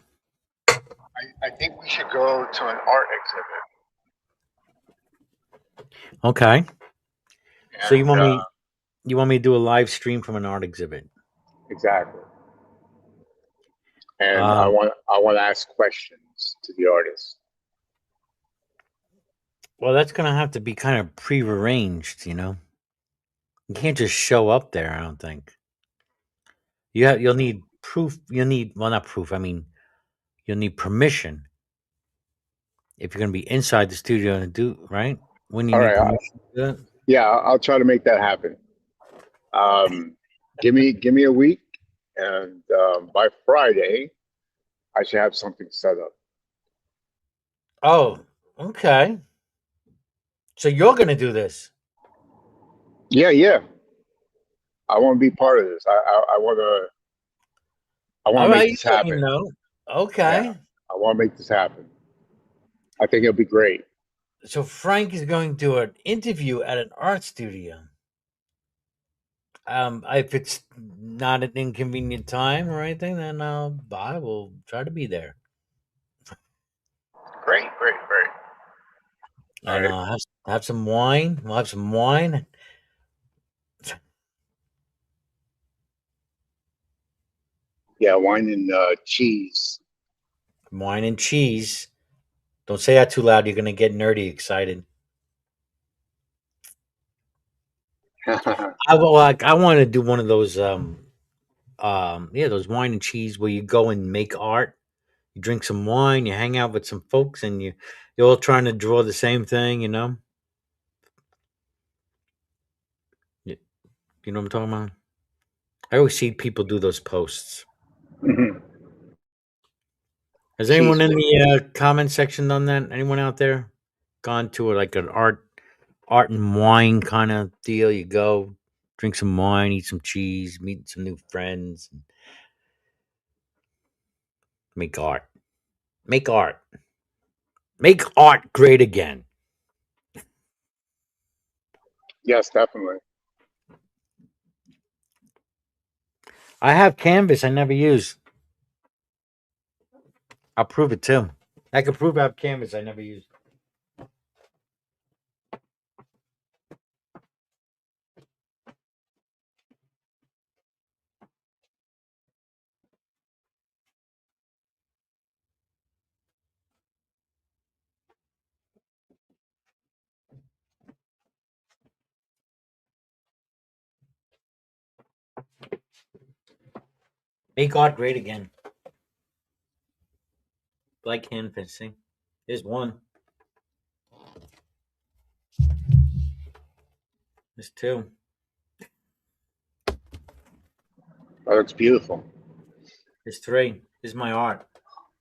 I think we should go to an art Okay. So exhibit, and you want me to do a live stream from an art exhibit? exactly. And I Um, want I want to ask questions to the artist. well, that's gonna have to be kind of prearranged. You can't just show up there. I don't think. You'll need proof. You'll need well, not proof. I mean, you'll need permission if you're gonna be inside the studio to do right. When you All need right. permission to do it. Yeah, I'll try to make that happen. Give me a week, and by Friday, I should have something set up. Oh, okay. So you're gonna do this. Yeah, yeah. I want to be part of this. I want All to make right, you this let me happen. know. Yeah, Okay. I want to make this happen. I think it'll be great. So Frank is going to do an interview at an art studio. If it's not an inconvenient time or anything, then I will try to be there. Great, great, great. All And right. have some wine. We'll have some wine. Yeah, wine and cheese. Wine and cheese. Don't say that too loud. You're gonna get nerdy excited. I want to do one of those yeah, those wine and cheese where you go and make art. You drink some wine, you hang out with some folks, and you're all trying to draw the same thing. You know what I'm talking about? I always see people do those posts. Mhm. Has anyone Cheese in whiz. the comment section done that? Anyone out there gone to like an art and wine kind of deal? You go drink some wine, eat some cheese, meet some new friends, and make art. Make art. Make art great again. Yes, definitely. I have canvas I never use. I'll prove it too. I can prove I have canvas I never use. Make art great again. Like canvas. See? Here's one. There's two. That looks beautiful. There's three. This is my art.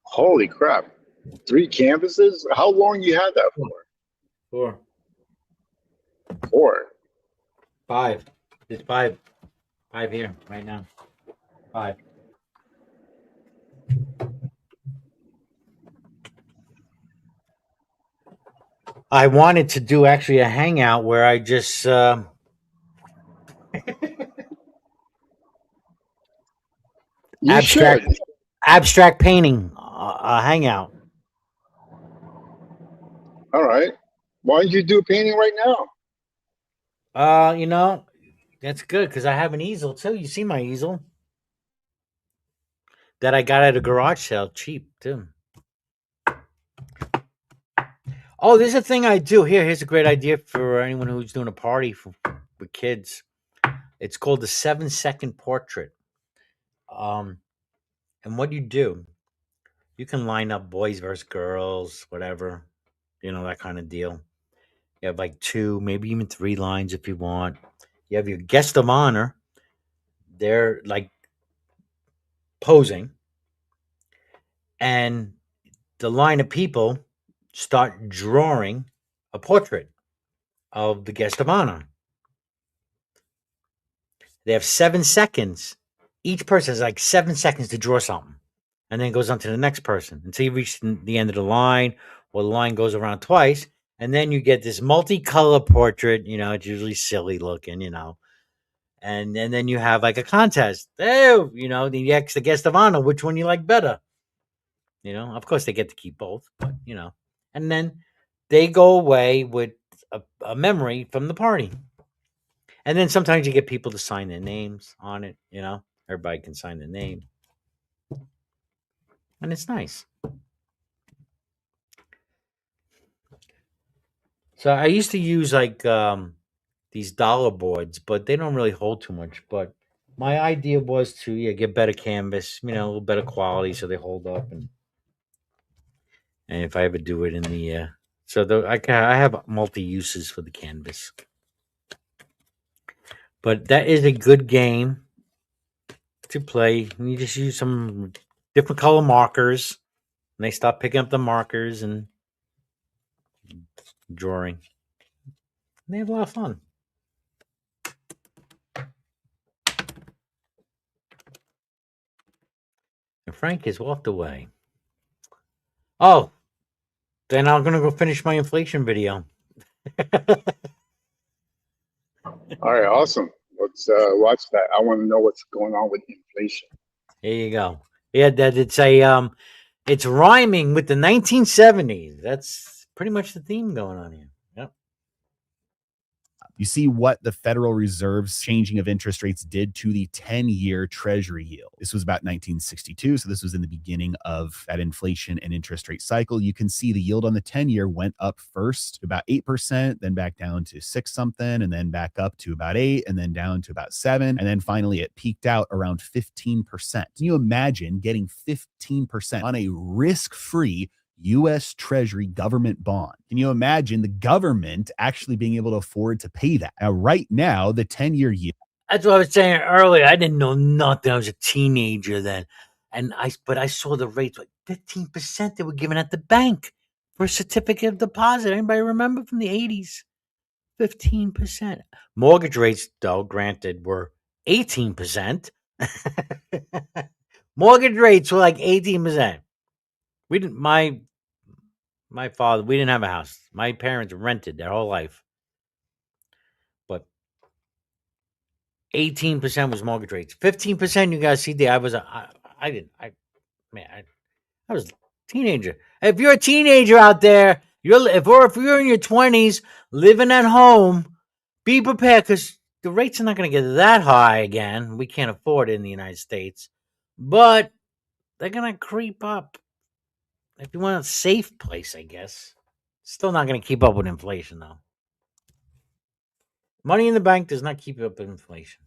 Holy crap. 3 canvases? How long you had that for? Four. 4. Five. There's five. Five here right now. Five. I wanted to do actually a hangout where I just You abstract should. abstract painting hangout. All right. Why don't you do a painting right now? You know, that's good because I have an easel too. You see my easel that I got at a garage sale, cheap too. Oh, there's a thing I do here. Here's a great idea for anyone who's doing a party with kids. It's called the 7-second portrait. And what you do, you can line up boys versus girls, whatever, that kind of deal. You have like 2, maybe even 3 lines if you want. You have your guest of honor. They're like posing, and the line of people start drawing a portrait of the guest of honor. They have 7 seconds. Each person has like 7 seconds to draw something, and then it goes on to the next person until you reach the end of the line, or the line goes around twice, and then you get this multicolor portrait. It's usually silly looking, and then you have like a contest. Oh, the guest of honor, which one you like better? Of course they get to keep both, but and then they go away with a memory from the party. And then sometimes you get people to sign their names on it, everybody can sign their name. And it's nice. So I used to use like these dollar boards, but they don't really hold too much. But my idea was to get better canvas, a little better quality so they hold up. And if I ever do it in the I have multi uses for the canvas. But that is a good game to play. You just use some different color markers, and they stop picking up the markers and drawing. And they have a lot of fun. And Frank has walked away. Oh, then I'm gonna go finish my inflation video. All right, awesome. Let's watch that. I want to know what's going on with inflation. There you go. Yeah, that it's rhyming with the 1970s. That's pretty much the theme going on here. Yep. You see what the Federal Reserve's changing of interest rates did to the 10-year Treasury yield. This was about 1962, so this was in the beginning of that inflation and interest rate cycle. You can see the yield on the 10-year went up first to about 8%, then back down to 6 something, and then back up to about 8, and then down to about 7, and then finally it peaked out around 15%. Can you imagine getting 15% on a risk-free U.S. Treasury government bond? Can you imagine the government actually being able to afford to pay that? Now, right now, the 10-year yield. That's what I was saying earlier. I didn't know nothing. I was a teenager then. But I saw the rates like 15% they were giving at the bank for a certificate of deposit. Anybody remember from the 80s? 15%. Mortgage rates, though, granted, were 18%. Mortgage rates were like 18%. We didn't my father, we didn't have a house. My parents rented their whole life. But 18% was mortgage rates. 15%, you guys see there. I was a teenager. If you're a teenager out there, if you're in your 20s living at home, be prepared because the rates are not going to get that high again. We can't afford it in the United States. But they're going to creep up. If you want a safe place, I guess. Still not going to keep up with inflation, though. Money in the bank does not keep up with inflation.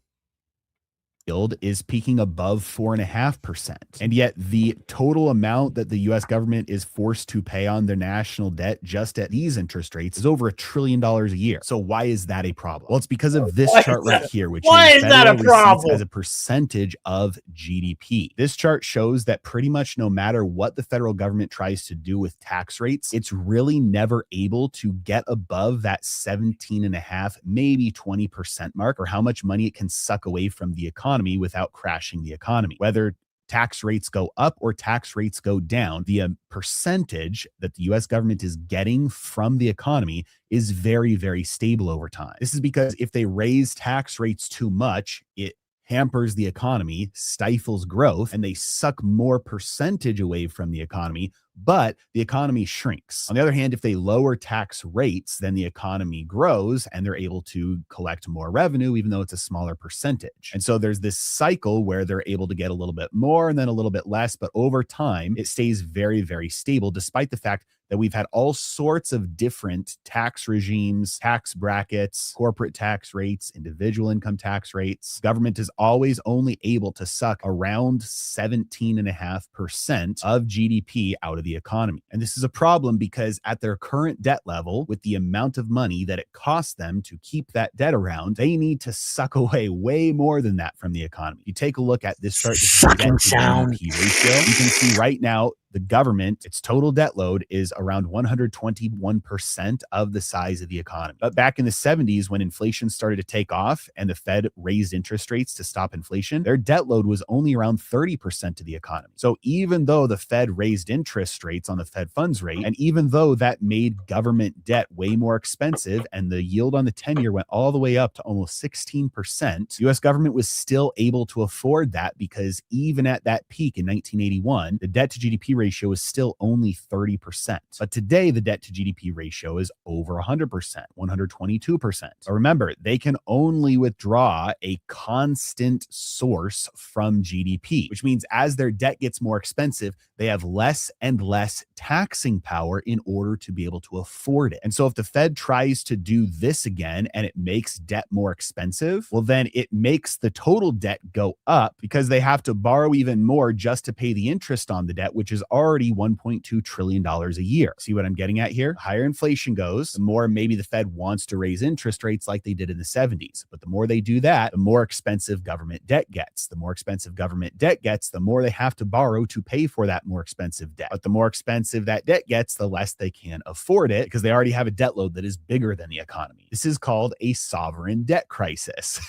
yield is peaking above 4.5%. And yet the total amount that the US government is forced to pay on their national debt just at these interest rates is over $1 trillion a year. So why is that a problem? Well, it's because of this chart right here, which is federal receipts as a percentage of GDP. This chart shows that pretty much no matter what the federal government tries to do with tax rates, it's really never able to get above that 17.5, maybe 20% mark, or how much money it can suck away from the economy without crashing the economy. Whether tax rates go up or tax rates go down, the percentage that the US government is getting from the economy is very, very stable over time. This is because if they raise tax rates too much, it hampers the economy, stifles growth, and they suck more percentage away from the economy, but the economy shrinks. On the other hand, if they lower tax rates, then the economy grows and they're able to collect more revenue, even though it's a smaller percentage. And so there's this cycle where they're able to get a little bit more and then a little bit less, but over time, it stays very, very stable, despite the fact that we've had all sorts of different tax regimes, tax brackets, corporate tax rates, individual income tax rates. Government is always only able to suck around 17.5% of GDP out of the economy. And this is a problem because at their current debt level, with the amount of money that it costs them to keep that debt around, they need to suck away way more than that from the economy. You take a look at this chart, this is the debt to GDP ratio. You can see right now, the government, its total debt load is around 121% of the size of the economy. But back in the 70s, when inflation started to take off and the Fed raised interest rates to stop inflation, their debt load was only around 30% of the economy. So even though the Fed raised interest rates on the Fed funds rate, and even though that made government debt way more expensive and the yield on the 10-year went all the way up to almost 16%, the US government was still able to afford that because even at that peak in 1981, the debt to GDP ratio is still only 30%. But today, the debt to GDP ratio is over 100%, 122%. So remember, they can only withdraw a constant source from GDP, which means as their debt gets more expensive, they have less and less taxing power in order to be able to afford it. And so if the Fed tries to do this again and it makes debt more expensive, well, then it makes the total debt go up because they have to borrow even more just to pay the interest on the debt, which is already $1.2 trillion a year. See what I'm getting at here? The higher inflation goes, the more maybe the Fed wants to raise interest rates like they did in the 70s. But the more they do that, the more expensive government debt gets. The more expensive government debt gets, the more they have to borrow to pay for that more expensive debt. But the more expensive that debt gets, the less they can afford it because they already have a debt load that is bigger than the economy. This is called a sovereign debt crisis.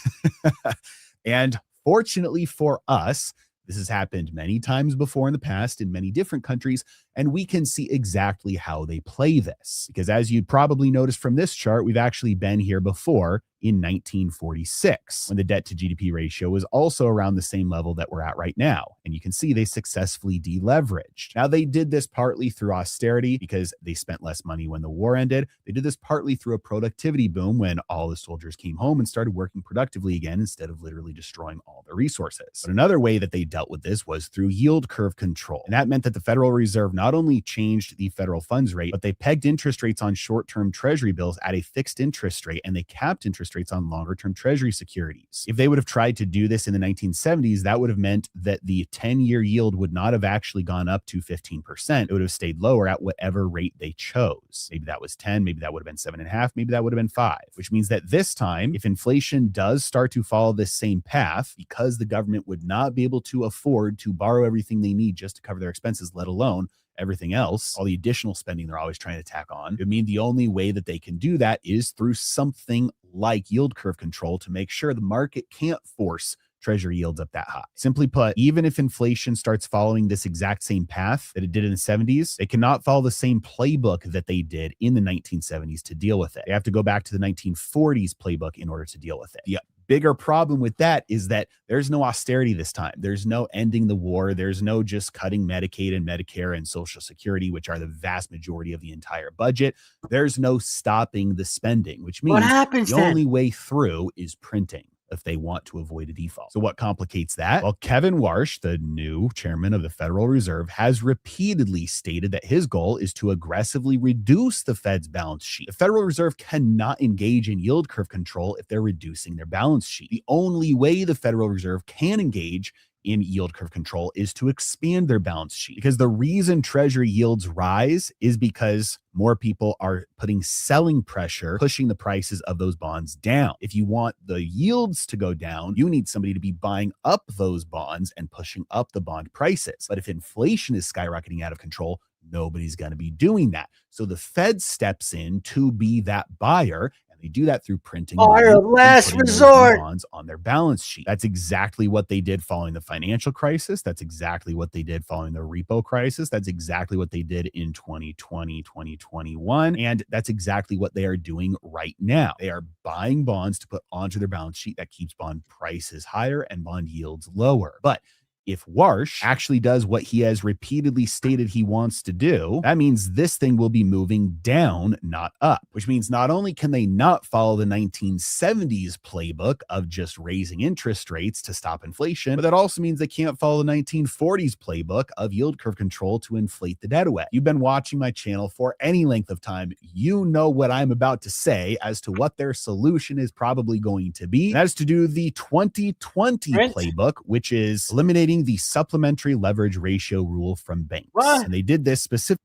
And fortunately for us, this has happened many times before in the past in many different countries, and we can see exactly how they play this. Because as you'd probably noticed from this chart, we've actually been here before in 1946, when the debt to GDP ratio was also around the same level that we're at right now. And you can see they successfully deleveraged. Now, they did this partly through austerity because they spent less money when the war ended. They did this partly through a productivity boom when all the soldiers came home and started working productively again instead of literally destroying all their resources. But another way that they dealt with this was through yield curve control. And that meant that the Federal Reserve not only changed the federal funds rate, but they pegged interest rates on short-term treasury bills at a fixed interest rate, and they capped interest rates on longer-term treasury securities. If they would have tried to do this in the 1970s, that would have meant that the 10-year yield would not have actually gone up to 15%. It would have stayed lower at whatever rate they chose. Maybe that was 10, maybe that would have been 7.5, maybe that would have been 5, which means that this time, if inflation does start to follow this same path, because the government would not be able to afford to borrow everything they need just to cover their expenses, let alone everything else, all the additional spending they're always trying to tack on. It means the only way that they can do that is through something like yield curve control to make sure the market can't force treasury yields up that high. Simply put, even if inflation starts following this exact same path that it did in the 70s, they cannot follow the same playbook that they did in the 1970s to deal with it. They have to go back to the 1940s playbook in order to deal with it. The bigger problem with that is that there's no austerity this time. There's no ending the war. There's no just cutting Medicaid and Medicare and Social Security, which are the vast majority of the entire budget. There's no stopping the spending, which means the only way through is printing. if they want to avoid a default. So what complicates that? Well, Kevin Warsh, the new chairman of the Federal Reserve, has repeatedly stated that his goal is to aggressively reduce the Fed's balance sheet. The Federal Reserve cannot engage in yield curve control if they're reducing their balance sheet. The only way the Federal Reserve can engage in yield curve control is to expand their balance sheet, because the reason treasury yields rise is because more people are putting selling pressure, pushing the prices of those bonds down. If you want the yields to go down, you need somebody to be buying up those bonds and pushing up the bond prices. But if inflation is skyrocketing out of control, nobody's going to be doing that. So the Fed steps in to be that buyer. They do that through printing money and last putting those resort bonds on their balance sheet. That's exactly what they did following the financial crisis. That's exactly what they did following the repo crisis. That's exactly what they did in 2020, 2021. And that's exactly what they are doing right now. They are buying bonds to put onto their balance sheet. That keeps bond prices higher and bond yields lower. But if Warsh actually does what he has repeatedly stated he wants to do, that means this thing will be moving down, not up, which means not only can they not follow the 1970s playbook of just raising interest rates to stop inflation, but that also means they can't follow the 1940s playbook of yield curve control to inflate the debt away. You've been watching my channel for any length of time. You know what I'm about to say as to what their solution is probably going to be. That is to do the 2020 playbook, which is eliminating the supplementary leverage ratio rule from banks. What? And they did this specifically.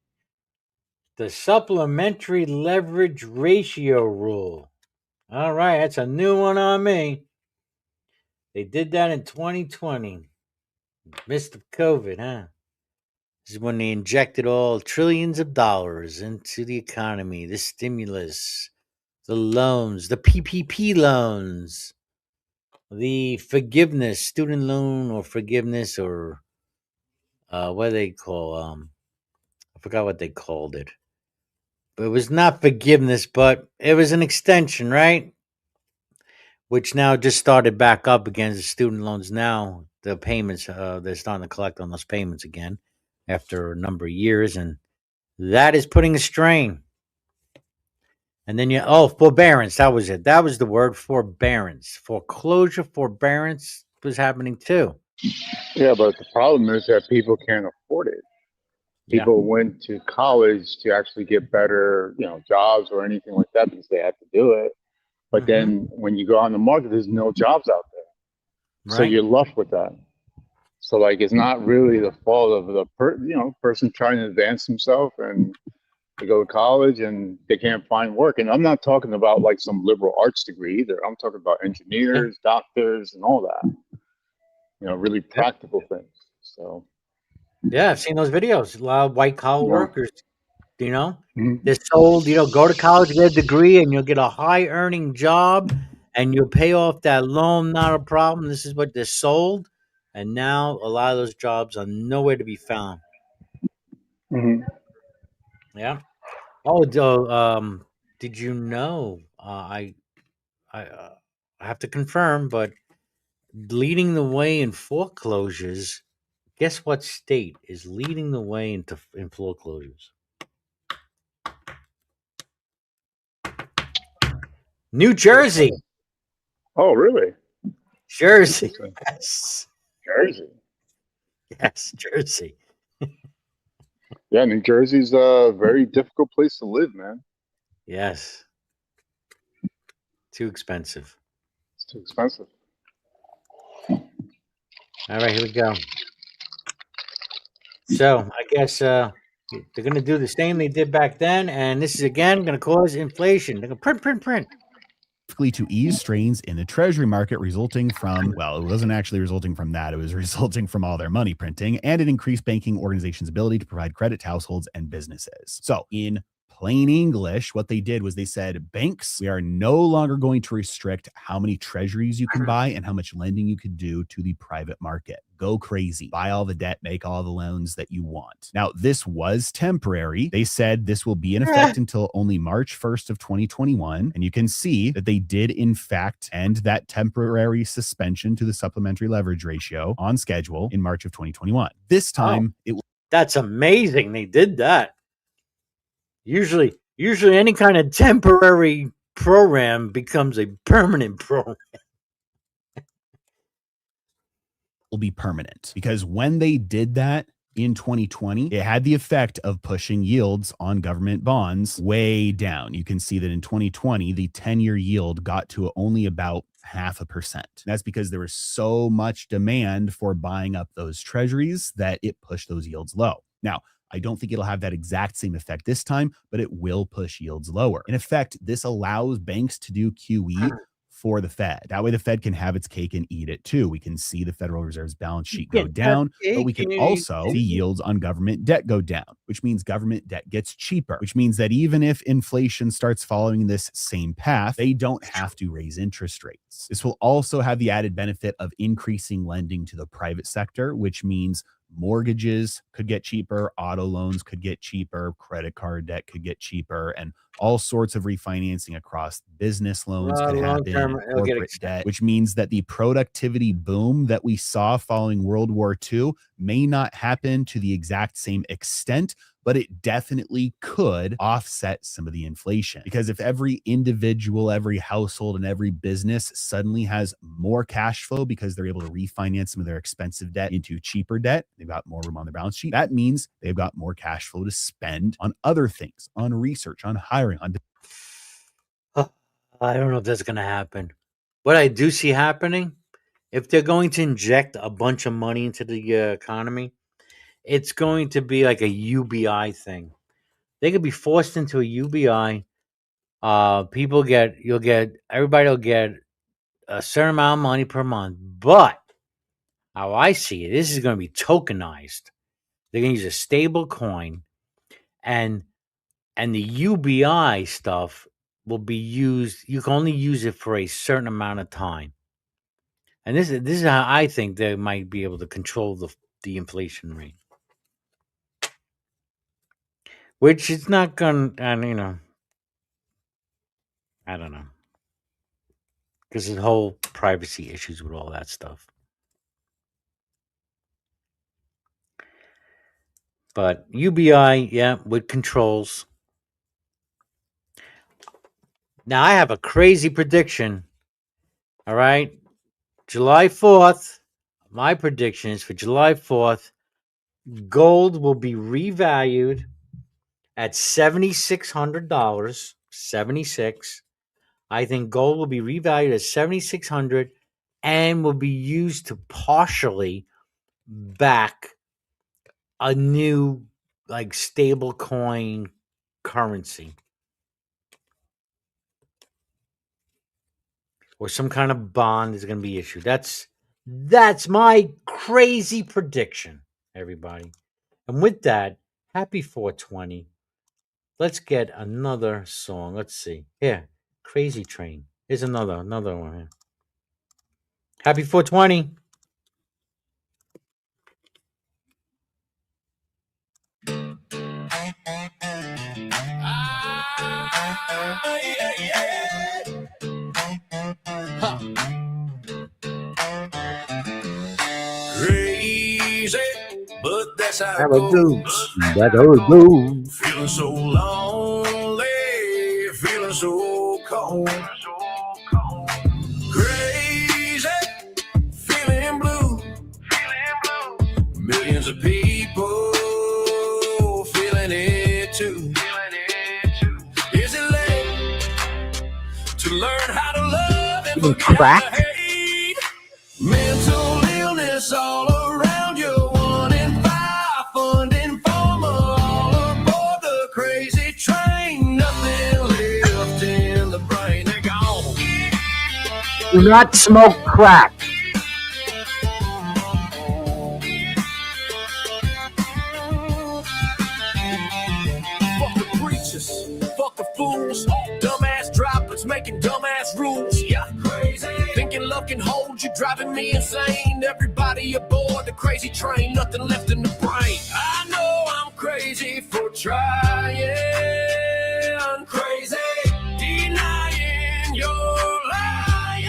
The supplementary leverage ratio rule. All right, that's a new one on me. They did that in 2020. Midst of COVID, huh? This is when they injected all trillions of dollars into the economy, the stimulus, the loans, the PPP loans, the forgiveness, student loan or forgiveness, or what do they call? I forgot what they called it. But it was not forgiveness, but it was an extension, right? Which now just started back up against the student loans. Now the payments, they're starting to collect on those payments again after a number of years, and that is putting a strain. And then forbearance. That was it. That was the word, forbearance. Foreclosure, forbearance was happening too. Yeah, but the problem is that people can't afford it. People went to college to actually get better, jobs or anything like that because they had to do it. But then when you go on the market, there's no jobs out there. Right. So you're left with that. So it's not really the fault of the person trying to advance himself and they go to college and they can't find work. And I'm not talking about some liberal arts degree either. I'm talking about engineers, doctors, and all that. Really practical things. So. Yeah, I've seen those videos. A lot of white collar workers, they're sold, go to college, get a degree, and you'll get a high earning job and you'll pay off that loan, not a problem. This is what they're sold. And now a lot of those jobs are nowhere to be found. Mm-hmm. Yeah. Oh, did you know? I have to confirm, but leading the way in foreclosures. Guess what state is leading the way in foreclosures? New Jersey. Oh, really? Jersey. Yes. Jersey. Yes, Jersey. Yeah, New Jersey's a very difficult place to live, man. Yes. Too expensive. It's too expensive. All right, here we go. So I guess they're going to do the same they did back then, and this is again going to cause inflation. They're going to print. To ease strains in the treasury market resulting from, well, it wasn't actually resulting from that. It was resulting from all their money printing, and it increased banking organizations' ability to provide credit to households and businesses. So in plain English, what they did was they said, banks, we are no longer going to restrict how many treasuries you can buy and how much lending you could do to the private market. Go crazy. Buy all the debt, make all the loans that you want. Now, this was temporary. They said this will be in effect until only March 1st of 2021. And you can see that they did, in fact, end that temporary suspension to the supplementary leverage ratio on schedule in March of 2021. This time, That's amazing. They did that. Usually any kind of temporary program becomes a permanent program. will be permanent, because when they did that in 2020, it had the effect of pushing yields on government bonds way down. You can see that in 2020, the 10-year yield got to only about 0.5%. That's because there was so much demand for buying up those treasuries that it pushed those yields low. Now, I don't think it'll have that exact same effect this time, but it will push yields lower. In effect, this allows banks to do QE for the Fed. That way the Fed can have its cake and eat it too. We can see the Federal Reserve's balance sheet go down, but we can also see yields on government debt go down, which means government debt gets cheaper, which means that even if inflation starts following this same path, they don't have to raise interest rates. This will also have the added benefit of increasing lending to the private sector, which means mortgages could get cheaper, auto loans could get cheaper, credit card debt could get cheaper, and all sorts of refinancing across business loans could happen, corporate debt, which means that the productivity boom that we saw following World War II may not happen to the exact same extent, but it definitely could offset some of the inflation. Because if every individual, every household, and every business suddenly has more cash flow because they're able to refinance some of their expensive debt into cheaper debt, they've got more room on their balance sheet, that means they've got more cash flow to spend on other things, on research, on hiring, on... I don't know if that's going to happen. What I do see happening, if they're going to inject a bunch of money into the economy, it's going to be like a UBI thing. They could be forced into a UBI. Everybody will get a certain amount of money per month. But how I see it, this is going to be tokenized. They're going to use a stable coin, and the UBI stuff will be used. You can only use it for a certain amount of time. And this is how I think they might be able to control the inflation rate. Which is not going to, and I don't know. Because there's whole privacy issues with all that stuff. But UBI, yeah, with controls. Now, I have a crazy prediction. All right? July 4th, my prediction is for July 4th, gold will be revalued at $7,600. 76. I think gold will be revalued at $7,600 and will be used to partially back a new stable coin currency or some kind of bond is going to be issued. That's my crazy prediction, everybody. And with that, happy 420. Let's get another song. Let's see. Here, Crazy Train. Here's another one here. Happy 420. Crazy, but that's how Have it a goes. That's how it goes. Feeling so lonely, feeling so cold. Crazy, feeling blue. Millions of people feeling it too. Is it late to learn how to love and forget the hate? Mental illness all around you. 1 in 5 funding for all aboard the crazy train. Nothing left in the brain. They're gone. Do not smoke crack. Fuck the preachers, fuck the fools, dumbass droppers making dumbass rules. Yeah, crazy. Thinking love can hold you, driving me insane. Everybody aboard the crazy train, nothing left in the brain. I know I'm crazy for trying, crazy, denying you're lying.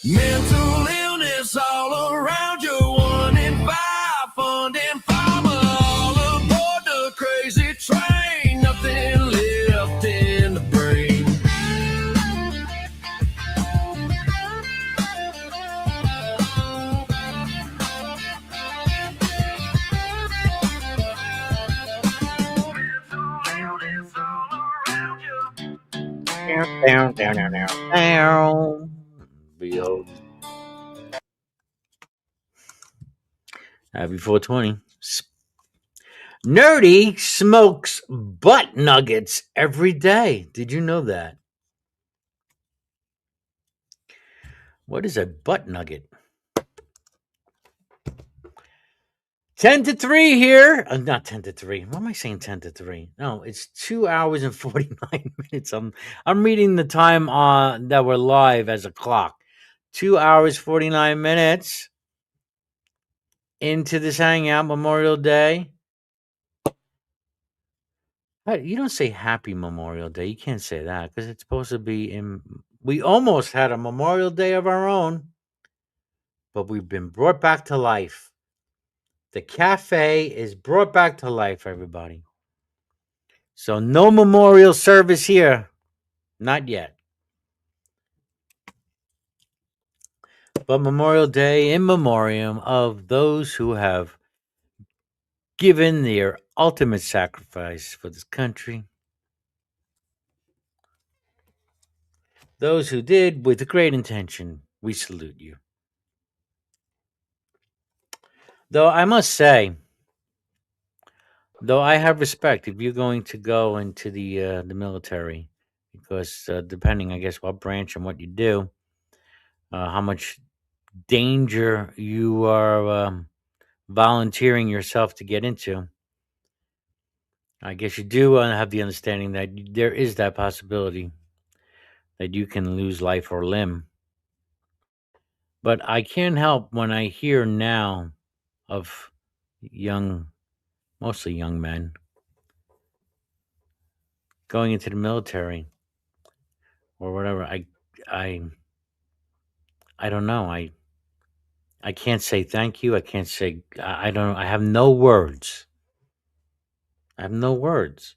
Mental illness all around you. 1 in 5 funding farmer all aboard the crazy train. Nothing left in the brain. Behold. Happy 420. Nerdy smokes butt nuggets every day. Did you know that? What is a butt nugget? 10 to 3 here. Not 10 to 3. What am I saying 10 to 3? No, it's 2 hours and 49 minutes. I'm reading the time that we're live as a clock. 2 hours 49 minutes into this hangout Memorial Day. You don't say happy Memorial Day. You can't say that because it's supposed to be we almost had a Memorial Day of our own, but we've been brought back to life. The cafe is brought back to life, everybody. So no memorial service here. Not yet. But Memorial Day in memoriam of those who have given their ultimate sacrifice for this country. Those who did with great intention, we salute you. Though I must say, though I have respect if you're going to go into the military, because depending, I guess, what branch and what you do, how much danger you are volunteering yourself to get into, I guess you do have the understanding that there is that possibility that you can lose life or limb. But I can't help when I hear now of mostly young men, going into the military or whatever. I don't know. I can't say thank you. I can't say I don't. I have no words. I have no words.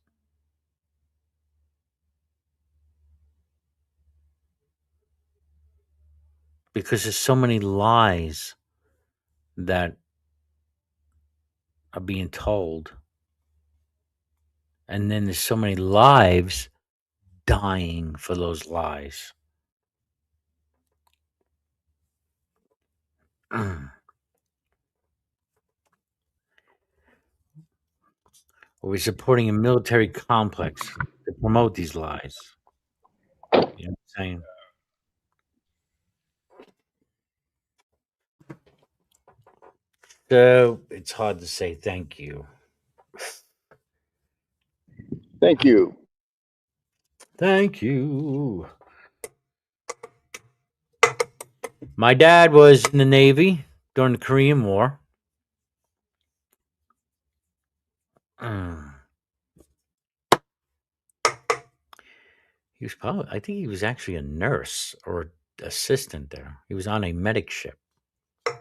Because there's so many lies that are being told. And then there's so many lives dying for those lies. We're supporting a military complex to promote these lies. You know what I'm saying? So it's hard to say thank you. Thank you. Thank you. My dad was in the Navy during the Korean War. He was I think he was actually a nurse or assistant there. He was on a medic ship. I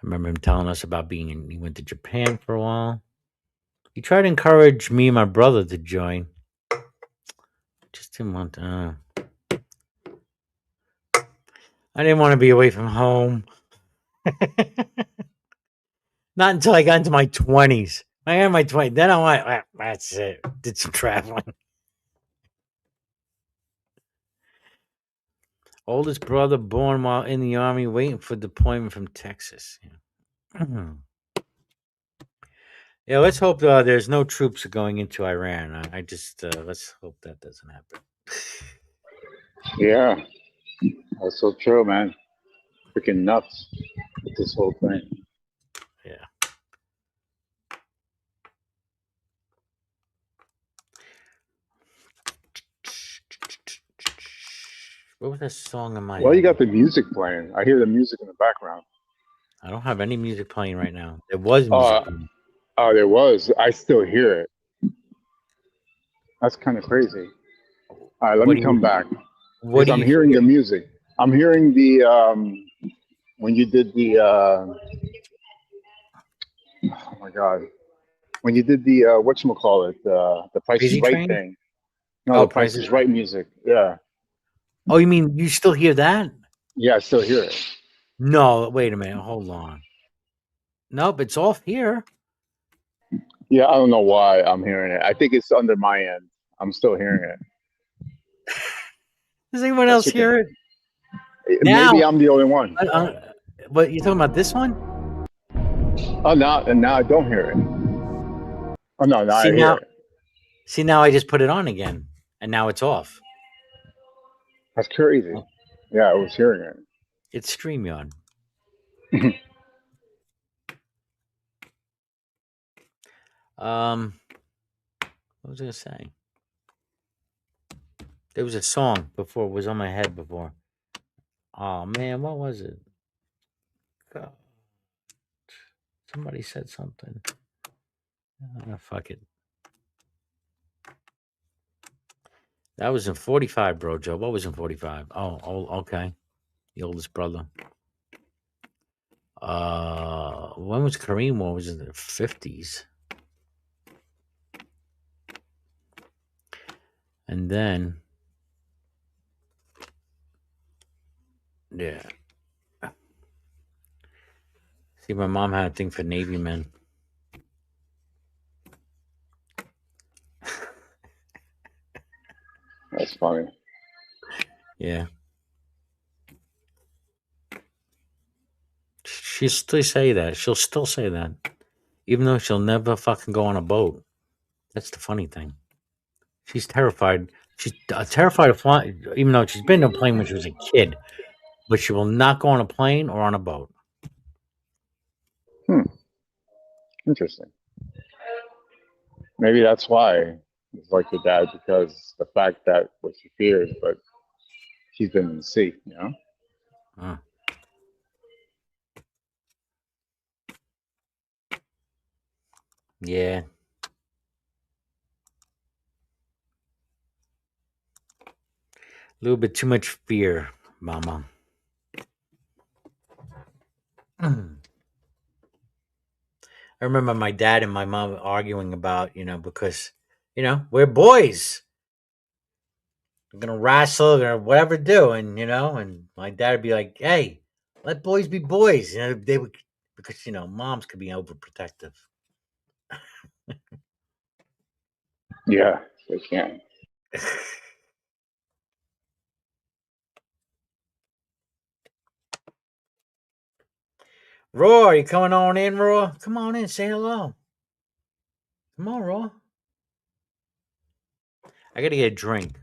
remember him telling us about he went to Japan for a while. He tried to encourage me and my brother to join. Just didn't want to. I didn't want to be away from home. Not until I got into my 20s. I got in my 20s. Then I went, that's it. Did some traveling. Oldest brother born while in the Army, waiting for deployment from Texas. Yeah, let's hope there's no troops going into Iran. I just, let's hope that doesn't happen. Yeah, that's so true, man. Freaking nuts with this whole thing. Yeah. What was that song in my Well, you head? got the music playing. I hear the music in the background. I don't have any music playing right now. There was music playing. Oh, there was. I still hear it. That's kind of crazy. All right, let me come back. What do I'm you hearing hear? the music. I'm hearing the when you did the oh my god, when you did the whatchamacallit, the Price is Crazy Right Train? thing. No, Oh, the Price is Right music. Yeah. Oh, you mean you still hear that? Yeah, I still hear it. No, wait a minute. Hold on. Nope, it's off here. Yeah, I don't know why I'm hearing it. I think it's under my end. I'm still hearing it. Does anyone else hear it? Maybe Now, I'm the only one. But you talking about this one? Oh, now I don't hear it. Oh no, now I hear it. See, now I just put it on again, and now it's off. That's crazy. Yeah, I was hearing it. It's StreamYard. What was I gonna say? There was a song before. It was on my head before. Oh man, what was it? God. Somebody said something. Fuck it. That was in 45, bro, Joe. What was in 45? Oh, okay. The oldest brother. When was Korean War? Was it in the 50s? And then, yeah. See, my mom had a thing for Navy men. That's funny. Yeah. She'll still say that. She'll still say that. Even though she'll never fucking go on a boat. That's the funny thing. She's terrified. She's terrified of flying, even though she's been in a plane when she was a kid. But she will not go on a plane or on a boat. Interesting. Maybe that's why it's like your dad, because the fact that what she fears, but she's been in the sea, you know? Yeah. A little bit too much fear, Mama. I remember my dad and my mom arguing about, because, we're boys. We're going to wrestle or whatever do. And, and my dad would be like, hey, let boys be boys. They would, because, moms could be overprotective. Yeah, they can. Raw, are you coming on in, Raw? Come on in, say hello. Come on, Raw. I gotta get a drink.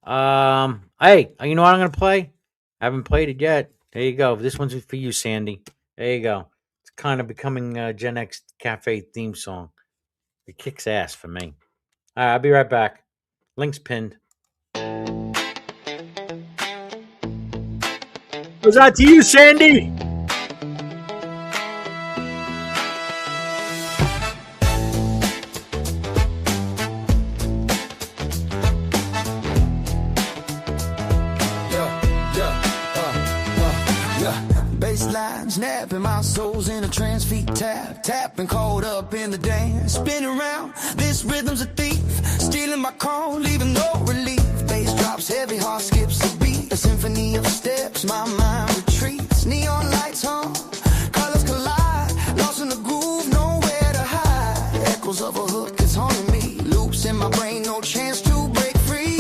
Hey, you know what I'm gonna play? I haven't played it yet. There you go. This one's for you, Sandy. There you go. It's kind of becoming a Gen X Cafe theme song. It kicks ass for me. All right, I'll be right back. Link's pinned. Goes out to you, Sandy. Snapping, my soul's in a trance, feet tapping, caught up in the dance, spinning around. This rhythm's a thief, stealing my call, leaving no relief. Bass drops heavy, heart skips a beat, a symphony of steps. My mind retreats, neon lights on, colors collide, lost in the groove, nowhere to hide. Echoes of a hook is haunting me, loops in my brain, no chance to break free.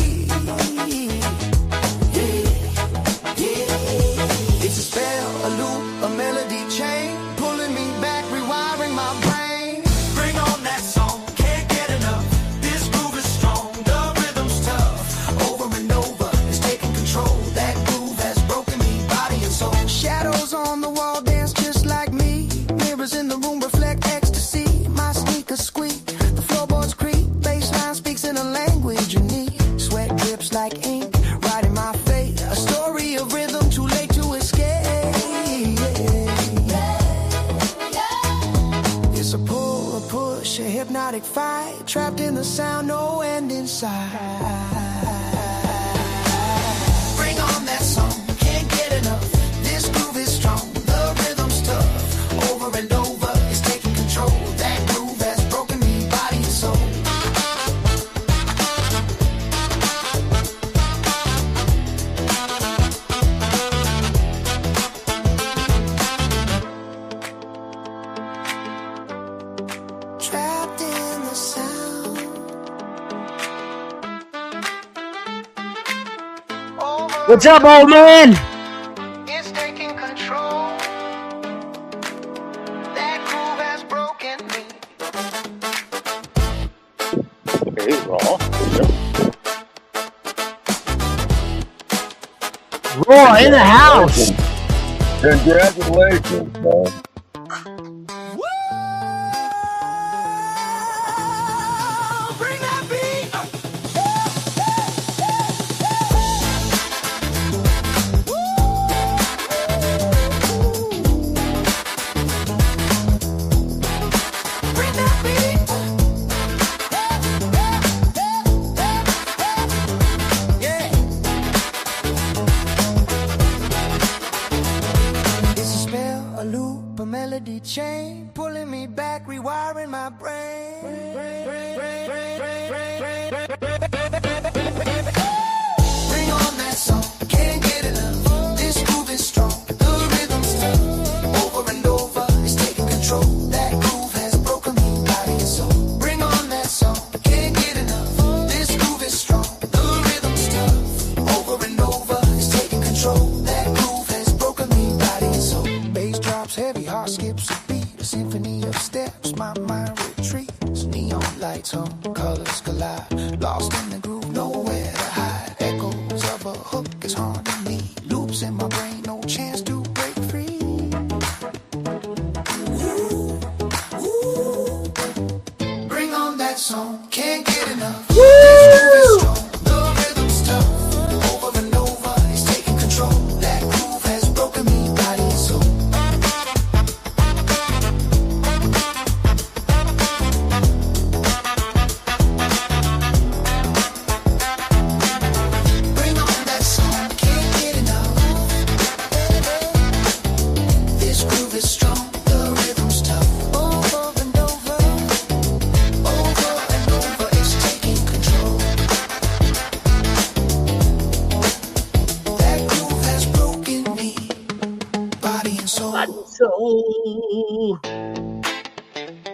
It's a spell, a loop, a melody chain, pulling me back, rewiring my brain. Bring on that song, can't get enough. This groove is strong, the rhythm's tough. Over and over, it's taking control. That groove has broken me, body and soul. Shadows on the wall dance just like me. Mirrors in the room reflect ecstasy. My sneakers squeak, the floorboards creak. Bassline speaks in a language unique. Sweat drips like ink, writing my fate. A story of rhythm, too late to escape. It's a pull, a push, a hypnotic fight. Trapped in the sound, no end in sight. Bring on that song, can't get enough. This groove is strong, the rhythm's tough. Over and over, it's taking control. That groove has broken me, body and soul. Trapped in the sound. What's up, old man? It's taking control. That groove has broken me. Hey, Raw. Raw in the house. Congratulations, man. Bring that beat. Bring that beat. Yeah. It's a spell, a loop, a melody chain, pulling me back, rewiring my brain. Bring on that song, can't get enough. This groove is strong, the rhythm's tough. Over and over, it's taking control. That groove has broken me, body and soul. Bring on that song, can't get enough. This groove is strong, the rhythm's tough. Over and over, it's taking control. That groove has broken me, body and soul. Bass drops heavy, heart skips a beat. A symphony of steps, my mind retreats. Neon lights on, colors collide. Lost in the groove, nowhere to hide. Echoes of a hook is haunting me. Loops in my brain, no chance to break free. Bring on that song, can't get enough. This groove is strong, the rhythm's tough. Over and over, it's taking control. That groove has broken me, body and soul. Bring on that song, can't get enough. This groove is strong, the rhythm's tough. Over and over, it's taking control. That groove has broken me, body and soul. So.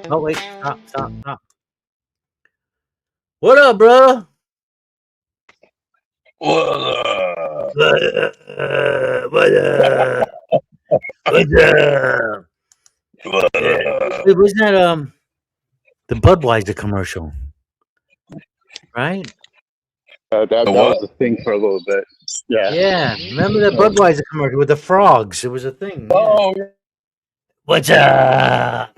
Oh wait, stop. What up, bro? What up? What up? What up? Hey, wasn't that the Budweiser commercial? Right? That The was what? the thing for a little bit. Yeah. Yeah. Remember that Budweiser commercial with the frogs? It was a thing. Yeah. Oh, What's up?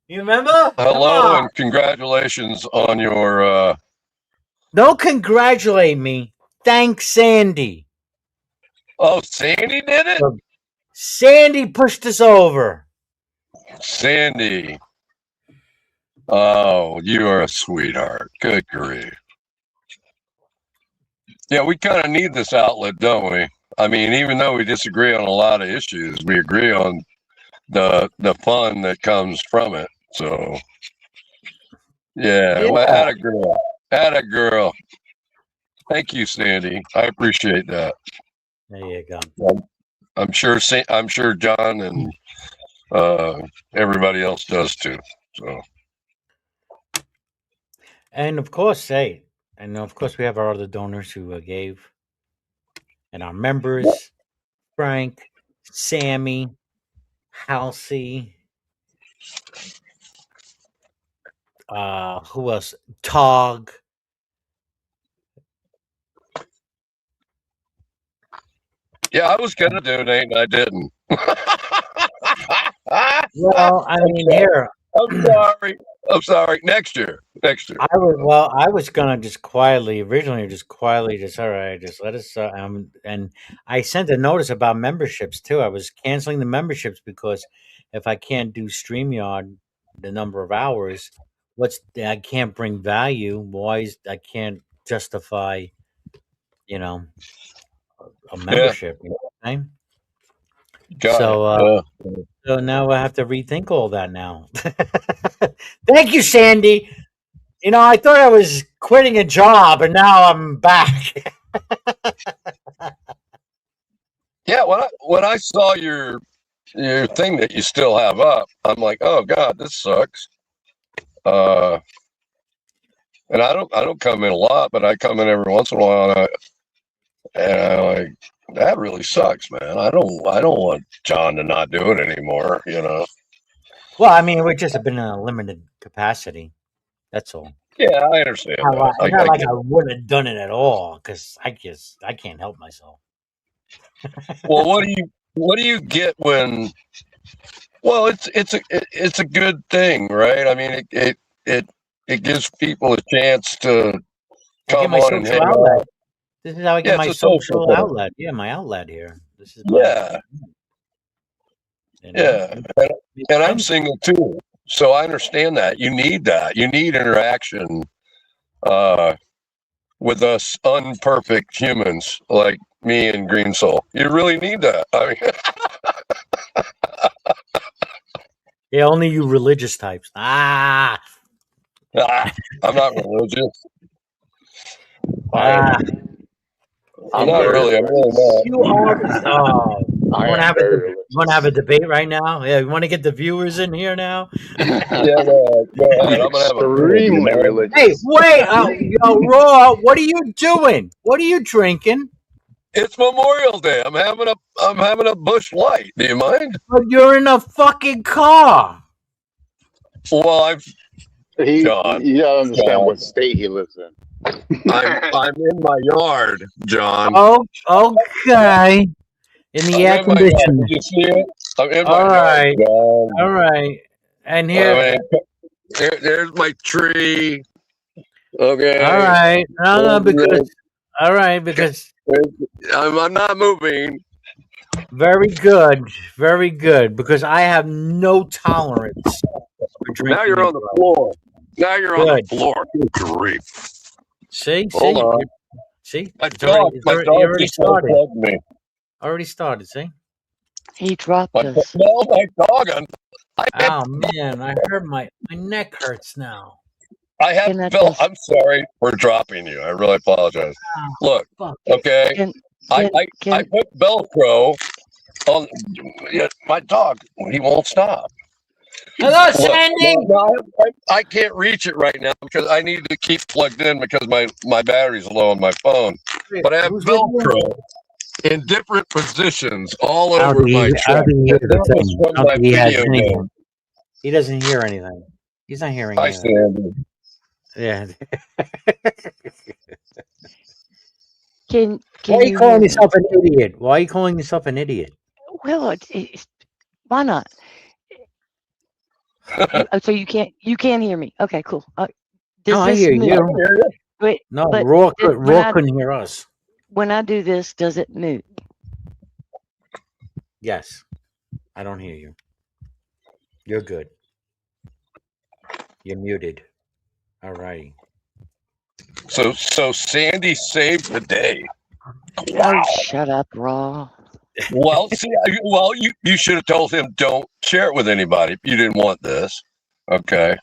You remember? Come hello on. and congratulations on your. Don't congratulate me. Thank Sandy. Oh, Sandy did it. Sandy pushed us over. Sandy. Oh, you are a sweetheart. Good grief. Yeah, we kind of need this outlet, don't we? I mean, even though we disagree on a lot of issues, we agree on the fun that comes from it. So, yeah. Well, atta girl. Thank you, Sandy. I appreciate that. There you go. I'm sure John and everybody else does too. So, And of course, we have our other donors who gave, and our members, Frank, Sammy, Halsey, who else? Tog. yeah, I was gonna donate and I didn't. Well, I mean, here. I'm sorry. Next year. I was gonna just quietly, just all right, just let us. And I sent a notice about memberships too. I was canceling the memberships because if I can't do StreamYard the number of hours, I can't bring value. I can't justify, a membership. You know what I'm saying? So now I have to rethink all that now. Thank you, Sandy. I thought I was quitting a job, and now I'm back. Yeah, when I saw your thing that you still have up, I'm like, oh God, this sucks. and I don't come in a lot, but I come in every once in a while, and I'm like, that really sucks, man. I don't want John to not do it anymore. Well, I mean, we're just been in a limited capacity. That's all. Yeah, I understand that. It's not like I wouldn't have done it at all because I can't help myself. Well, what do you get when? Well, it's a good thing, right? I mean, it gives people a chance to come on and hang out. This is how I get my social outlet. Yeah, my outlet here. This is yeah. And I'm single too, so I understand that. You need that. You need interaction with us unperfect humans like me and Green Soul. You really need that. I mean, yeah, only you religious types. I'm not religious. I'm not really. I'm really not. You are. You want to have a debate right now? Yeah, you want to get the viewers in here now? Yeah, go ahead. I'm gonna have extremely religious. Hey, wait, Raw, what are you doing? What are you drinking? It's Memorial Day. I'm having a Busch Light. Do you mind? But you're in a fucking car. Well, you don't understand what state he lives in. I'm in my yard, John. Oh, okay. In the air conditioning. You see it? I'm in my yard, John. All right. And here, there's my tree. Okay. All right. No, because I'm not moving. Very good. Very good. Because I have no tolerance for drinking. Now you're on the floor. Now you're on the floor. Good grief. See? Hold on. See? My dog already just started. Me. Already started, see? He dropped us. No, my dog. Oh, man. I heard my neck hurts now. I have Phil. I'm sorry for dropping you. I really apologize. Look, okay. I put Velcro on my dog. He won't stop. Hello, Sandy. I can't reach it right now because I need to keep plugged in because my battery's low on my phone. But I have Velcro in different positions all over my truck. He doesn't hear anything. He's not hearing anything. Yeah. Why are you calling yourself an idiot? Why are you calling yourself an idiot? Well, why not? So you can't hear me? Okay, cool. I hear you. Wait, no, Raw couldn't hear us. When I do this, does it mute? Yes, I don't hear you. You're good. You're muted. All righty. So Sandy saved the day. Wow. Oh, shut up, Raw. Well, you should have told him don't share it with anybody if you didn't want this. Okay.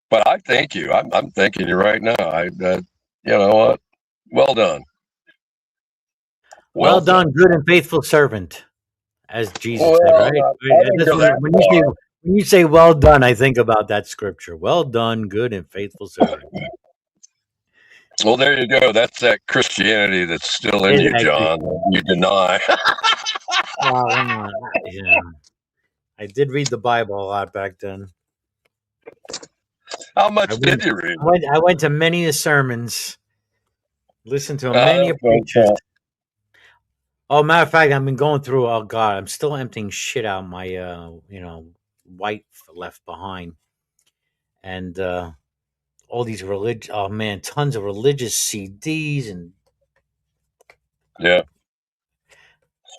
But I thank you. I'm thanking you right now. You know what? Well done. Well done, good and faithful servant, as Jesus said, right? When you say well done, I think about that scripture. Well done, good and faithful servant. Well, there you go. That's that Christianity that's still in you, John. You deny. Yeah. I did read the Bible a lot back then. How much did you read? I went to many sermons. Listened to many preachers. Oh, matter of fact, I've been going through. Oh God, I'm still emptying shit out my, white left behind, and all these tons of religious CDs and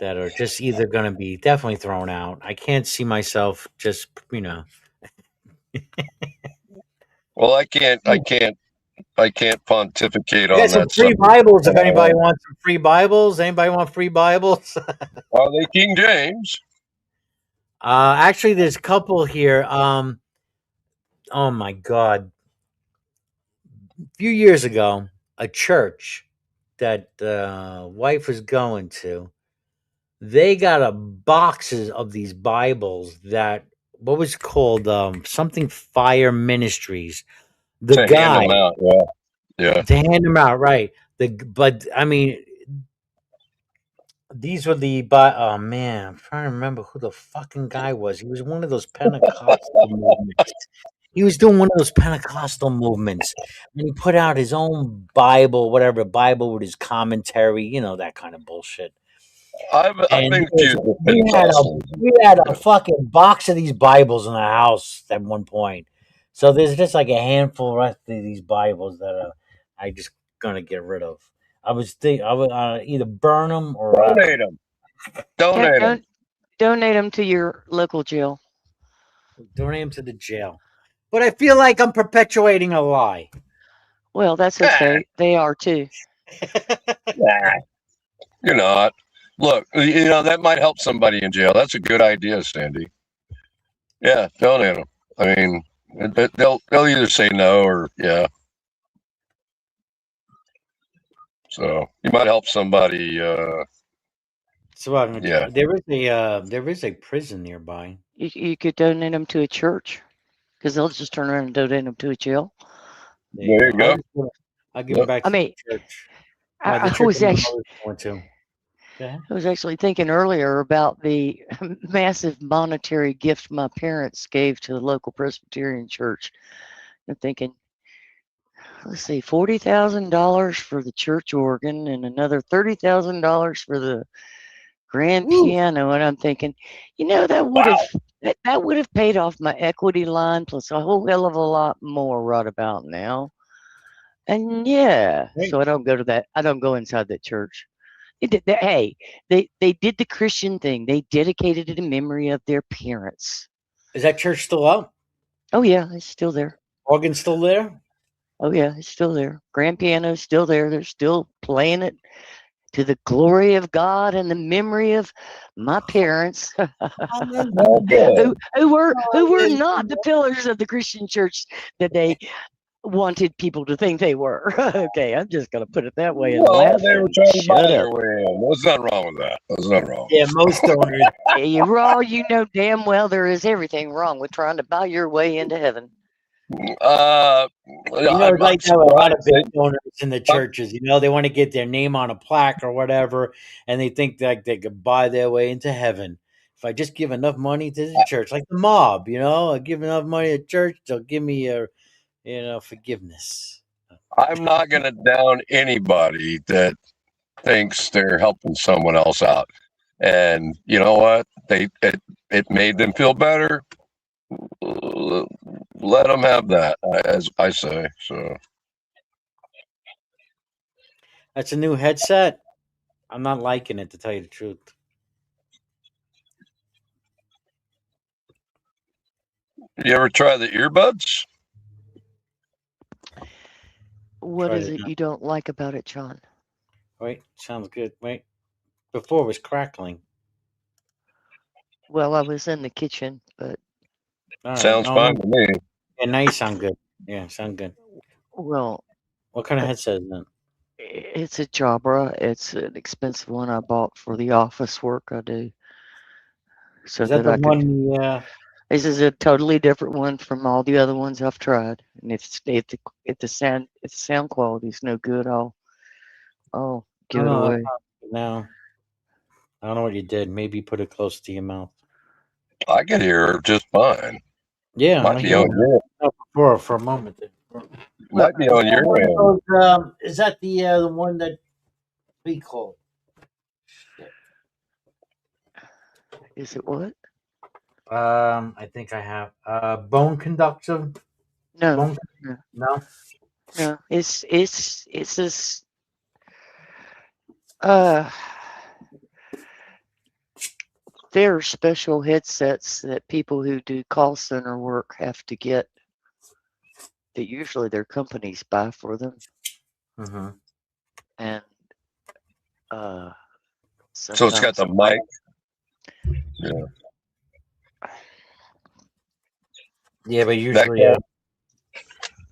that are just either going to be definitely thrown out. I can't see myself just, Well, I can't pontificate on that. Some free Bibles. If anybody wants some free Bibles, anybody want free Bibles? Are they King James? Actually, there's a couple here. Oh my God! A few years ago, a church that the wife was going to, they got a boxes of these Bibles that what was called something Fire Ministries. The To hand guy them out. Yeah. Yeah. to hand them out, right? But I mean, these were oh man, I'm trying to remember who the fucking guy was. He was one of those Pentecostal movements. He was doing one of those Pentecostal movements, and he put out his own Bible, whatever Bible with his commentary, that kind of bullshit. I've And been accused of we had a Pentecostalism. we had a fucking box of these Bibles in the house at one point. So there's just like a handful of these Bibles that I just gonna get rid of. I would either burn them or Donate them. Donate them. Donate them to your local jail. donate them to the jail. But I feel like I'm perpetuating a lie. Well, that's okay. They are too. Nah, you're not. Look, that might help somebody in jail. That's a good idea, Sandy. Yeah, donate them. I mean, they'll either say no or yeah. So you might help somebody. So Yeah. there is a prison nearby. You could donate them to a church because they'll just turn around and donate them to a jail. There you go. I'll give them back to the church. I was actually thinking earlier about the massive monetary gift my parents gave to the local Presbyterian church. I'm thinking, let's see, $40,000 for the church organ and another $30,000 for the grand piano. And I'm thinking, that would have paid off my equity line plus a whole hell of a lot more right about now. And so I don't go to that. I don't go inside that church. They did the Christian thing. They dedicated it in memory of their parents. Is that church still up? Oh yeah, it's still there. Organ still there? Oh yeah, it's still there. Grand piano's still there. They're still playing it to the glory of God and the memory of my parents, who were not the pillars of the Christian church that they wanted people to think they were. Okay, I'm just going to put it that way and laugh. They were trying to buy their way in. There's nothing wrong with that. There's nothing wrong. Yeah, most donors. You're raw. You know damn well there is everything wrong with trying to buy your way into heaven. Like that with a lot of big donors in the churches. They want to get their name on a plaque or whatever, and they think that they could buy their way into heaven. If I just give enough money to the church, like the mob, I give enough money to church, they'll give me forgiveness. I'm not going to down anybody that thinks they're helping someone else out. And you know what? It made them feel better. Let them have that, as I say. So that's a new headset. I'm not liking it, to tell you the truth. You ever try the earbuds? What is it you don't like about it, John? Wait, sounds good. Wait, before it was crackling. Well, I was in the kitchen, but sounds fine to me. Yeah, now you sound good. Yeah, sound good. Well, what kind of headset is that? It's a Jabra. It's an expensive one I bought for the office work I do. So is that the one? Yeah. This is a totally different one from all the other ones I've tried. And if the sound quality is no good, I'll give it away. No, I don't know what you did. Maybe put it close to your mouth. I can hear just fine. Yeah, might be on your for a moment. Might be on your end. Is that the one that we call? Is it what? I think I have bone conductive. No, no. It's this. There are special headsets that people who do call center work have to get. That usually their companies buy for them. Mm-hmm. And so it's got the mic. Yeah. Yeah, but usually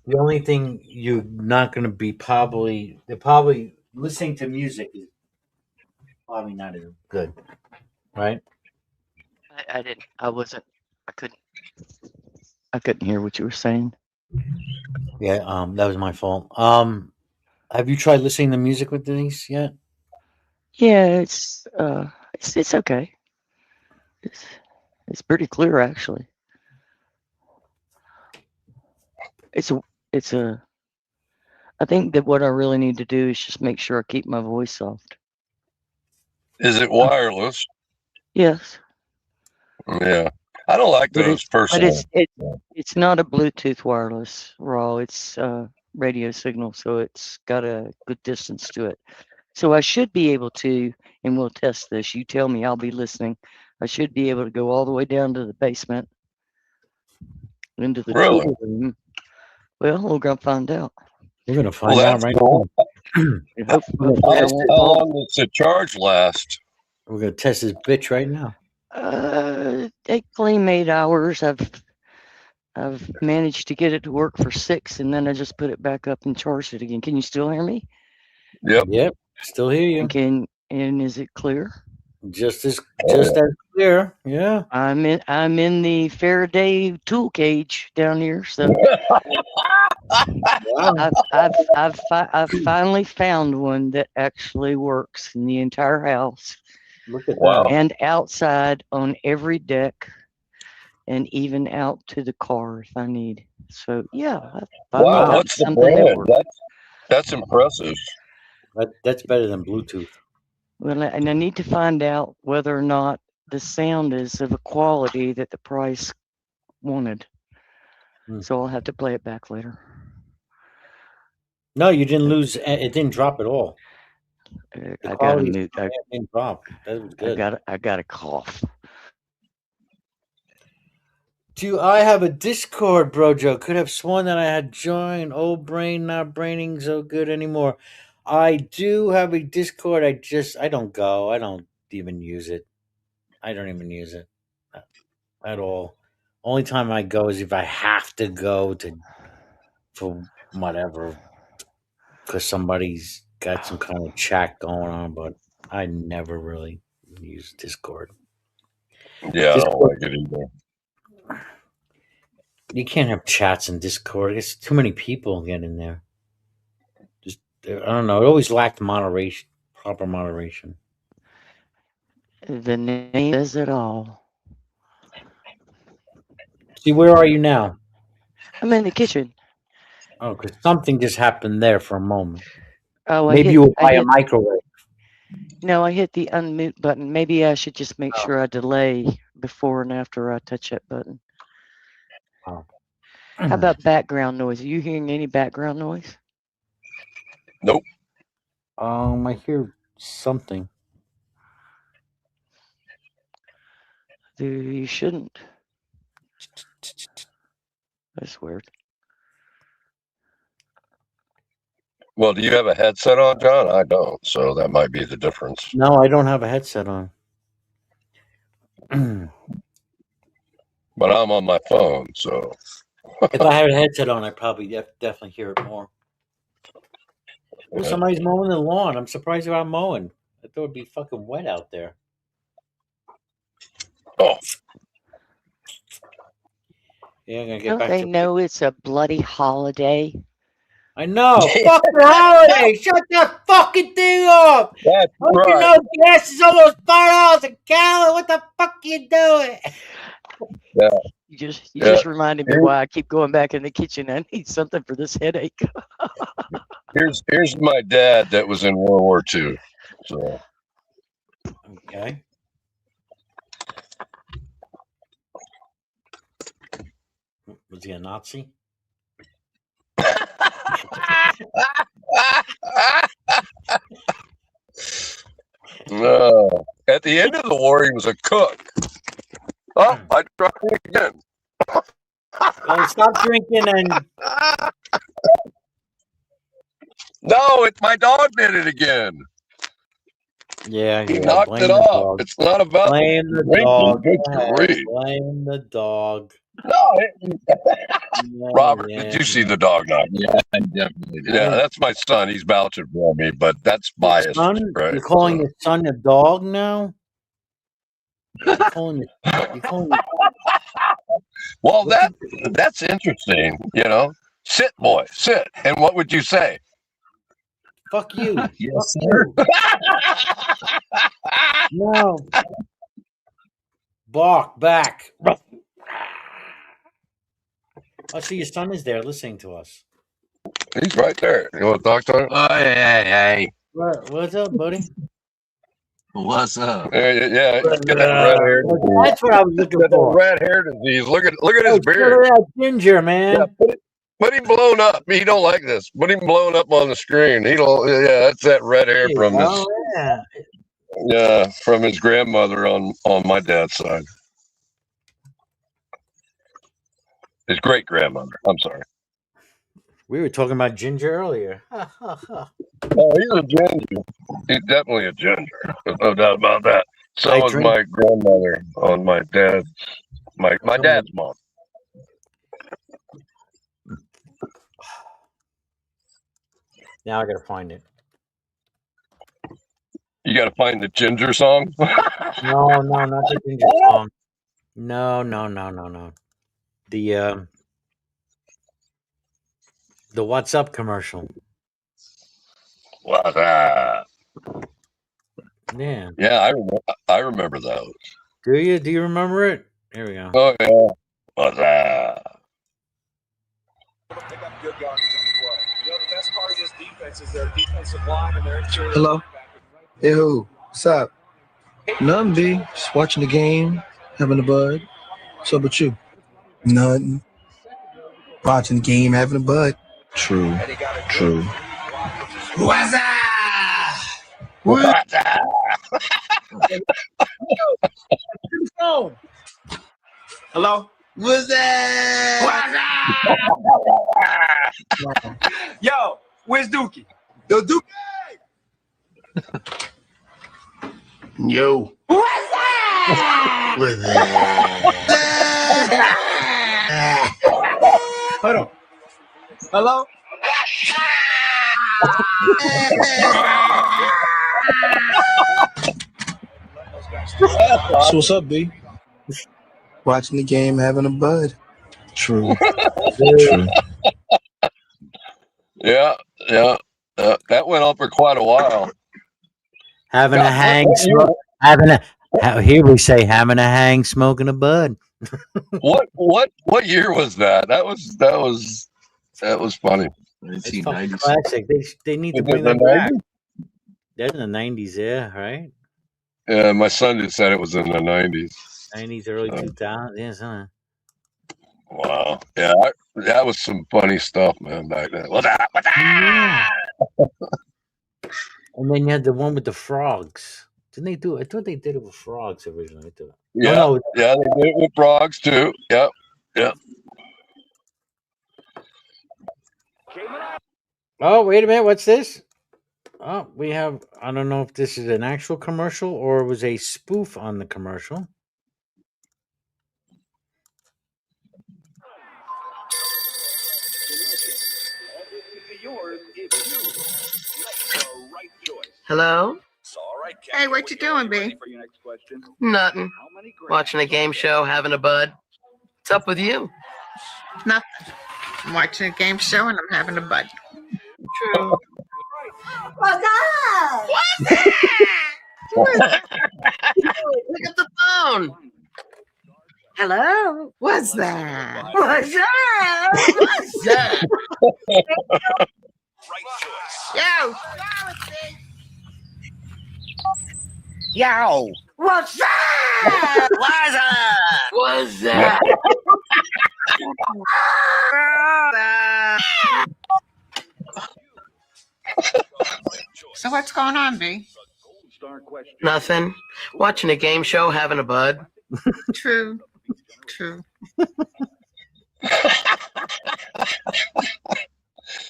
the only thing you're not going to be they're probably listening to music is probably not as good, right? I couldn't hear what you were saying. Yeah, that was my fault. Have you tried listening to music with Denise yet? Yeah, it's okay. It's pretty clear actually. It's a I think that what I really need to do is just make sure I keep my voice soft. Is it wireless? Yes. Yeah. I don't like But those personally. it's not a Bluetooth wireless raw. It's radio signal, so it's got a good distance to it. So I should be able to, and we'll test this. You tell me, I'll be listening. I should be able to go all the way down to the basement, into the Really? tool room. Well, we're gonna find out. We're gonna find out that's right cool. now. Hopefully, I How won't fall. long does the charge last? We're gonna test this bitch right now. They claim 8 hours. I've managed to get it to work for 6, and then I just put it back up and charged it again. Can you still hear me? Yep. Yep. Still hear you. And is it clear? Just as clear. Yeah. I'm in the Faraday tool cage down here, so Wow. I've finally found one that actually works in the entire house. Look at Wow. that. And outside on every deck, and even out to the car if I need. So yeah, Wow, what's the brand? That's impressive. That's better than Bluetooth. Well, and I need to find out whether or not the sound is of a quality that the price wanted. So I'll have to play it back later. No, you didn't lose. It didn't drop at all. I got a mute. It didn't drop. That was good. I got a cough. Do I have a Discord, Brojo? Could have sworn that I had joined. Old brain, not braining so good anymore. I do have a Discord. I don't go. I don't even use it. I don't even use it at all. Only time I go is if I have to go for whatever, because somebody's got some kind of chat going on. But I never really use Discord. Yeah, I don't like it either. You can't have chats in Discord. It's too many people get in there. Just I don't know. It always lacked moderation, proper moderation. The name says it all. See, where are you now? I'm in the kitchen. Oh, because something just happened there for a moment. Oh, maybe you were by a microwave. No, I hit the unmute button. Maybe I should just make sure I delay before and after I touch that button. Oh. How about background noise? Are you hearing any background noise? Nope. I hear something. You shouldn't. That's weird. Well, do you have a headset on, John? I don't, so that might be the difference. No, I don't have a headset on. But I'm on my phone, so. If I had a headset on, I'd probably definitely hear it more. Well, somebody's mowing the lawn. I'm surprised they're out mowing. I thought it'd be fucking wet out there. Oh. Yeah, I'm gonna get Don't back they to know it's a bloody holiday? I know. Fuck the holiday. Shut that fucking thing off. That's right. right. You know gas is almost $5 a gallon. What the fuck are you doing? Yeah. You just reminded me why I keep going back in the kitchen. I need something for this headache. Here's my dad that was in World War II. So. Okay. Was he a Nazi? No. At the end of the war, he was a cook. Oh, I tried it again. Stop drinking and. No, it's my dog did it again. Yeah, he knocked it off. It's not about blame the drinking. dog. Good Blame the dog. No, Robert, did you see the dog knock? Yeah, I definitely did. Yeah, that's my son. He's vouching for me, but that's biased, right? You're calling your son a dog now? You're calling well, that's interesting, you know. Sit, boy, sit. And what would you say? Fuck you. Yes, Fuck sir. you. No. Bark back. Oh, so your son is there listening to us. He's right there. You want to talk to him? Oh, hey. What's up, buddy? What's up? Yeah, he's got that red hair disease. That's what I was looking Got that for. red hair disease. Look at his Hey, beard. look at that ginger, man. Yeah, put him blown up. He don't like this. Put him blown up on the screen. He don't. Yeah, that's that red hair from from his grandmother on my dad's side. His great grandmother. I'm sorry. We were talking about ginger earlier. Oh, he's a ginger. He's definitely a ginger. There's no doubt about that. So was my grandmother on my dad's mom. Now I gotta find it. You got to find the ginger song. No, not the ginger song. No. The What's Up commercial. What's up? Yeah. Yeah, I remember those. Do you? Do you remember it? Here we go. Oh yeah. What's up? Pick up good yardage on the play. You know, the best part of this defense is their defensive line and their interior. Hello? Hey, who? What's up? Nothing, B. Just watching the game, having a bud. What's up with you? Nothing. Watching the game, having a bud. True. What's up? What's up? Hello? What's that? What's up? Yo, where's Dookie? Yo, Dookie! Yo. What's that? What's that? Hold on. Hello? So what's up, B? Watching the game, having a bud. True. Yeah. That went on for quite a while. Having a hang, here we say having a hang, smoking a bud. What year was that? That was funny. It's fucking classic. They need to bring that back. That's in the 90s, yeah, right? Yeah, my son just said it was in the 90s. 90s, early 2000s, yeah, something. Wow. Yeah, that was some funny stuff, man, back then. What's up? Yeah. And then you had the one with the frogs. Didn't they do it? I thought they did it with frogs originally. Yeah, no. Yeah, they did it with frogs too. Yep. Oh, wait a minute. What's this? Oh, we have, I don't know if this is an actual commercial or it was a spoof on the commercial. Hello? Hey, what you doing, B? Nothing. Watching a game show, having a bud. What's up with you? Nothing. I'm watching a game show and I'm having a bud. True. What's up? What's that? Pick up the phone. Hello? What's that? What's up? What's that? Yo. Yo. What's that? What's up? What's that? So what's going on, B? Nothing. Watching a game show, having a bud. True.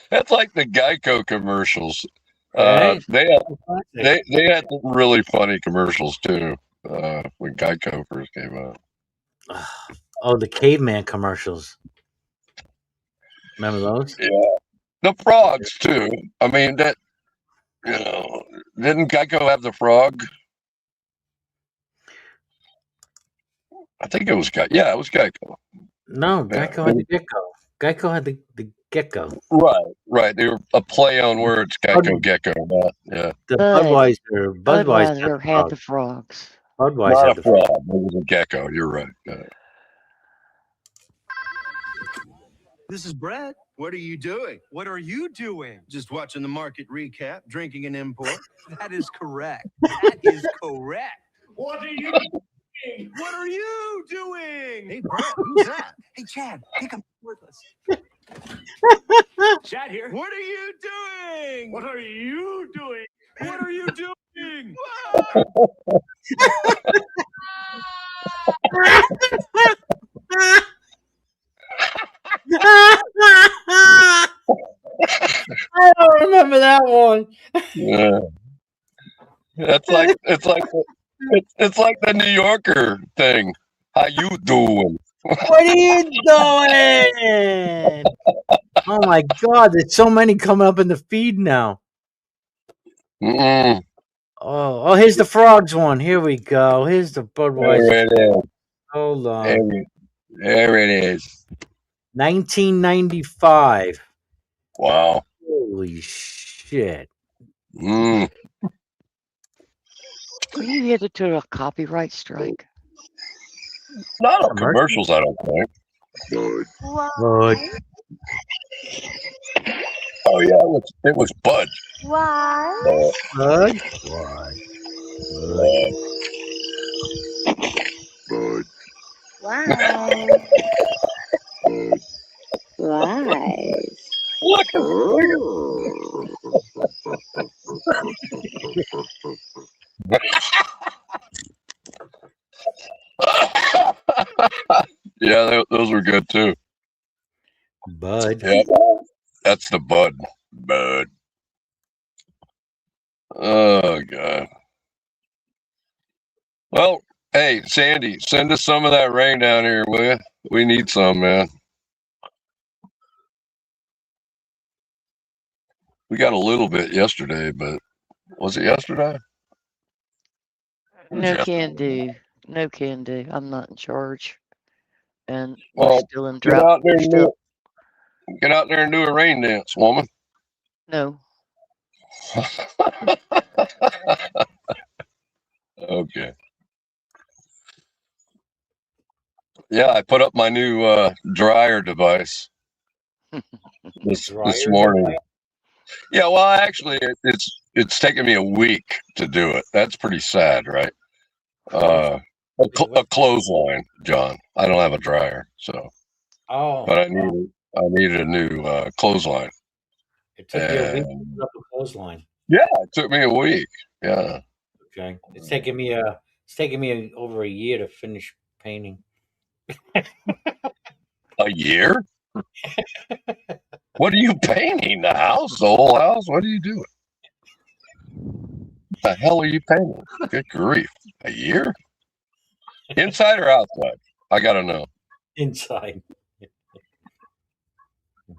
That's like the Geico commercials. Right? They had really funny commercials too when Geico first came out. Oh, the caveman commercials. Remember those? Yeah, the frogs too. I mean that. Didn't Geico have the frog? I think it was Geico. Yeah, it was Geico. No, Geico had the gecko. Geico had the Gecko. Right. They were a play on words, gecko. Yeah. The Bud. Budweiser had the frogs. Budweiser Not had a the frog. frog. It was a gecko. You're right. Yeah. This is Brett. What are you doing? What are you doing? Just watching the market recap, drinking an import. That is correct. That is correct. What are you doing? What are you doing? Hey, Brett, who's that? Hey, Chad, pick up with us. Chad here. What are you doing? What are you doing? What are you doing? I don't remember that one. Yeah. It's like the New Yorker thing. How you doing? What are you doing? Oh my God! There's so many coming up in the feed now. Mm-mm. Oh, here's the frogs one. Here we go. Here's the Budweiser. There it is. Hold on. There it is. 1995. Wow. Holy shit. Mm. Were you headed to a copyright strike? Not on commercials, I don't think. Bud. Oh yeah, it was Bud. Why? Bud. Why? Bud. Why? Why? Look Yeah, those were good too. Bud. Yeah, that's the Bud. Bud. Oh God. Well, hey Sandy, send us some of that rain down here, will you? We need some, man. We got a little bit yesterday, but was it yesterday? No can do. No can do. I'm not in charge. And Well, we're still in get drought. out there We're and still get out there and do a rain dance, woman. no. Okay. Yeah, I put up my new dryer device this morning. Device? Yeah, well, actually, it's taken me a week to do it. That's pretty sad, right? A clothesline, John. I don't have a dryer, so. Oh. But I needed a new clothesline. It took you a week to put up a clothesline. Yeah, it took me a week. Yeah. Okay. It's taking me over a year to finish painting. A year? What are you painting? The house? The whole house? What are you doing? The hell are you painting? Good grief. A year? Inside or outside? I gotta know. Inside.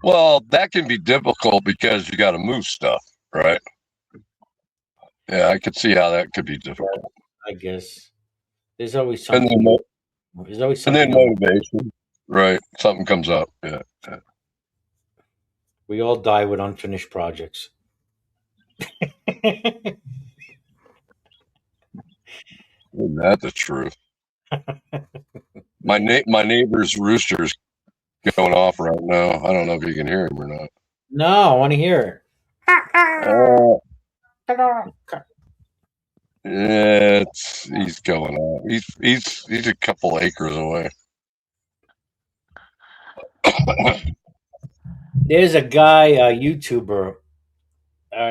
Well, that can be difficult because you gotta move stuff, right? Yeah, I could see how that could be difficult. I guess. There's always something. There's always And something. then motivation. Right. Something comes up. Yeah. We all die with unfinished projects. Isn't that the truth? My neighbor's rooster's going off right now. I don't know if you can hear him or not. No, I want to hear Yeah, he's going on. He's a couple acres away. There's a guy, a YouTuber.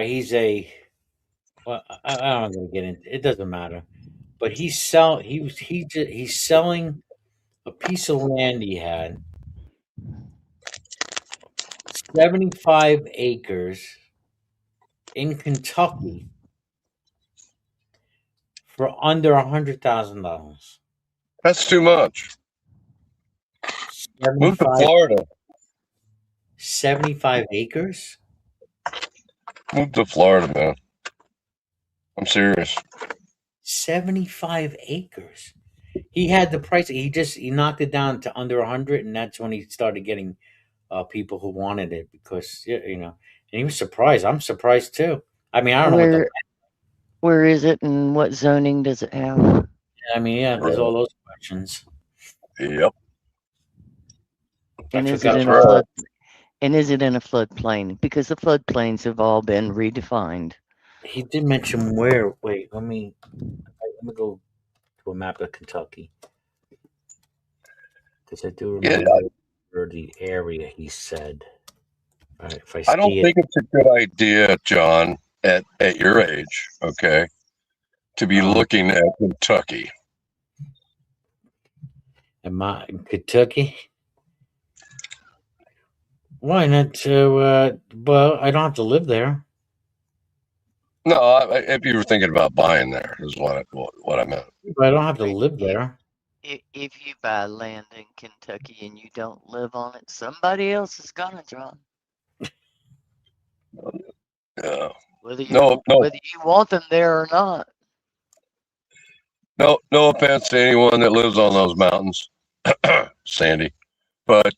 He's a. Well, I'm not going to get into. It doesn't matter, but he's selling a piece of land he had, 75 acres in Kentucky for under $100,000. That's too much. Move to Florida. 75 acres? Move to Florida, man. I'm serious. 75 acres. He had the price. He knocked it down to under 100, and that's when he started getting people who wanted it because and he was surprised. I'm surprised too. I mean, I don't know what the. Where is it and what zoning does it have? I mean, yeah, there's all those questions. Yep. And is it in a flood? And is it in a floodplain? Because the floodplains have all been redefined. He did mention where. Wait, let me go to a map of Kentucky because I do remember the area he said. Right, if I don't think it's a good idea, John, at your age, okay, to be looking at Kentucky. In Kentucky? Why not? Well, I don't have to live there. No, if you were thinking about buying there, is what I meant. But I don't have to live there. If you buy land in Kentucky and you don't live on it, somebody else is gonna, John. Yeah. Whether you want them there or not. No offense to anyone that lives on those mountains, Sandy, but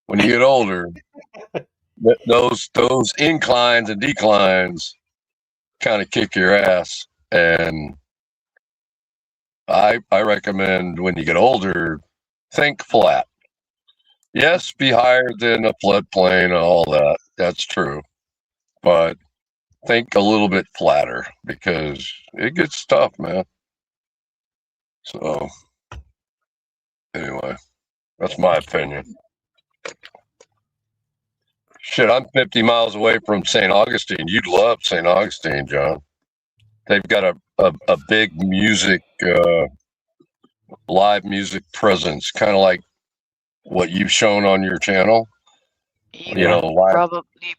when you get older, those inclines and declines kind of kick your ass, and I recommend when you get older, think flat. Yes, be higher than a floodplain and all that. That's true, but think a little bit flatter because it gets tough, man. So anyway, that's my opinion. Shit, I'm 50 miles away from St. Augustine. You'd love St. Augustine, John. They've got a big music, live music presence, kind of like what you've shown on your channel. You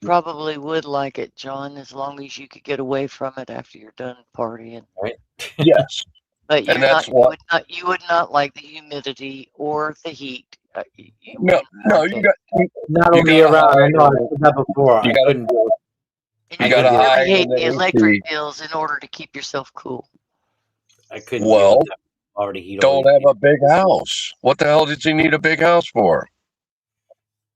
probably would like it, John, as long as you could get away from it after you're done partying. Right. Yes. But you would not like the humidity or the heat. No, you got not only around. I know I said that before. I couldn't do it. You got to hide hate the electric bills in order to keep yourself cool. I couldn't. Well, already heat. Don't have a big house. What the hell did he need a big house for?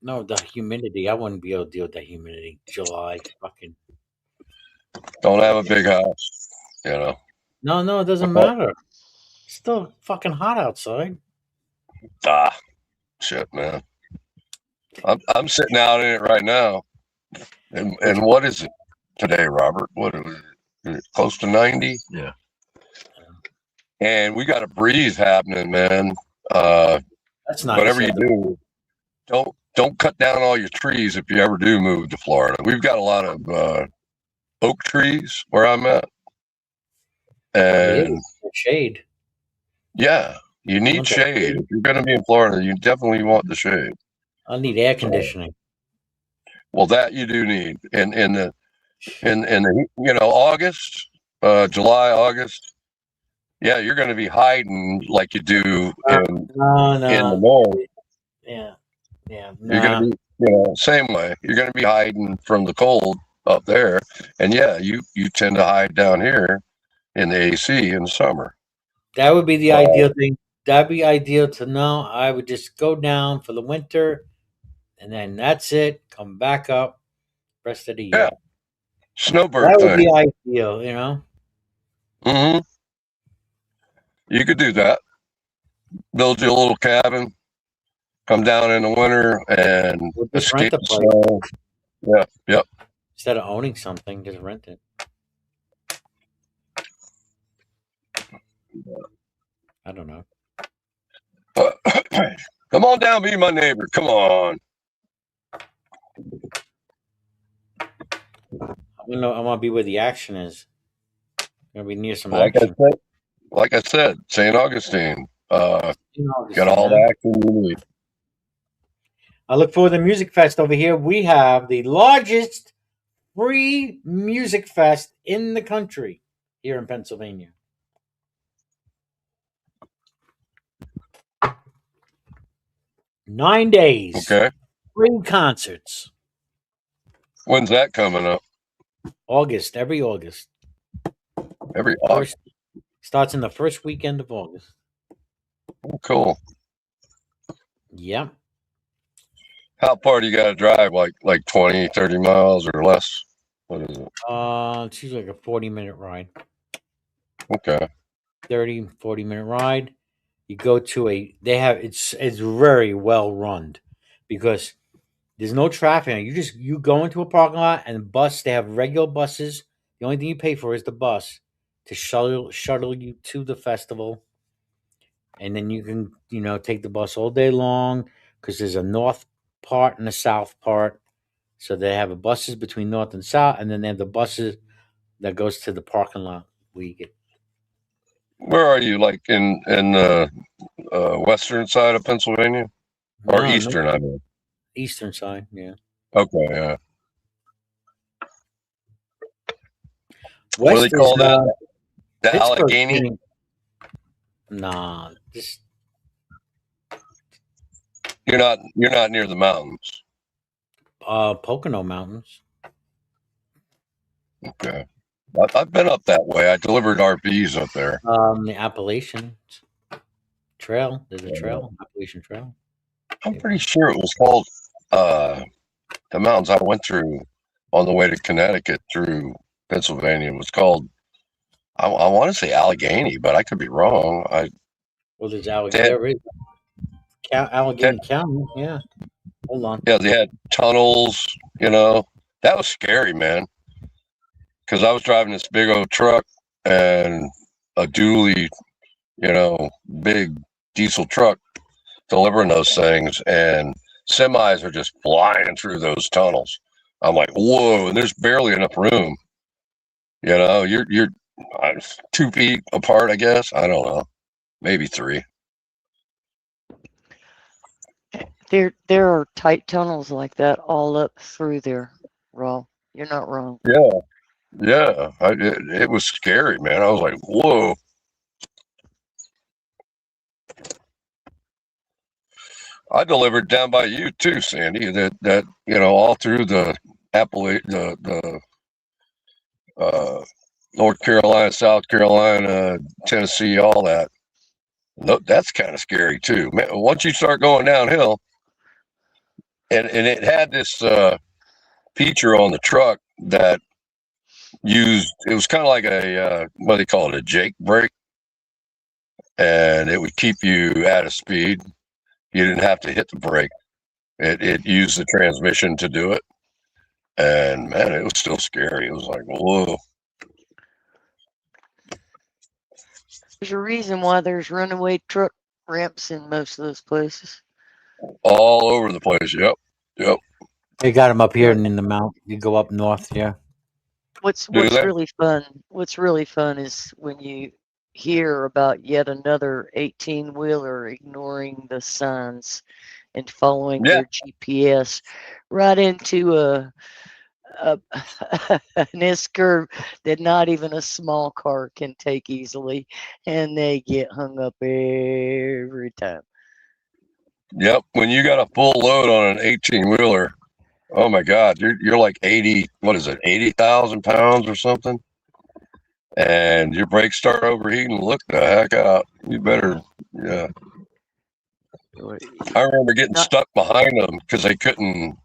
No, the humidity. I wouldn't be able to deal with the humidity. July, fucking. Don't have a big house. No, it doesn't matter. It's still fucking hot outside. Shit, man. I'm sitting out in it right now. And what is it today, Robert? What is it? Close to 90? Yeah. And we got a breeze happening, man. That's nice. Whatever you do, don't cut down all your trees if you ever do move to Florida. We've got a lot of oak trees where I'm at. And shade. Yeah, you need shade. If you're going to be in Florida, you definitely want the shade. I need air conditioning. Well, that you do need. In the August, July, August. Yeah, you're going to be hiding like you do in the north. Yeah. You're going to be, same way. You're going to be hiding from the cold up there, and you tend to hide down here in the AC in the summer. That would be the ideal thing. That'd be ideal to know. I would just go down for the winter, and then that's it. Come back up rest of the year. Yeah, snowbird. That would be ideal, Mm-hmm. You could do that. Build you a little cabin. Come down in the winter and escape the snow. Yeah. Yep. Instead of owning something, just rent it. I don't know. Come on down, be my neighbor. Come on. I want to be where the action is. I'm gonna be near some action. Like I said, St. Augustine. Got all the action you need. I look forward to the Music Fest over here. We have the largest free music fest in the country here in Pennsylvania. Nine days. Okay. Free concerts. When's that coming up? August. Every August. Every August. Starts in the first weekend of August. Oh, cool. Yeah. How far do you got to drive? Like 20, 30 miles or less? What is it? It's usually like a 40-minute ride. Okay. 30-40 minute ride. You go to it's very well run because there's no traffic. You go into a parking lot and bus. They have regular buses. The only thing you pay for is the bus to shuttle you to the festival, and then you can take the bus all day long because there's a north part and a south part. So they have a buses between north and south, and then they have the buses that goes to the parking lot where you get. Where are you? Like in the western side of Pennsylvania, or No, eastern? I mean, eastern side. Yeah. Okay. Yeah. What do West they call is that? The Pittsburgh. Allegheny? Nah, this You're not near the mountains. Pocono Mountains. Okay. I've been up that way. I delivered RVs up there. The Appalachian Trail. There's a trail, Appalachian Trail. I'm pretty sure it was called the mountains I went through on the way to Connecticut through Pennsylvania was called I want to say Allegheny, but I could be wrong. Well, there's Allegheny. Allegheny County. Yeah. Hold on. Yeah, they had tunnels. That was scary, man. Because I was driving this big old truck and a dually, big diesel truck delivering those things, and semis are just flying through those tunnels. I'm like, whoa, and there's barely enough room. You're 2 feet apart, I guess. I don't know, maybe 3. There are tight tunnels like that all up through there, Raw. You're not wrong. Yeah. It was scary, man. I was like, whoa. I delivered down by you too, Sandy. That all through the North Carolina, South Carolina, Tennessee, all that. That's kind of scary too. Man, once you start going downhill, and it had this feature on the truck that it was kind of like a what do they call it, a Jake brake, and it would keep you at a speed. You didn't have to hit the brake. It used the transmission to do it. And man, it was still scary. It was like, whoa. There's a reason why there's runaway truck ramps in most of those places. All over the place. Yep. They got them up here and in the mountain. You go up north, yeah. What's really fun? What's really fun is when you hear about yet another 18-wheeler ignoring the signs and following their GPS right into an S-curve that not even a small car can take easily, and they get hung up every time. Yep. When you got a full load on an 18-wheeler, oh my God, you're like 80,000 pounds or something. And your brakes start overheating, look the heck out. You better, yeah. I remember getting stuck behind them because they couldn't,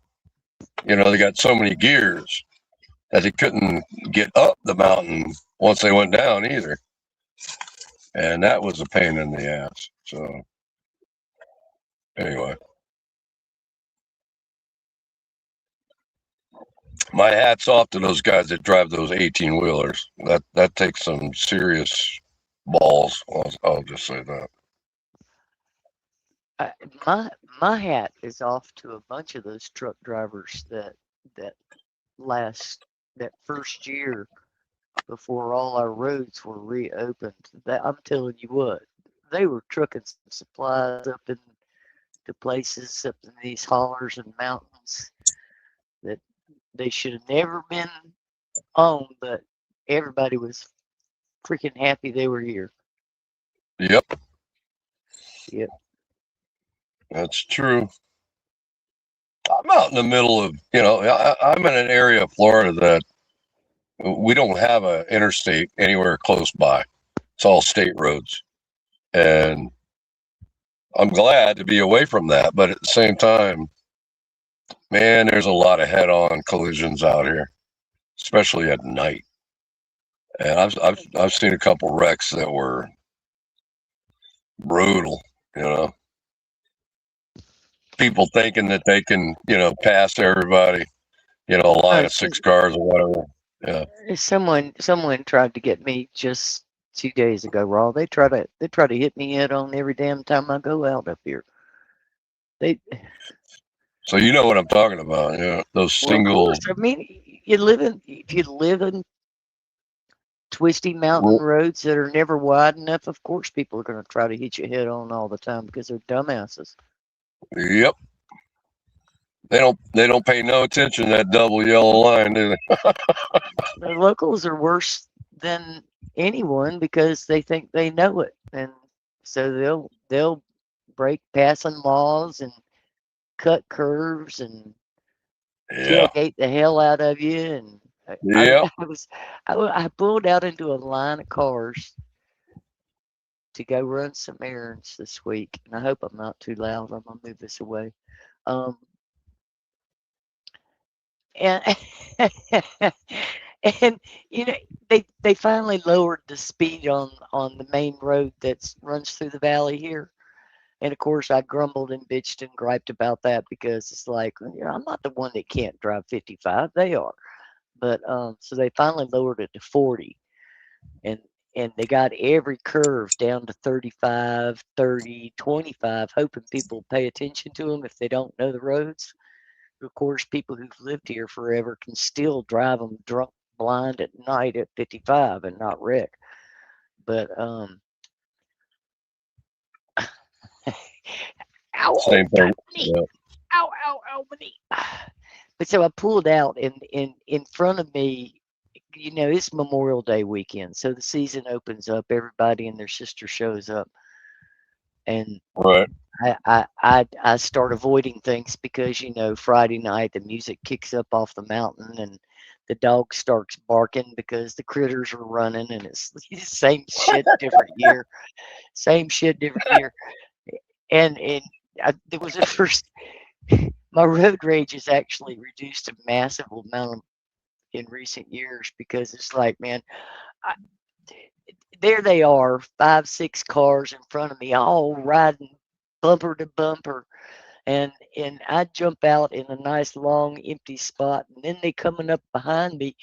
they got so many gears that they couldn't get up the mountain once they went down either. And that was a pain in the ass. So anyway. My hat's off to those guys that drive those 18-wheelers. That takes some serious balls. I'll just say that. My hat is off to a bunch of those truck drivers that first year before all our roads were reopened. That I'm telling you what, they were trucking some supplies up in the places up in these hollers and mountains that they should have never been on, but everybody was freaking happy they were here. Yep. That's true. I'm out in the middle of, I'm in an area of Florida that we don't have an interstate anywhere close by. It's all state roads. And I'm glad to be away from that. But at the same time, Man, there's a lot of head-on collisions out here, especially at night. And I've seen a couple wrecks that were brutal. You know, people thinking that they can, pass everybody. A line of 6 cars or whatever. Yeah. Someone tried to get me just 2 days ago, Raw. They try to hit me head on every damn time I go out up here. So you know what I'm talking about, those single. Well, of course. I mean, if you live in twisty mountain roads that are never wide enough, of course people are going to try to hit you head on all the time because they're dumbasses. Yep. They don't pay no attention to that double yellow line, do they? The locals are worse than anyone because they think they know it, and so they'll break passing laws and cut curves and tailgate the hell out of you. And I pulled out into a line of cars to go run some errands this week, and I hope I'm not too loud. I'm gonna move this away. And and they finally lowered the speed on the main road that runs through the valley here. And of course, I grumbled and bitched and griped about that because it's like, I'm not the one that can't drive 55. They are. But so they finally lowered it to 40. And they got every curve down to 35, 30, 25, hoping people pay attention to them if they don't know the roads. Of course, people who've lived here forever can still drive them drunk, blind at night at 55 and not wreck. But ow, same thing. Yeah. Ow, my knee. But so I pulled out, and in front of me, it's Memorial Day weekend, so the season opens up. Everybody and their sister shows up, and right. I start avoiding things because Friday night the music kicks up off the mountain and the dog starts barking because the critters are running, and it's the same shit different year. Same shit different year. And there was a first. My road rage has actually reduced a massive amount in recent years because it's like, man, there they are, 5, 6 cars in front of me, all riding bumper to bumper, and I jump out in a nice long empty spot, and then they coming up behind me,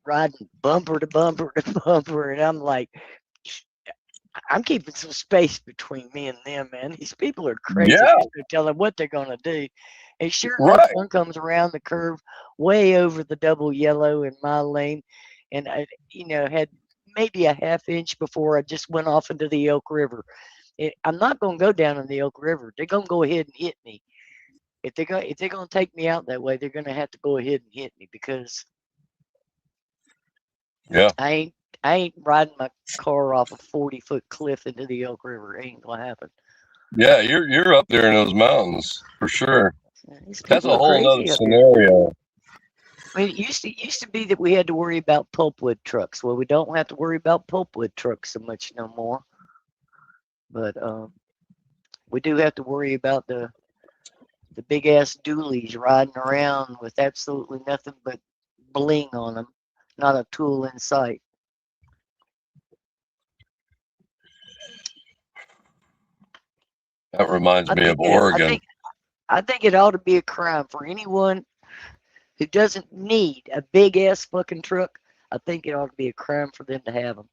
riding bumper to bumper to bumper, and I'm like, I'm keeping some space between me and them, man. These people are crazy. Yeah. They're telling what they're gonna do. And sure enough, one comes around the curve way over the double yellow in my lane, and I, had maybe a half inch before I just went off into the Elk River. I'm not gonna go down in the Elk River. They're gonna go ahead and hit me. If they're gonna take me out that way, they're gonna have to go ahead and hit me because I ain't riding my car off a 40-foot cliff into the Elk River. It ain't gonna happen. Yeah, you're up there in those mountains for sure. That's a whole other scenario. I mean, it used to be that we had to worry about pulpwood trucks. Well, we don't have to worry about pulpwood trucks so much no more. But we do have to worry about the big ass dualies riding around with absolutely nothing but bling on them, not a tool in sight. That reminds me of Oregon. I think it ought to be a crime for anyone who doesn't need a big ass fucking truck. I think it ought to be a crime for them to have them.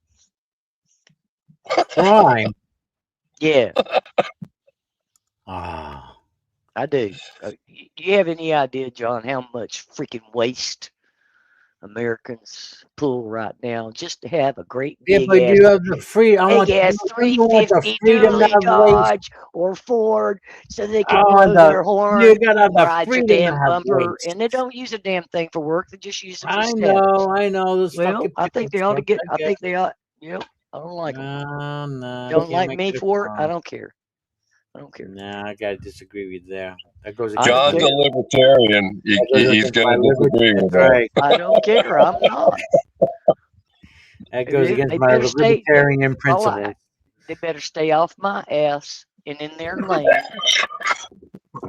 Crime? Yeah. Ah. I do. Do you have any idea, John, how much freaking waste Americans pull right now just to have a great big but ass, you have the free. I want 350 Dually Dodge or Ford, so they can blow their horn, you gotta have ride the your freedom damn to have bumper, waste. and they don't use a damn thing for work. They just use it for I status. know. Those Well, fucking I think they ought to get. I think they ought. Yep. I don't like them. Don't like me for it. I don't care. I don't care. Nah, I gotta disagree with you there. That goes John's a libertarian. He's going to disagree with that. I don't care. I'm not. That goes against my libertarian principles. They better stay off my ass and in their lane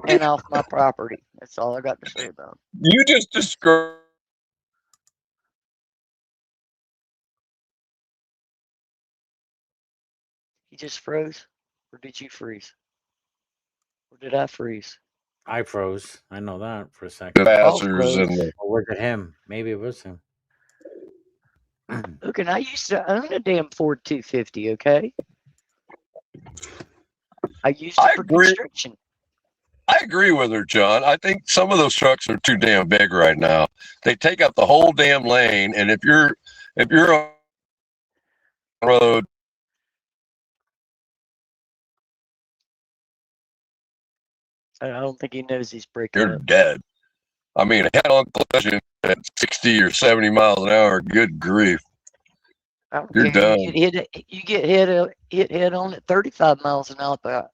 and off my property. That's all I got to say about it. You just described. He just froze, or did you freeze? Or did I freeze? I froze. I know that for a second. Passers and Or was it him? Maybe it was him. Look, and I used to own a damn Ford 250. Okay, I used it for construction. I agree with her, John. I think some of those trucks are too damn big right now. They take up the whole damn lane, and if you're on the road, I don't think he knows he's breaking you're up. dead. I mean, a head-on collision at 60 or 70 miles an hour, good grief. You're done. You get hit head on at 35 miles an hour,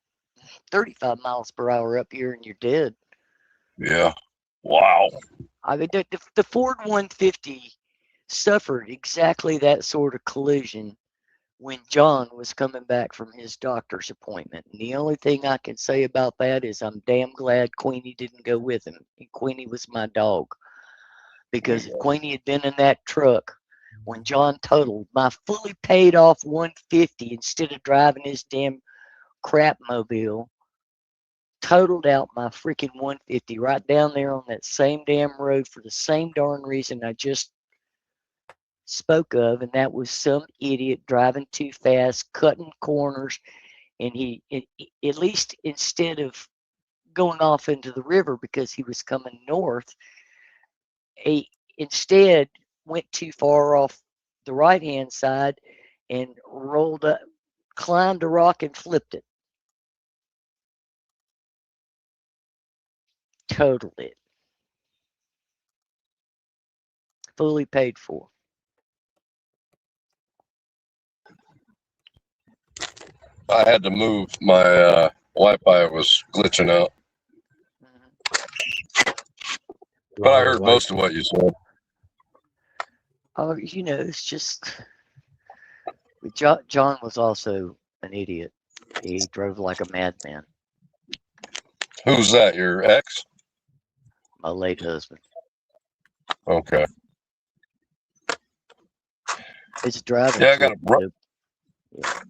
35 miles per hour up here, and you're dead. Yeah. Wow. I mean, the Ford 150 suffered exactly that sort of collision when John was coming back from his doctor's appointment. And the only thing I can say about that is I'm damn glad Queenie didn't go with him. And Queenie was my dog. Because if Queenie had been in that truck when John totaled my fully paid off 150 instead of driving his damn crap mobile, totaled out my freaking 150 right down there on that same damn road for the same darn reason I just spoke of, and that was some idiot driving too fast, cutting corners, and he at least instead of going off into the river because he was coming north, he instead went too far off the right hand side and rolled up, climbed a rock and flipped it. Totaled it. Fully paid for. I had to move. My Wi-Fi was glitching out. But I heard most of what you said. Oh, it's just John was also an idiot. He drove like a madman. Who's that? Your ex? My late husband. Okay. It's driving. Yeah, I got a brother. Yeah.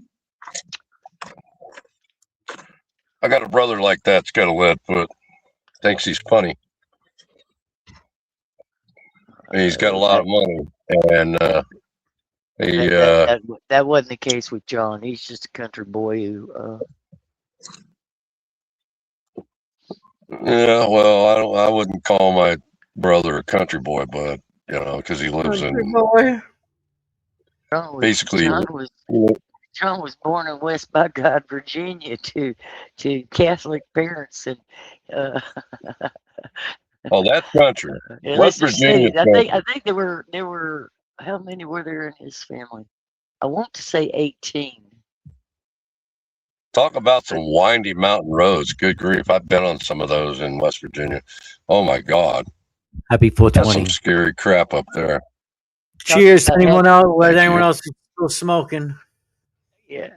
I got a brother like that's got a lead foot. Thinks he's funny. He's got a lot of money, and that wasn't the case with John. He's just a country boy who. Yeah, well, I wouldn't call my brother a country boy, but because he lives in. Boy. Basically, John was born in West by God, Virginia, to Catholic parents, and. Oh, that's country. Yeah, West Virginia. I think there were how many were there in his family? I want to say 18. Talk about some windy mountain roads. Good grief. I've been on some of those in West Virginia. Oh my God. Happy 420. That's some scary crap up there. Cheers. Anyone else? Was anyone else still smoking? Yeah.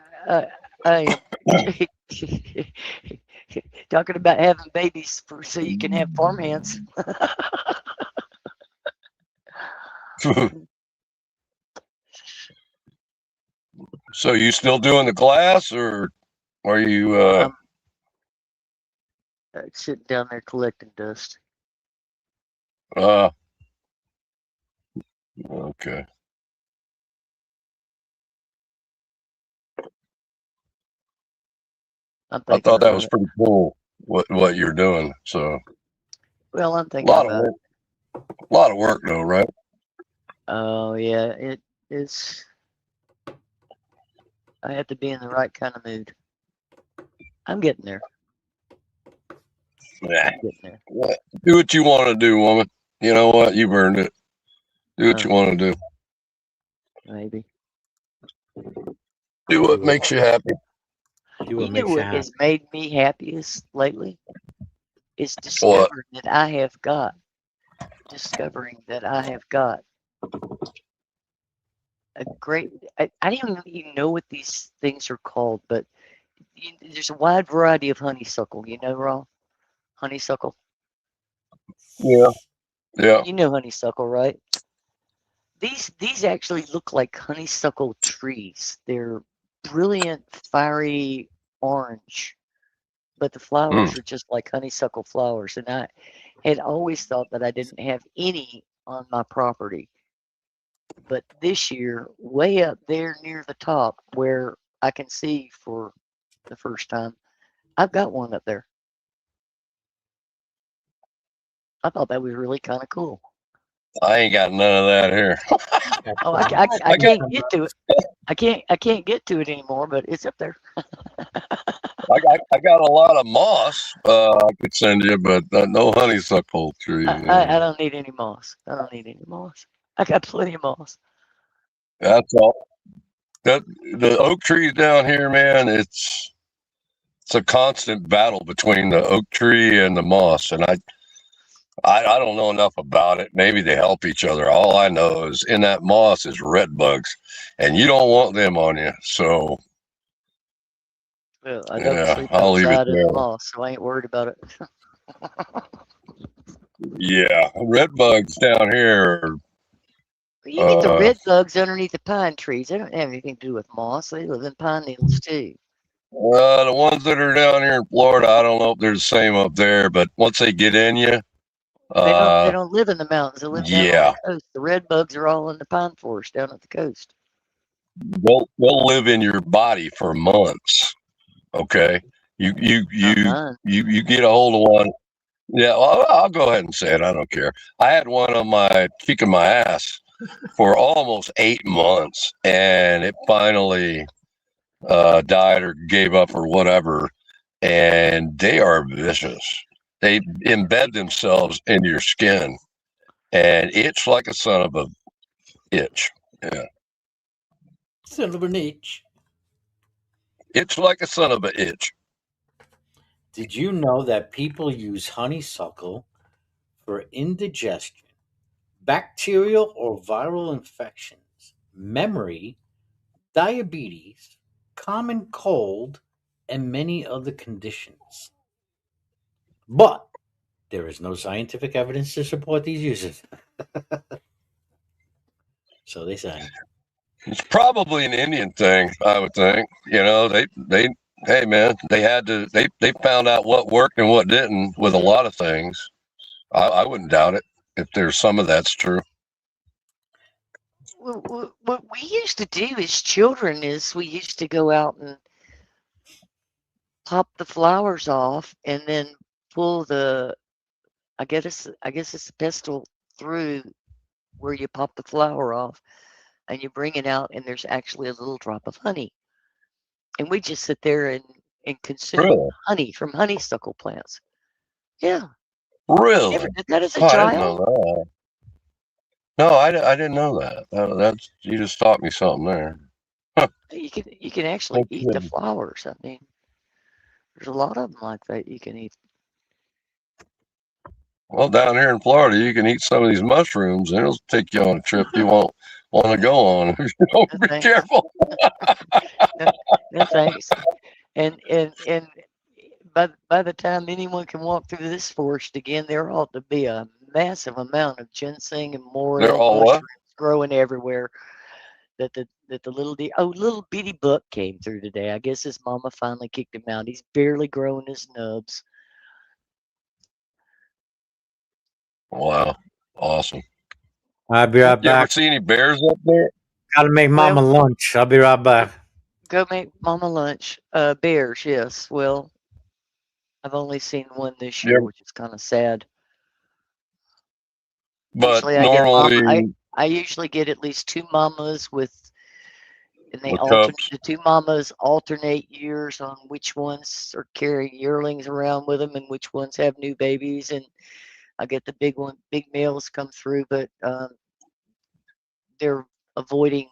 I am. Talking about having babies so you can have farmhands. So you still doing the glass, or are you sitting down there collecting dust? Okay. I thought that was pretty cool what you're doing. So well, I'm thinking about it. A lot of work though, right? Oh yeah, it is. I have to be in the right kind of mood. I'm getting there. Yeah. Do what you want to do, woman. You know what? You've earned it. Do what you want to do. Maybe. Do what makes you happy. You know what has made me happiest lately? Is discovering that I have got a great. I don't even know what these things are called, but there's a wide variety of honeysuckle. You know, Raw? Honeysuckle. Yeah. Yeah. You know honeysuckle, right? These actually look like honeysuckle trees. They're brilliant, fiery orange, but the flowers are just like honeysuckle flowers. And I had always thought that I didn't have any on my property. But this year, way up there near the top where I can see for the first time, I've got one up there. I thought that was really kind of cool. I ain't got none of that here. Oh, I can't get to it. I can't get to it anymore, but it's up there. I got a lot of moss I could send you, but no honeysuckle tree. I don't need any moss. I don't need any moss. I got plenty of moss. That's all. That the oak trees down here, man. It's a constant battle between the oak tree and the moss, and I don't know enough about it. Maybe they help each other. All I know is in that moss is red bugs, and you don't want them on you. So Well, I don't yeah, sleep I'll leave it outside in there. the moss, so I ain't worried about it. Yeah, red bugs down here. You get the red bugs underneath the pine trees. They don't have anything to do with moss. They live in pine needles too. The ones that are down here in Florida, I don't know if they're the same up there, but once they get in you, They don't live in the mountains. They live down yeah, on the coast. The red bugs are all in the pine forest down at the coast. they'll live in your body for months. Okay, you get a hold of one. Yeah, well, I'll go ahead and say it. I don't care. I had one on my cheek of my ass for almost 8 months, and it finally died or gave up or whatever. And they are vicious. They embed themselves into your skin and itch like a son of a itch. Yeah. Son of an itch. Itch like a son of a itch. Did you know that people use honeysuckle for indigestion, bacterial or viral infections, memory, diabetes, common cold, and many other conditions? But there is no scientific evidence to support these uses. So they say. It's probably an Indian thing, I would think. You know, they hey man, they found out what worked and what didn't with a lot of things. I wouldn't doubt it if there's some of that's true. What we used to do as children is we used to go out and pop the flowers off and then pull the I guess it's the pestle through where you pop the flower off and you bring it out and there's actually a little drop of honey. And we just sit there and consume Really? honey from honeysuckle plants. Yeah. Really? You never did that as a I didn't know child? that. No, I didn't know that. That's you just taught me something there. Huh. You can actually eat the flowers. I mean, there's a lot of them like that you can eat. Well, down here in Florida, you can eat some of these mushrooms, and it'll take you on a trip you won't want to go on if you don't be careful. No thanks. And by the time anyone can walk through this forest again, there ought to be a massive amount of ginseng and morel all mushrooms what? growing everywhere. That the little bitty buck came through today. I guess his mama finally kicked him out. He's barely growing his nubs. Wow, awesome. I'll be right You ever back. see any bears up there? Gotta make mama lunch. I'll be right back. Go make mama lunch. Bears, yes. Well, I've only seen one this year, which is kind of sad. But Usually normally, I usually get at least 2 mamas and they With alternate. cubs. The 2 mamas alternate years on which ones are carrying yearlings around with them and which ones have new babies. And I get the big males come through, but they're avoiding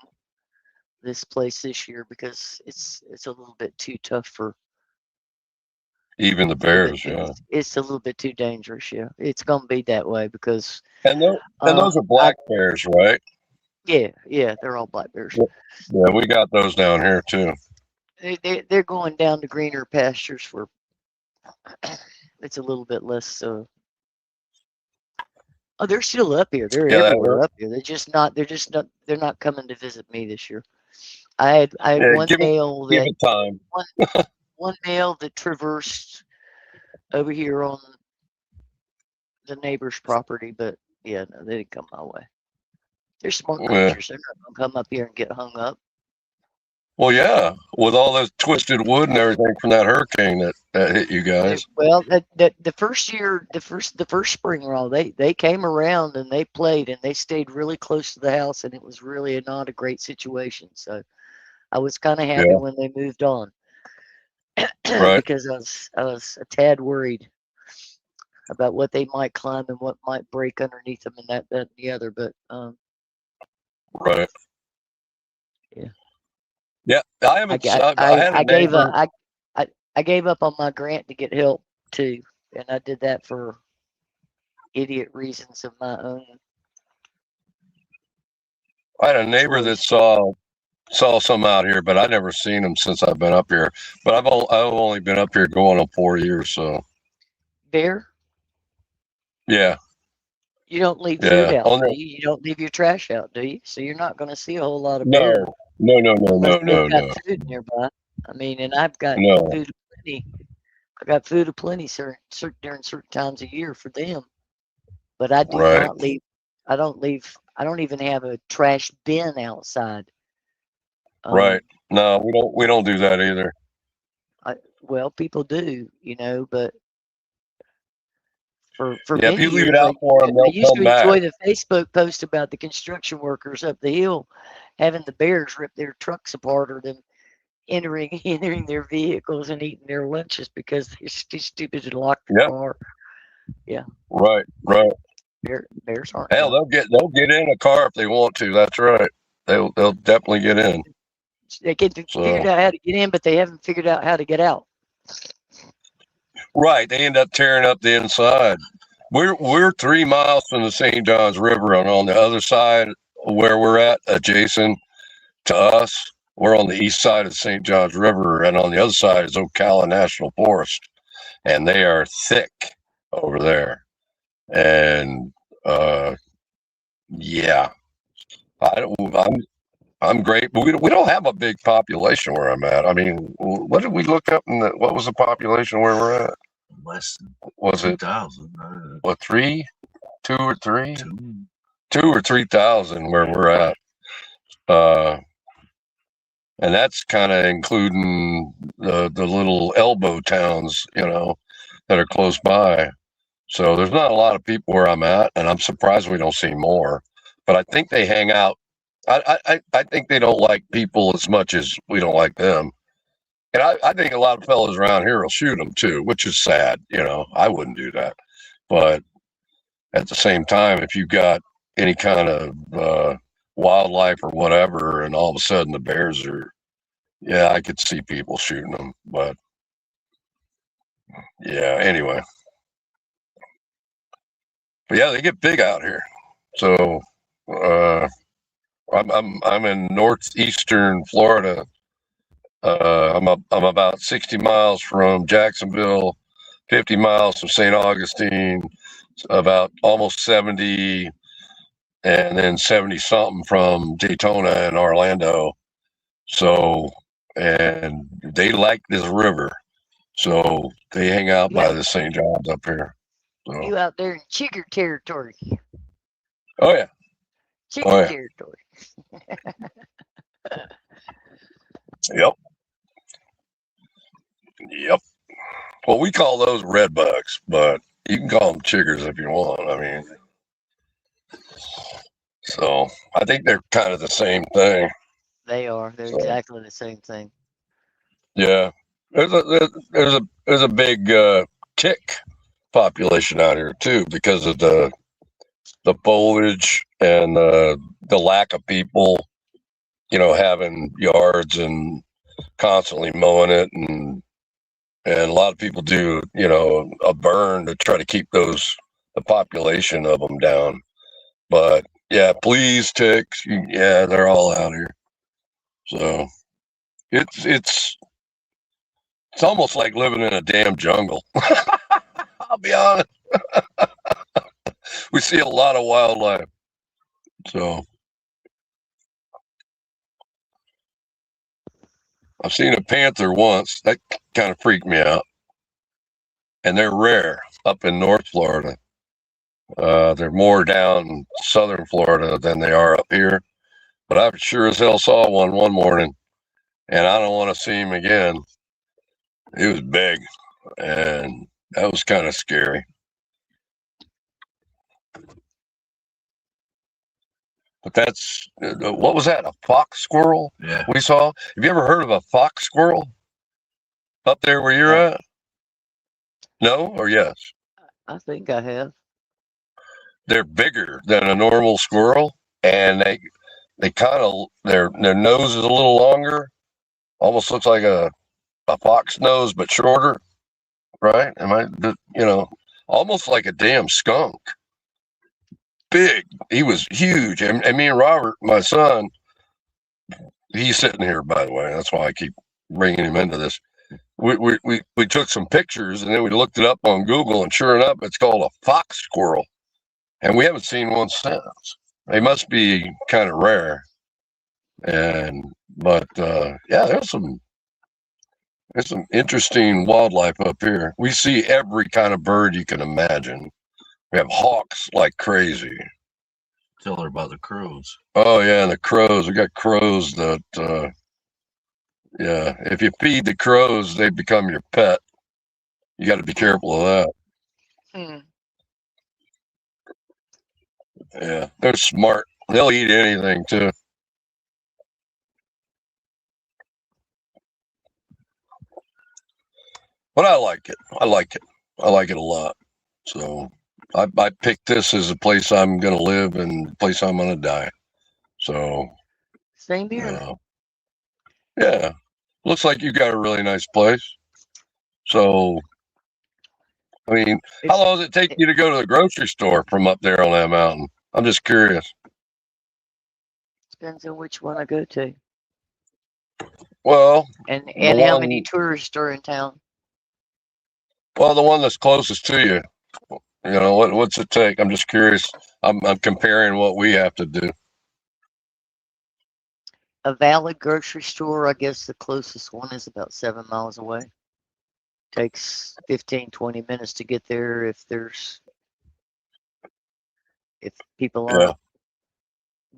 this place this year because it's a little bit too tough for even the bears, yeah. it's a little bit too dangerous. Yeah, it's gonna be that way because And those are black bears, right? yeah, they're all black bears. Yeah, we got those down here too. They're going down to greener pastures where it's a little bit less Oh, they're still up here. They're Yeah, that everywhere hurt. up here. They're not coming to visit me this year. I had Yeah, one male give that it time. one male that traversed over here on the neighbor's property, but yeah, no, they didn't come my way. They're smart Yeah. creatures. They're not gonna come up here and get hung up. Well, yeah, with all those twisted wood and everything from that hurricane that hit you guys. Well, the first year, the first spring roll, they came around and they played and they stayed really close to the house, and it was really not a great situation. So I was kind of happy Yeah. when they moved on Right. because I was a tad worried about what they might climb and what might break underneath them and that and the other. But Right. yeah. Yeah, I haven't. I had a neighbor. I gave up on my grant to get help too, and I did that for idiot reasons of my own. I had a neighbor that saw some out here, but I never seen them since I've been up here. But I've only been up here going on 4 years, so Bear, yeah. you don't leave food out, do you? You don't leave your trash out, do you? So you're not going to see a whole lot of bear. No. Unless they've got food nearby. I mean, and I've got food aplenty. I got food aplenty during certain times of year for them. But I do not leave. I don't even have a trash bin outside. Right. No, we don't do that either. Well, people do, but for yeah, many if you leave years, it out for them, I they'll used come to enjoy back. the Facebook post about the construction workers up the hill having the bears rip their trucks apart, or them entering their vehicles and eating their lunches because they're too stupid to lock the car. Yeah. Right. Bears aren't. Hell, they'll get in a car if they want to. That's right. They'll definitely get in. They can figure out how to get in, but they haven't figured out how to get out. Right. They end up tearing up the inside. We're 3 miles from the St. Johns River, and on the other side where we're at, adjacent to us, we're on the east side of the St. Johns River, and on the other side is Ocala National Forest, and they are thick over there. And yeah, I'm great, but we don't have a big population where I'm at. I mean, what did we look up? What was the population where we're at? Less than Was it 2,000? What, 2 or 3? 2 or 3,000 where we're at. And that's kind of including the little elbow towns, that are close by. So there's not a lot of people where I'm at, and I'm surprised we don't see more. But I think they hang out. I think they don't like people as much as we don't like them. And I think a lot of fellas around here will shoot them too, which is sad. I wouldn't do that. But at the same time, if you've got any kind of wildlife or whatever, and all of a sudden the bears are, I could see people shooting them. But yeah, anyway. But yeah, they get big out here. So I'm in northeastern Florida. I'm about 60 miles from Jacksonville, 50 miles from St. Augustine, about almost 70, and then 70 something from Daytona and Orlando. So, and they like this river, so they hang out by the St. John's up here. So. You out there in chigger territory. Oh yeah. Chigger territory. Yep. Well, we call those red bugs, but you can call them chiggers if you want. I mean, so I think they're kind of the same thing. They are. They're exactly the same thing. Yeah. There's a big tick population out here too, because of the foliage and the lack of people, having yards and constantly mowing it, and a lot of people do, a burn to try to keep the population of them down. But yeah, fleas, ticks, they're all out here. So it's almost like living in a damn jungle. I'll be honest. we see a lot of wildlife. So I've seen a panther once. That kind of freaked me out. And they're rare up in North Florida. They're more down southern Florida than they are up here. But I sure as hell saw one morning, and I don't want to see him again. He was big, and that was kind of scary. But that's, what was that? A fox squirrel? Yeah. We saw. Have you ever heard of a fox squirrel up there where you're at? No or yes? I think I have. They're bigger than a normal squirrel, and they kind of, their nose is a little longer, almost looks like a fox nose but shorter, right? Almost like a damn skunk. Big. He was huge, and me and Robert, my son, he's sitting here, by the way. That's why I keep bringing him into this. We took some pictures, and then we looked it up on Google, and sure enough, it's called a fox squirrel, and we haven't seen one since. They must be kind of rare. But there's some interesting wildlife up here. We see every kind of bird you can imagine. We have hawks like crazy. Tell her about the crows. Oh yeah, and the crows. We got crows that if you feed the crows, they become your pet. You got to be careful of that. Yeah, they're smart. They'll eat anything too. But I like it. I like it a lot. So I picked this as a place I'm going to live and a place I'm going to die. So same here. Yeah, looks like you got a really nice place. So, I mean, how long does it take you to go to the grocery store from up there on that mountain? I'm just curious. Depends on which one I go to. Well, and how many tourists are in town. Well, the one that's closest to you. What's it take? I'm just curious. I'm comparing what we have to do. A valid grocery store, I guess the closest one is about 7 miles away. Takes 15-20 minutes to get there if people aren't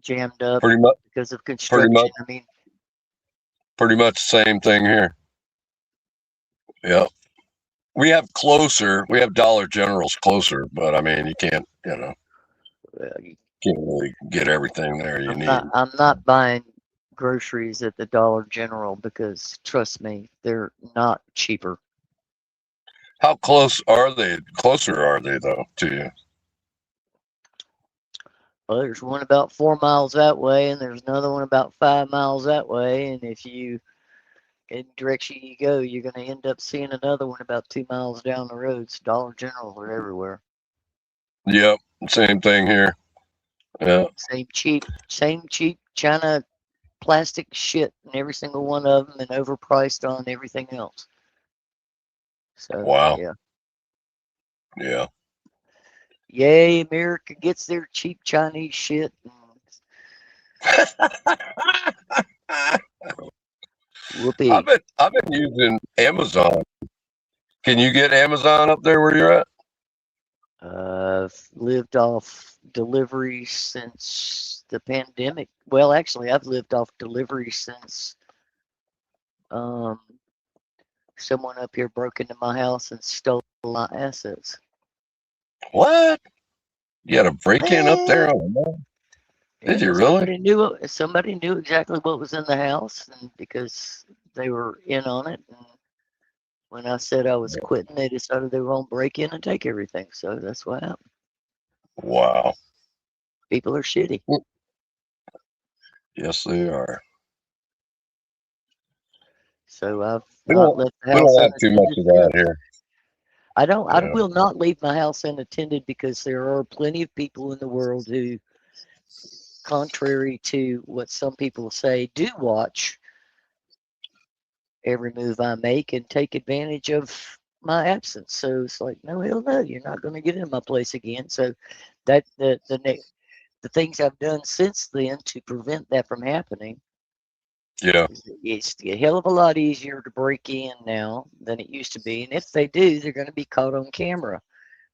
jammed up because of construction. Pretty much the same thing here. Yeah. We have Dollar Generals closer, but I mean, you can't, can't really get everything there you need. I'm not buying groceries at the Dollar General because, trust me, they're not cheaper. How close are they? Closer are they, though, to you? Well, there's one about 4 miles that way, and there's another one about 5 miles that way. And if you, in the direction you go, you're going to end up seeing another one about 2 miles down the road. So Dollar General are everywhere. Yep, same thing here. Yeah. Same cheap China plastic shit in every single one of them, and overpriced on everything else. So wow. Yeah. Yeah. Yay, America gets their cheap Chinese shit. Whoopee. I've been using Amazon. Can you get Amazon up there where you're at? I've lived off delivery since the pandemic. Well, actually, I've lived off delivery since someone up here broke into my house and stole my assets. What? You had a break-in up there? Did you really? Somebody knew exactly what was in the house, and because they were in on it. And when I said I was quitting, they decided they were going to break in and take everything. So that's what happened. Wow. People are shitty. Yes, they are. So I've not left the house. We don't have too much of that here. I will not leave my house unattended because there are plenty of people in the world who, contrary to what some people say, do watch every move I make and take advantage of my absence. So it's like, no, hell no, you're not going to get in my place again. So that the things I've done since then to prevent that from happening. Yeah. It's a hell of a lot easier to break in now than it used to be, and if they do, they're going to be caught on camera,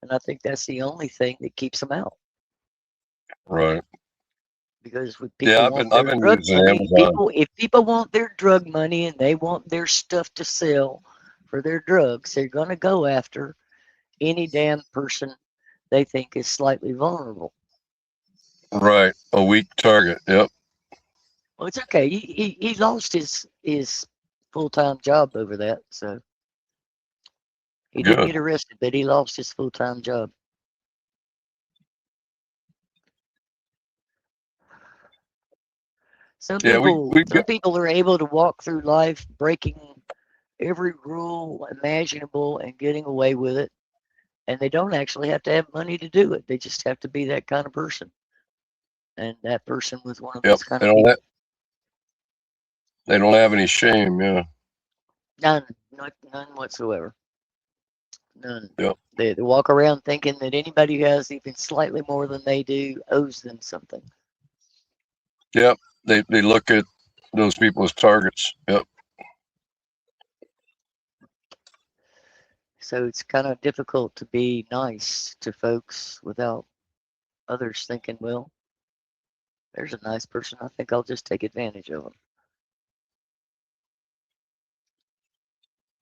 and I think that's the only thing that keeps them out. Right. Because when people Yeah, want I've their been drug using money, Amazon. if people want their drug money and they want their stuff to sell for their drugs, they're going to go after any damn person they think is slightly vulnerable. Right. A weak target. Yep. Well, it's okay. He lost his full-time job over that, so he didn't Good. get arrested, but he lost his full-time job. Some Yeah, people are able to walk through life breaking every rule imaginable and getting away with it, and they don't actually have to have money to do it. They just have to be that kind of person, and that person was one of Yep. those kind of people. They don't have any shame. Yeah. None whatsoever. None. Yep. They walk around thinking that anybody who has even slightly more than they do owes them something. Yep. They look at those people as targets. Yep. So it's kind of difficult to be nice to folks without others thinking, well, there's a nice person. I think I'll just take advantage of them.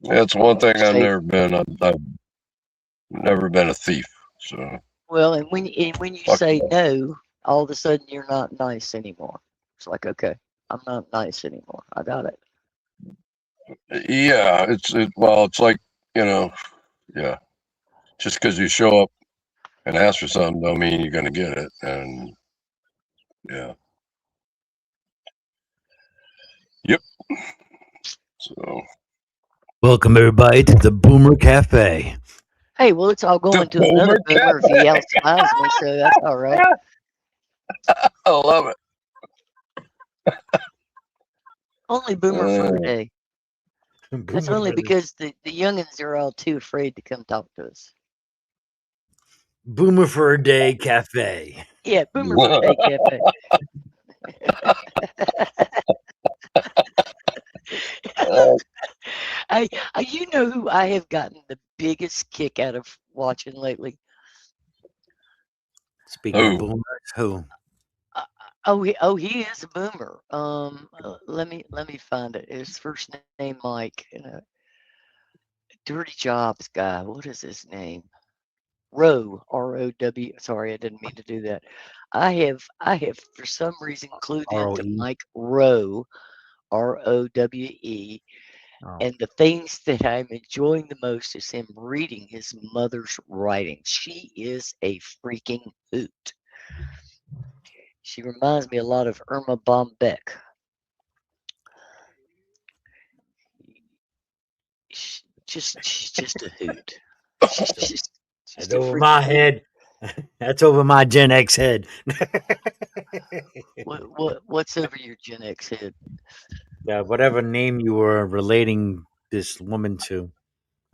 That's one thing I've Say, never been. I've never been a thief. So. well, and when you say no, all of a sudden you're not nice anymore. It's like, okay, I'm not nice anymore. I got it. Yeah, it's like, yeah. Just because you show up and ask for something don't mean you're going to get it, and yeah. Yep. So. Welcome everybody to the Boomer Cafe. Hey, well, it's all going to another boomer if he outsmiles me, so that's all right. I love it. Only boomer for a day. That's only because the youngins are all too afraid to come talk to us. Boomer for a Day Cafe. Yeah, Boomer for a Day Cafe. You know who I have gotten the biggest kick out of watching lately? Speaking of boomers, who? He is a boomer. Let me find it. His first name Mike. Dirty Jobs guy. What is his name? Rowe, R-O-W. Sorry, I didn't mean to do that. I have for some reason clued into Mike Rowe, R-O-W-E. And the things that I'm enjoying the most is him reading his mother's writings. She is a freaking hoot. She reminds me a lot of Irma Bombeck. She's just a hoot. She's That's over my head. That's over my Gen X head. What's over your Gen X head? Yeah, whatever name you were relating this woman to.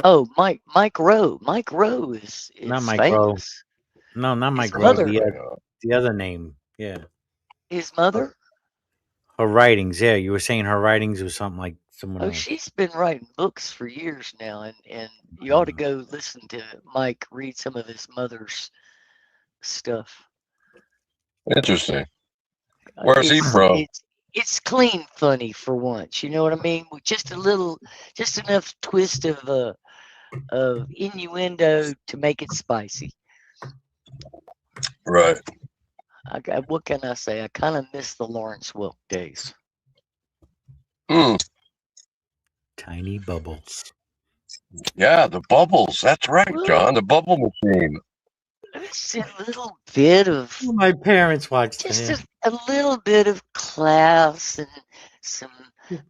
Oh, Mike Rowe. Mike Rowe is Not Mike famous. Rowe. No, not His Mike Rowe. mother. The other name. Yeah. His mother? Her writings. Yeah, you were saying her writings was something like someone else. She's been writing books for years now, and you ought to go listen to Mike read some of his mother's stuff. Interesting. Where's he from? It's clean funny for once. You know what I mean? With just enough twist of innuendo to make it spicy. Right. What can I say? I kind of miss the Lawrence Welk days. Tiny bubbles. Yeah, the bubbles. That's right, John. The bubble machine. Just a little bit of. My parents watched just a little bit of class and some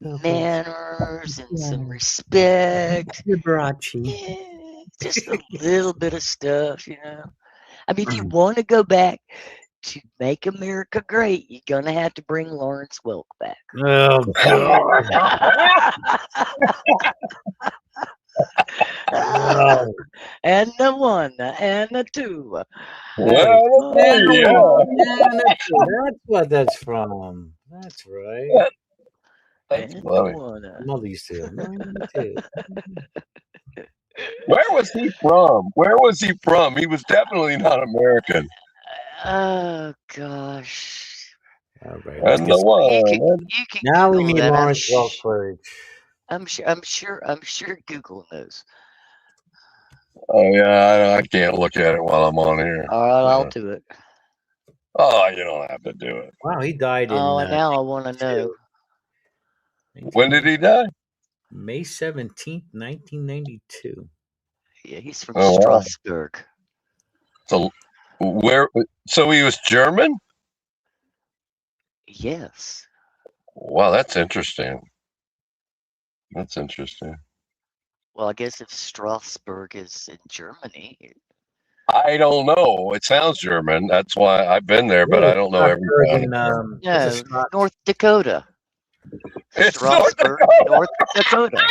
manners and some respect. Liberace. Just a little bit of stuff, you know. I mean, if you want to go back to Make America Great, you're gonna have to bring Lawrence Welk back. Oh God. No. And the one, and the two. Well, And the yeah. one, and the two. That's what that's from. That's right. That's And the funny. one. Mother used to. Mine too. Where was he from? Where was he from? He was definitely not American. Oh gosh. All right, let's And get the one. You can now. We Google need that. Lawrence Welkbridge. I'm sure Google knows. Oh yeah, I can't look at it while I'm on here. All right, I'll do it. Oh, you don't have to do it. Wow, he died in. Oh, and now I want to know. When did he die? May 17th, 1992. Yeah, he's from Oh, wow. Strasbourg. So where? So he was German? Yes. Wow, that's interesting. That's interesting. Well, I guess if Strasbourg is in Germany. I don't know. It sounds German. That's why I've been there, but I don't know every town. No, North Dakota. It's Strasbourg, North Dakota.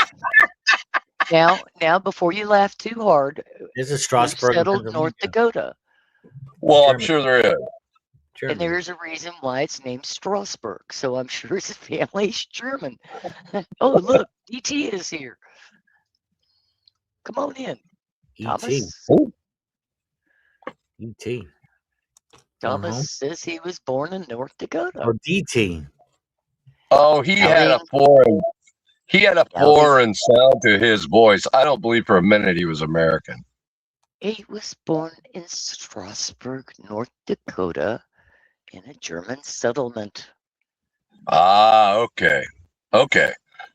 Now, before you laugh too hard, This is Strasbourg, settled Pennsylvania. North Dakota. Well, I'm Germany. sure there is. Germany. And there's a reason why it's named Strasbourg. So I'm sure his family's German. Oh, look, E.T. is here. Come on in. Thomas. E.T. Thomas says he was born in North Dakota. Or D.T. Oh, he had a foreign sound to his voice. I don't believe for a minute he was American. He was born in Strasbourg, North Dakota, in a German settlement. Ah, okay.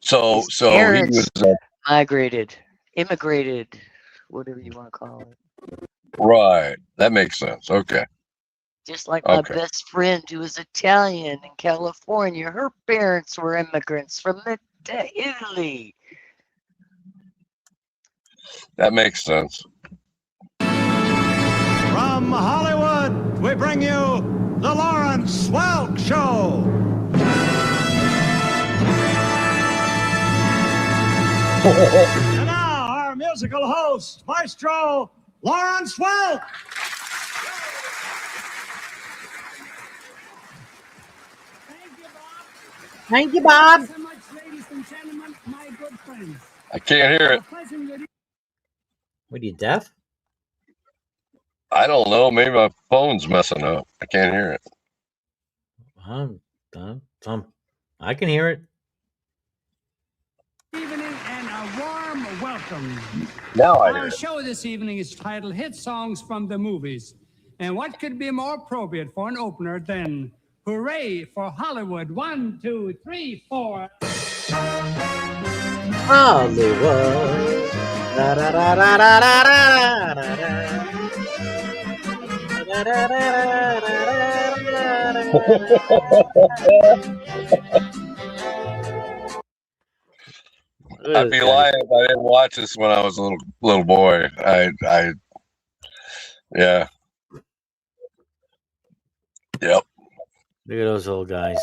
So His he parents was immigrated, whatever you want to call it. right. That makes sense. Okay. Just like my Okay. best friend who was Italian in California, her parents were immigrants from Italy. That makes sense. From Hollywood, we bring you the Lawrence Welk Show. And now, our musical host, Maestro Lawrence Welk. Thank you, Bob. So much, ladies and gentlemen, my good friends. I can't hear it. What are you, deaf? I don't know. Maybe my phone's messing up. I can't hear it. I can hear it. Evening and a warm welcome. Now I hear Our it. show this evening is titled Hit Songs from the Movies. And what could be more appropriate for an opener than Hooray for Hollywood? 1, 2, 3, 4. Hollywood. Da, da, da, da, da, da, da, da, da. Da, da, da, da, I'd be lying if I didn't watch this when I was a little boy. Yeah. Yep. Look at those old guys.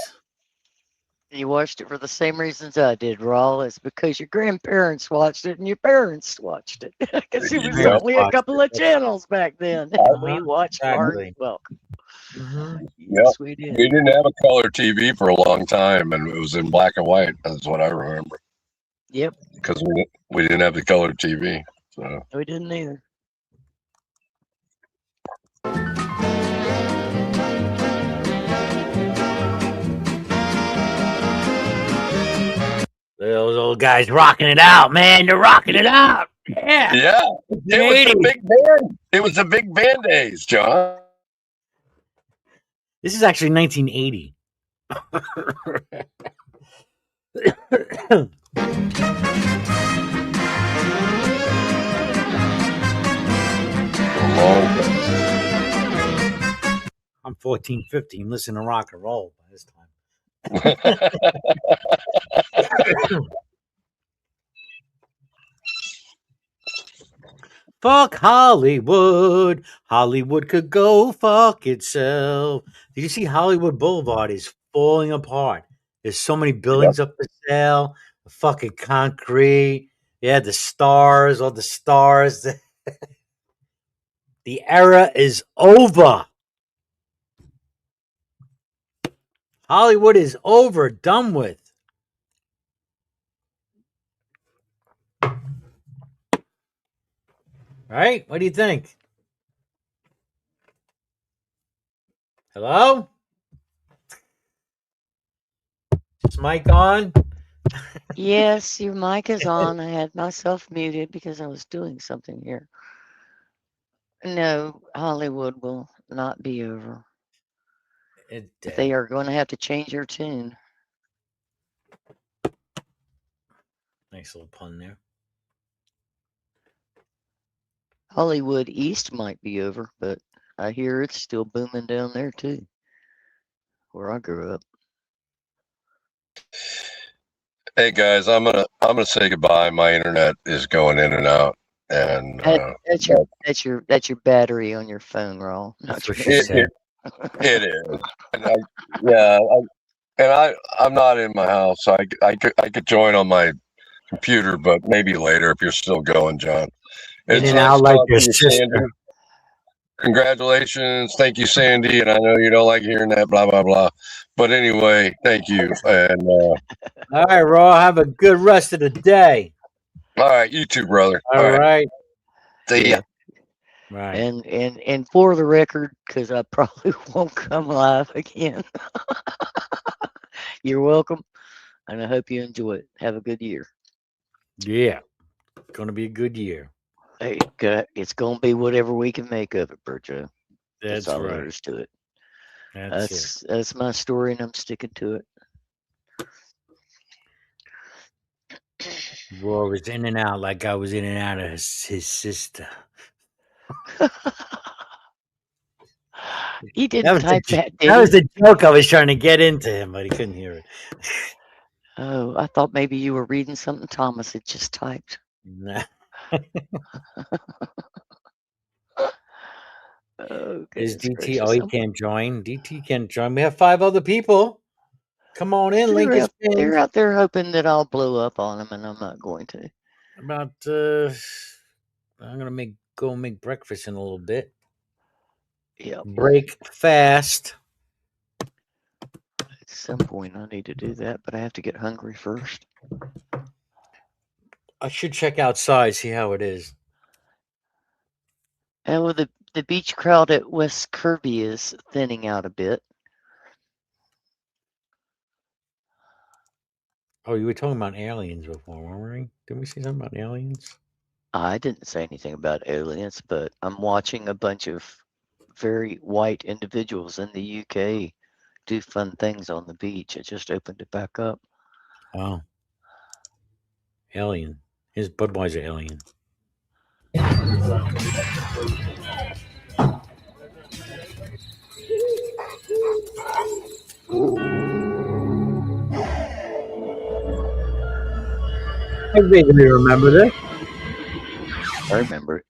You watched it for the same reasons I did, Raul. It's because your grandparents watched it and your parents watched it. Because it was Yep. only a couple of channels back then. We watched Exactly. Lawrence Yep. Welk. Yes, we did. We didn't have a color TV for a long time, and it was in black and white. That's what I remember. Yep. Because we didn't have the color TV. So We didn't either. Those old guys rocking it out, man. They're rocking it out. Yeah. yeah, it was the big band. It was the big band days, John. This is actually 1980. I'm 14, 15, listening to rock and roll by this time. Fuck Hollywood. Hollywood could go fuck itself. Did you see Hollywood Boulevard is falling apart? There's so many buildings up for sale. The fucking concrete. Yeah, the stars, all the stars. The era is over. Hollywood is over, done with. Right? What do you think? Hello? Is mic on? Yes, your mic is on. I had myself muted because I was doing something here. No, Hollywood will not be over. But they are going to have to change their tune. Nice little pun there. Hollywood East might be over, but I hear it's still booming down there too, where I grew up. Hey guys, I'm gonna say goodbye. My internet is going in and out, and That's your battery on your phone, Raul. That's Not what your she said. it is. And I'm not in my house, so I could join on my computer, but maybe later if you're still going, John. In It's and nice out to like talk your to you, sister. Sandy. Congratulations, thank you, Sandy. And I know you don't like hearing that, blah blah blah. But anyway, thank you. And all right, Raw. Have a good rest of the day. all right, you too, brother. All right. See ya. Right. And for the record, because I probably won't come live again. You're welcome, and I hope you enjoy it. Have a good year. Yeah. It's gonna be a good year. Hey, it's gonna be whatever we can make of it, Berto. That's all right. there is to it. That's my story, and I'm sticking to it. Raw was in and out like I was in and out of his sister. He didn't type that, did That was he? the joke I was trying to get into him, but he couldn't hear it. Oh, I thought maybe you were reading something Thomas had just typed. Nah. Oh, Is goodness DT? gracious. Oh, he can't join. DT can't join. We have 5 other people. Come on in. Link is They're pinned. out there hoping that I'll blow up on them, and I'm not going to. About I'm gonna go make breakfast in a little bit. Yeah. Break fast. At some point, I need to do that, but I have to get hungry first. I should check outside, see how it is. And well, the beach crowd at West Kirby is thinning out a bit. Oh, you were talking about aliens before, weren't we? Didn't we say something about aliens? I didn't say anything about aliens, but I'm watching a bunch of very white individuals in the UK do fun things on the beach. I just opened it back up. Oh. Alien. His Budweiser alien. I vaguely remember this. I remember it.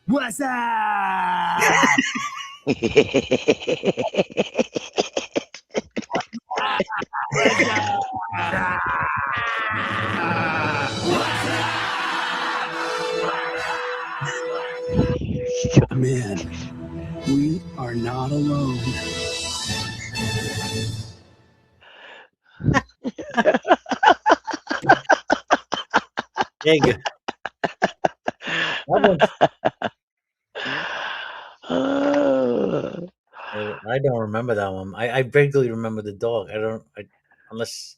What's up? Men, we are not alone. There you go. I don't remember that one. I vaguely remember the dog. Unless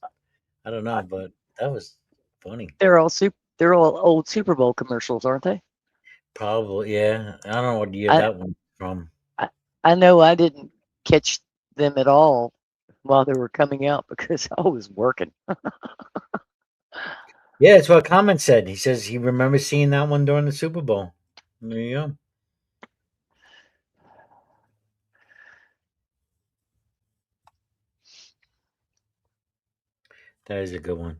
I don't know, but that was funny. They're all old Super Bowl commercials, aren't they? Probably, yeah. I don't know what year that one's from. I know I didn't catch them at all while they were coming out because I was working. Yeah, it's what Comment said. He says he remembers seeing that one during the Super Bowl. There you go. That is a good one.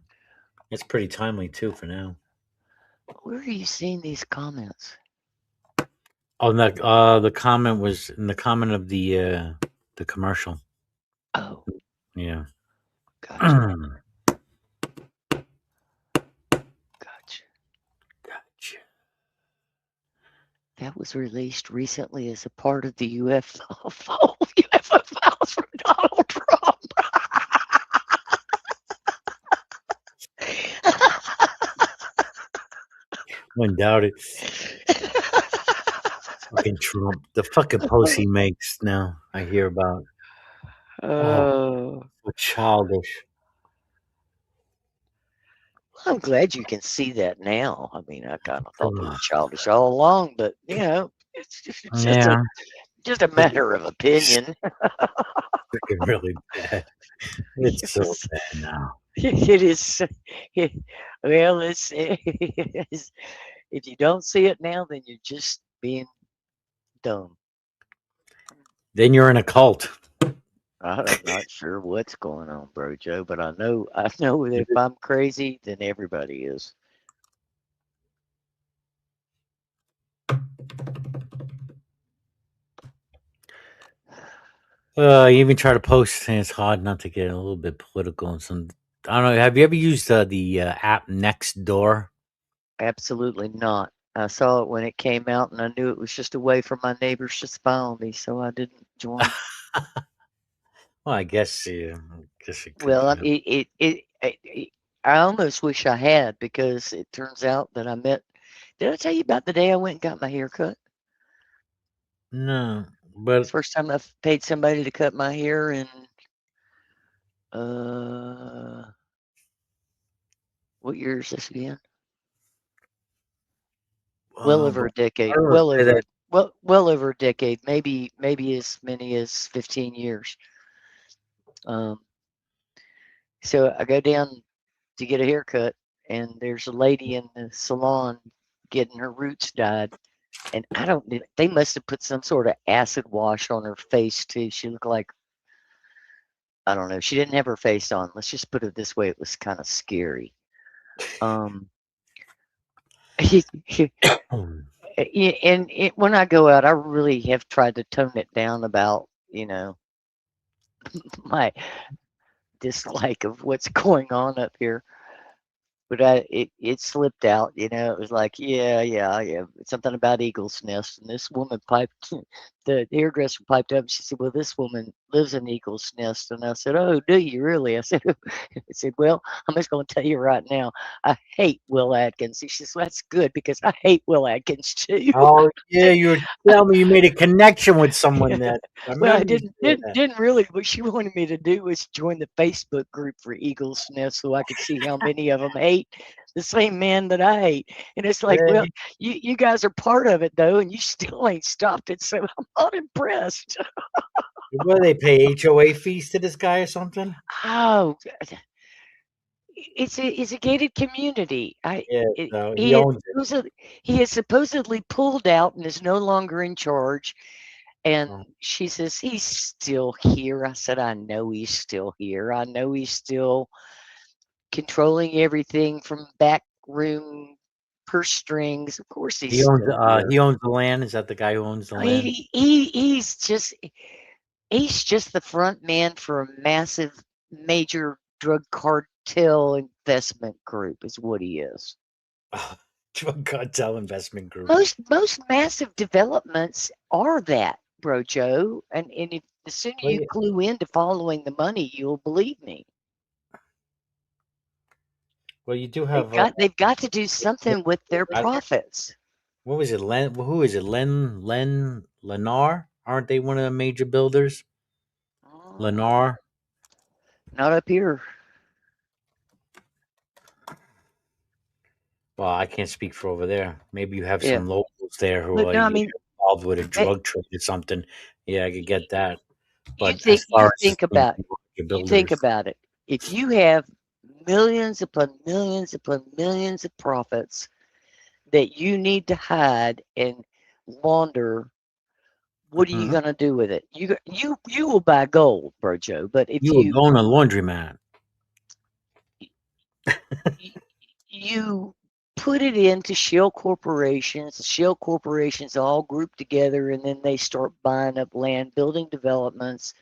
It's pretty timely too for now. Where are you seeing these comments? Oh, the comment was in the comment of the commercial. Oh, Yeah. gotcha. That was released recently as a part of the UFO files from Donald Trump. Wouldn't doubt it. Fucking Trump. The fucking posts he makes now, I hear about. Oh. So childish. I'm glad you can see that now. I mean, I kind of thought they were childish all along, but it's Yeah. just a matter of opinion. Freaking really bad. It's so bad now. It is. Well, if you don't see it now, then you're just being dumb. Then you're in a cult. I'm not sure what's going on, bro, Joe, but I know that if I'm crazy, then everybody is. You even try to post, and it's hard not to get a little bit political and some. I don't know. Have you ever used the app Nextdoor? Absolutely not. I saw it when it came out, and I knew it was just a way for my neighbors to spy on me, so I didn't join. Well, I guess it could. Well, I almost wish I had, because it turns out that I met. Did I tell you about the day I went and got my hair cut? No, but First time I've paid somebody to cut my hair in what year is this again? Well over a decade. Well over a decade. Maybe as many as 15 years. So I go down to get a haircut, and there's a lady in the salon getting her roots dyed. And they must have put some sort of acid wash on her face too. She looked like, I don't know. She didn't have her face on. Let's just put it this way. It was kind of scary. And when I go out, I really have tried to tone it down about, my dislike of what's going on up here. But it slipped out, it was like, yeah, something about Eagle's Nest. And this woman the hairdresser piped up. And she said, well, this woman lives in Eagle's Nest. And I said, oh, do you really? I said, well, I'm just going to tell you right now, I hate Will Atkins. She says, well, that's good, because I hate Will Atkins too. Oh yeah, you were telling me you made a connection with someone that. Well, I didn't really. What she wanted me to do was join the Facebook group for Eagle's Nest, so I could see how many of them hate the same man that I hate. And it's like, well, you guys are part of it though, and you still ain't stopped it. So I'm not impressed. What do they pay HOA fees to this guy or something? Oh, it's a gated community. He owns it. He has supposedly pulled out and is no longer in charge. And she says, he's still here. I said, I know he's still here. I know he's still controlling everything from back room purse strings. Of course He owns the land. Is that the guy who owns the land? He's just the front man for a massive, major drug cartel investment group is what he is. Drug cartel investment group. Most massive developments are that, bro, Joe. And if the sooner you clue into following the money, you'll believe me. Well, you do have. They've got to do something with their profits. What was it? Who is it? Lennar? Aren't they one of the major builders? Lennar. Not up here. Well, I can't speak for over there. Maybe you have some locals there who are involved with a drug trade or something. Yeah, I could get that. But you think about it. If you have millions upon millions upon millions of profits that you need to hide and launder, what are you going to do with it? You will buy gold, bro, Joe. But if you will go on a laundromat. You put it into shell corporations. The shell corporations all group together, and then they start buying up land, building developments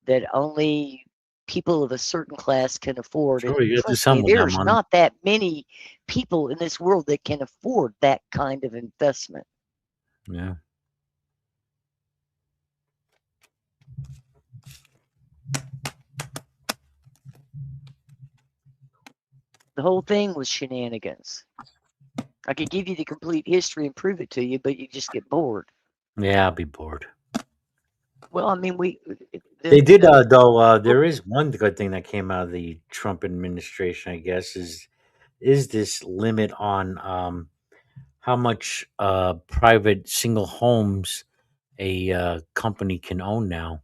that only people of a certain class can afford. Sure, And you got to do trust me, something with that there's money. not that many people in this world that can afford that kind of investment. Yeah. The whole thing was shenanigans. I could give you the complete history and prove it to you, but you just get bored. Yeah, I'll be bored. Well, I mean, They did, though. There is one good thing that came out of the Trump administration, I guess, is this limit on how much private single homes a company can own now.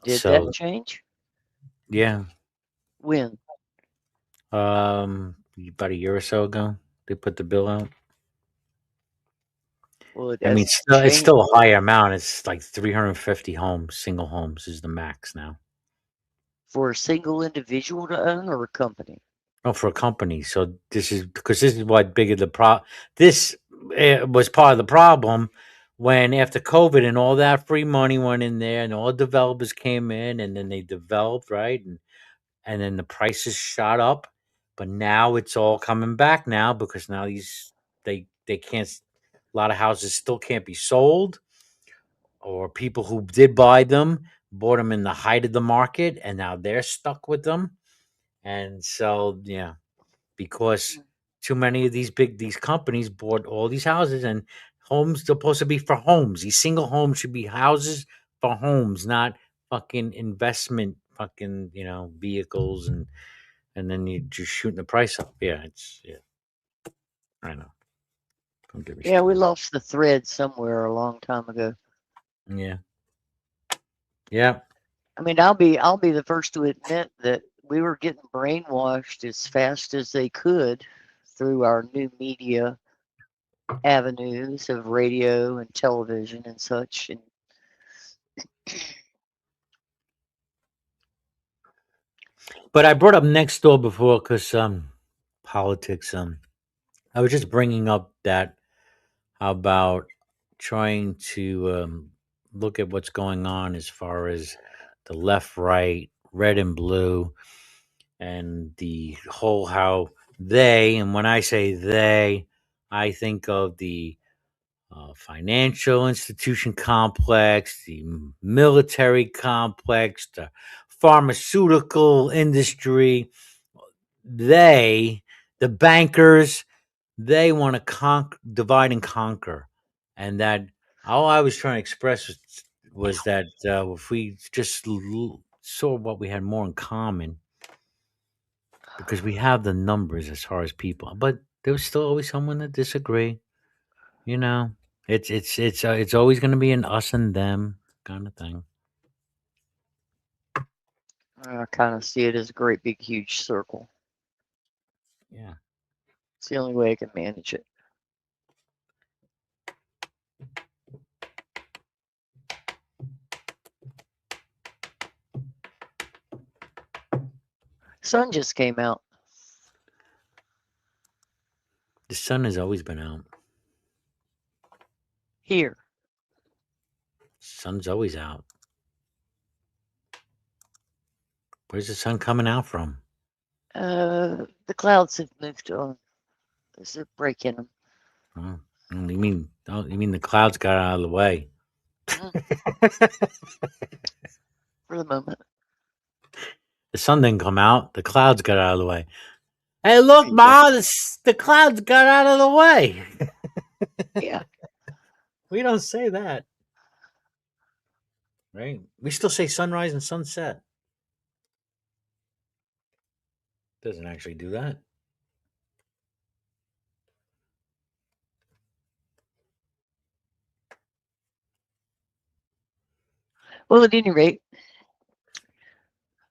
Did that So change? yeah, When? about a year or so ago, they put the bill out. Well, it I mean, has it's changed. still a higher amount. It's like 350 homes, single homes is the max now. For a single individual to own or a company? Oh, for a company. So this is what bigger the this was part of the problem when after COVID and all that free money went in there and all developers came in and then they developed, right? And then the prices shot up. But now it's all coming back now because now they can't, a lot of houses still can't be sold, or people who did buy them bought them in the height of the market and now they're stuck with them. And so yeah, because too many of these companies bought all these houses, and homes supposed to be for homes. These single homes should be houses for homes, not fucking investment fucking, vehicles, and then you just shooting the price up. Yeah, I know. Don't get me Yeah, we started. lost the thread somewhere a long time ago. Yeah. Yeah. I mean, I'll be the first to admit that we were getting brainwashed as fast as they could through our new media avenues of radio and television and such. And But I brought up next door before because politics. I was just bringing up that about trying to look at what's going on as far as the left, right, red, and blue, and the whole how they, and when I say they, I think of the financial institution complex, the military complex, the pharmaceutical industry. They, the bankers, they want to divide and conquer, and that all I was trying to express was that if we just saw what we had more in common, because we have the numbers as far as people, but there was still always someone that disagree. You know, it's always going to be an us and them kind of thing. I kind of see it as a great big huge circle. Yeah. It's the only way I can manage it. Sun just came out. The sun has always been out. Here. Sun's always out. Where's the sun coming out from? The clouds have moved on. There's a break in them. Oh, you mean the clouds got out of the way? For the moment. The sun didn't come out. The clouds got out of the way. Hey, look, Ma, the clouds got out of the way. Yeah. We don't say that. Right? We still say sunrise and sunset. Doesn't actually do that. Well, at any rate,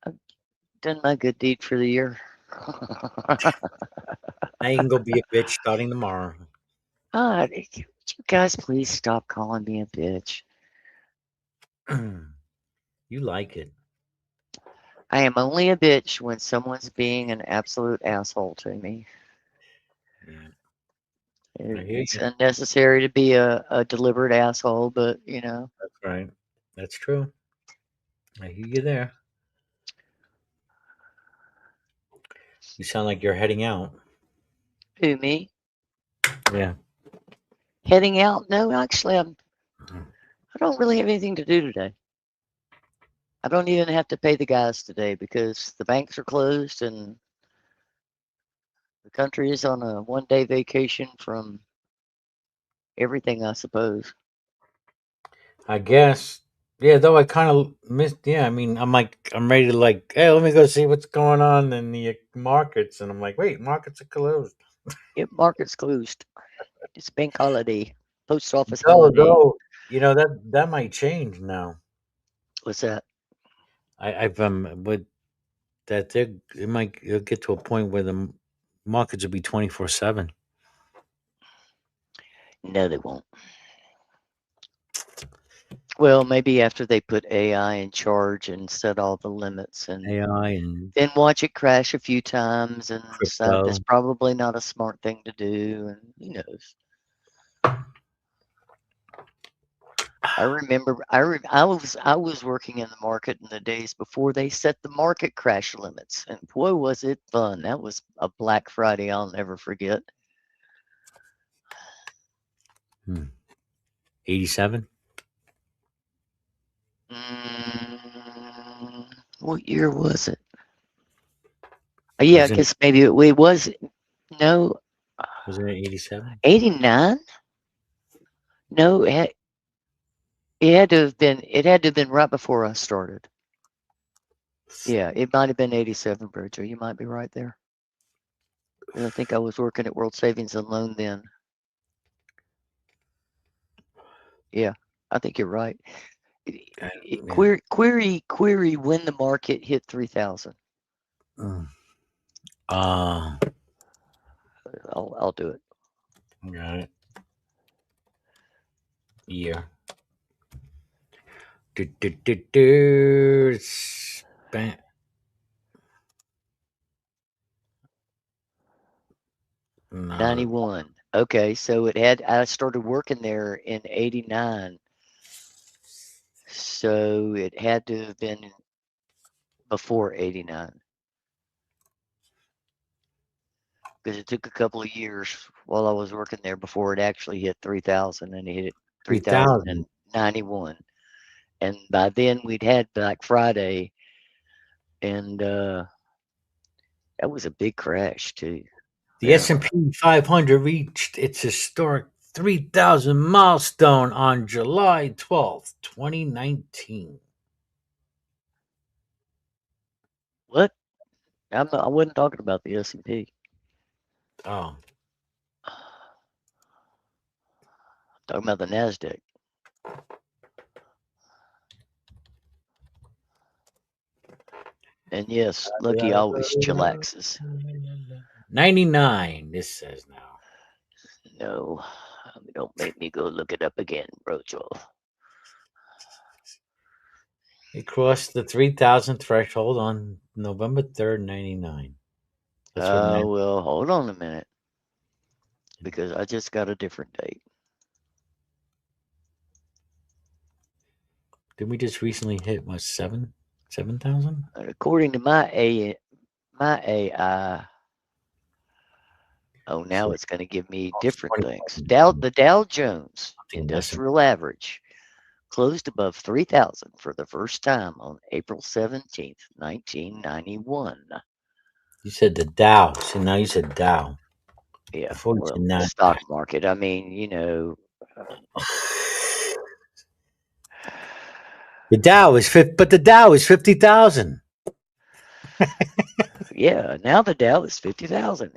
I've done my good deed for the year. Now you can go be a bitch starting tomorrow. Would you guys please stop calling me a bitch? You like it. I am only a bitch when someone's being an absolute asshole to me. Yeah. I hear It's you. unnecessary to be a deliberate asshole, but That's right. That's true. I hear you there. You sound like you're heading out. who me? Yeah. Heading out? No, actually, I don't really have anything to do today. I don't even have to pay the guys today because the banks are closed and the country is on a 1-day vacation from everything, I suppose. I guess. Yeah, though I kind of missed. Yeah, I mean, I'm ready to hey, let me go see what's going on in the markets, and I'm like, wait, markets are closed. Yep, market's closed. It's bank holiday, post office No, holiday. though, that might change now. What's that? I've with that it'll get to a point where the markets will be 24/7. No, they won't. Well, maybe after they put AI in charge and set all the limits and AI and then watch it crash a few times and decide crypto. that's probably not a smart thing to do, and who knows. I remember I was working in the market in the days before they set the market crash limits, and boy was it fun. That was a Black Friday I'll never forget. 87. What year was it? Yeah, I Was it guess maybe it was no was it 87? 89. No, it had to have been right before I started. Yeah, it might have been 87, Bridger. You might be right there. I think I was working at World Savings and Loan then. Yeah, I think you're right. Query when the market hit 3,000. I'll do it. Got it. Year. Span. 91. Okay, so I started working there in 89. So it had to have been before 89. Because it took a couple of years while I was working there before it actually hit 3,000, and it hit 3,000. 3,091. And by then we'd had Black Friday, and that was a big crash too. The S&P 500 reached its historic 3,000 milestone on July 12th, 2019. What? I wasn't talking about the S&P. Oh. Talking about the NASDAQ. And yes, Lucky always chillaxes. 99, this says now. No, don't make me go look it up again, Brojo. It crossed the 3,000 threshold on November 3rd, 99. That's what Well, hold on a minute. Because I just got a different date. Didn't we just recently hit, what, 7,000? According to my AI, now it's going to give me different things. The Dow Jones Industrial Average closed above 3,000 for the first time on April 17th, 1991. You said the Dow. So now you said Dow. Yeah, Before you said the NASDAQ. stock market. I mean, The Dow is but the Dow is 50,000. Yeah, now the Dow is 50,000.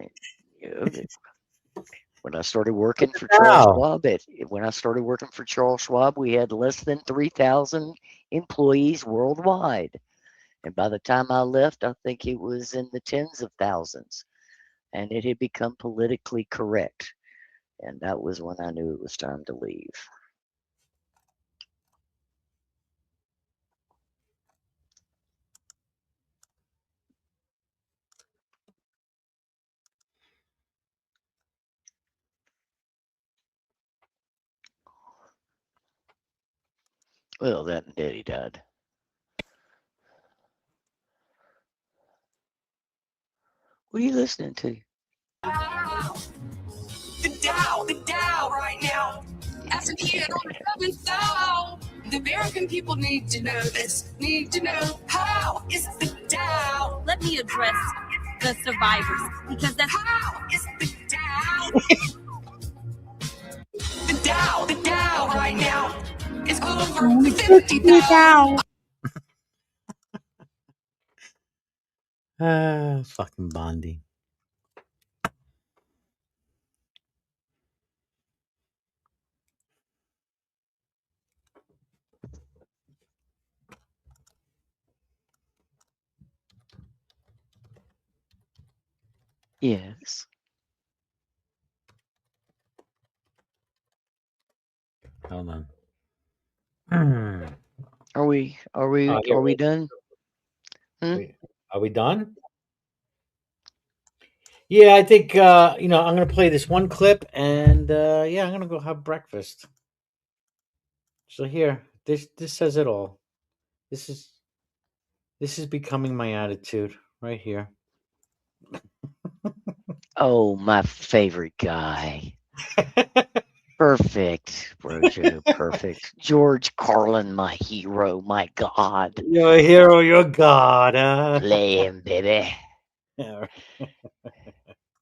When I started working for Charles Schwab, we had less than 3,000 employees worldwide. And by the time I left, I think it was in the tens of thousands. And it had become politically correct. And that was when I knew it was time to leave. Well, that and Daddy died. What are you listening to? The Dow right now. After the year on the 7th Dow. The American people need to know this. Need to know how is the Dow. Let me address the survivors because that's how is the Dow. The Dow right now is over 50,000. Fucking Bondi. Yes. Hold on. Are we done? Are we done? Yeah, I think I'm gonna play this one clip and I'm gonna go have breakfast. So here, this says it all. This is becoming my attitude right here. Oh, my favorite guy. Perfect, Brojo. Perfect. George Carlin, my hero. My God. You're a hero. You're God. Play him, baby.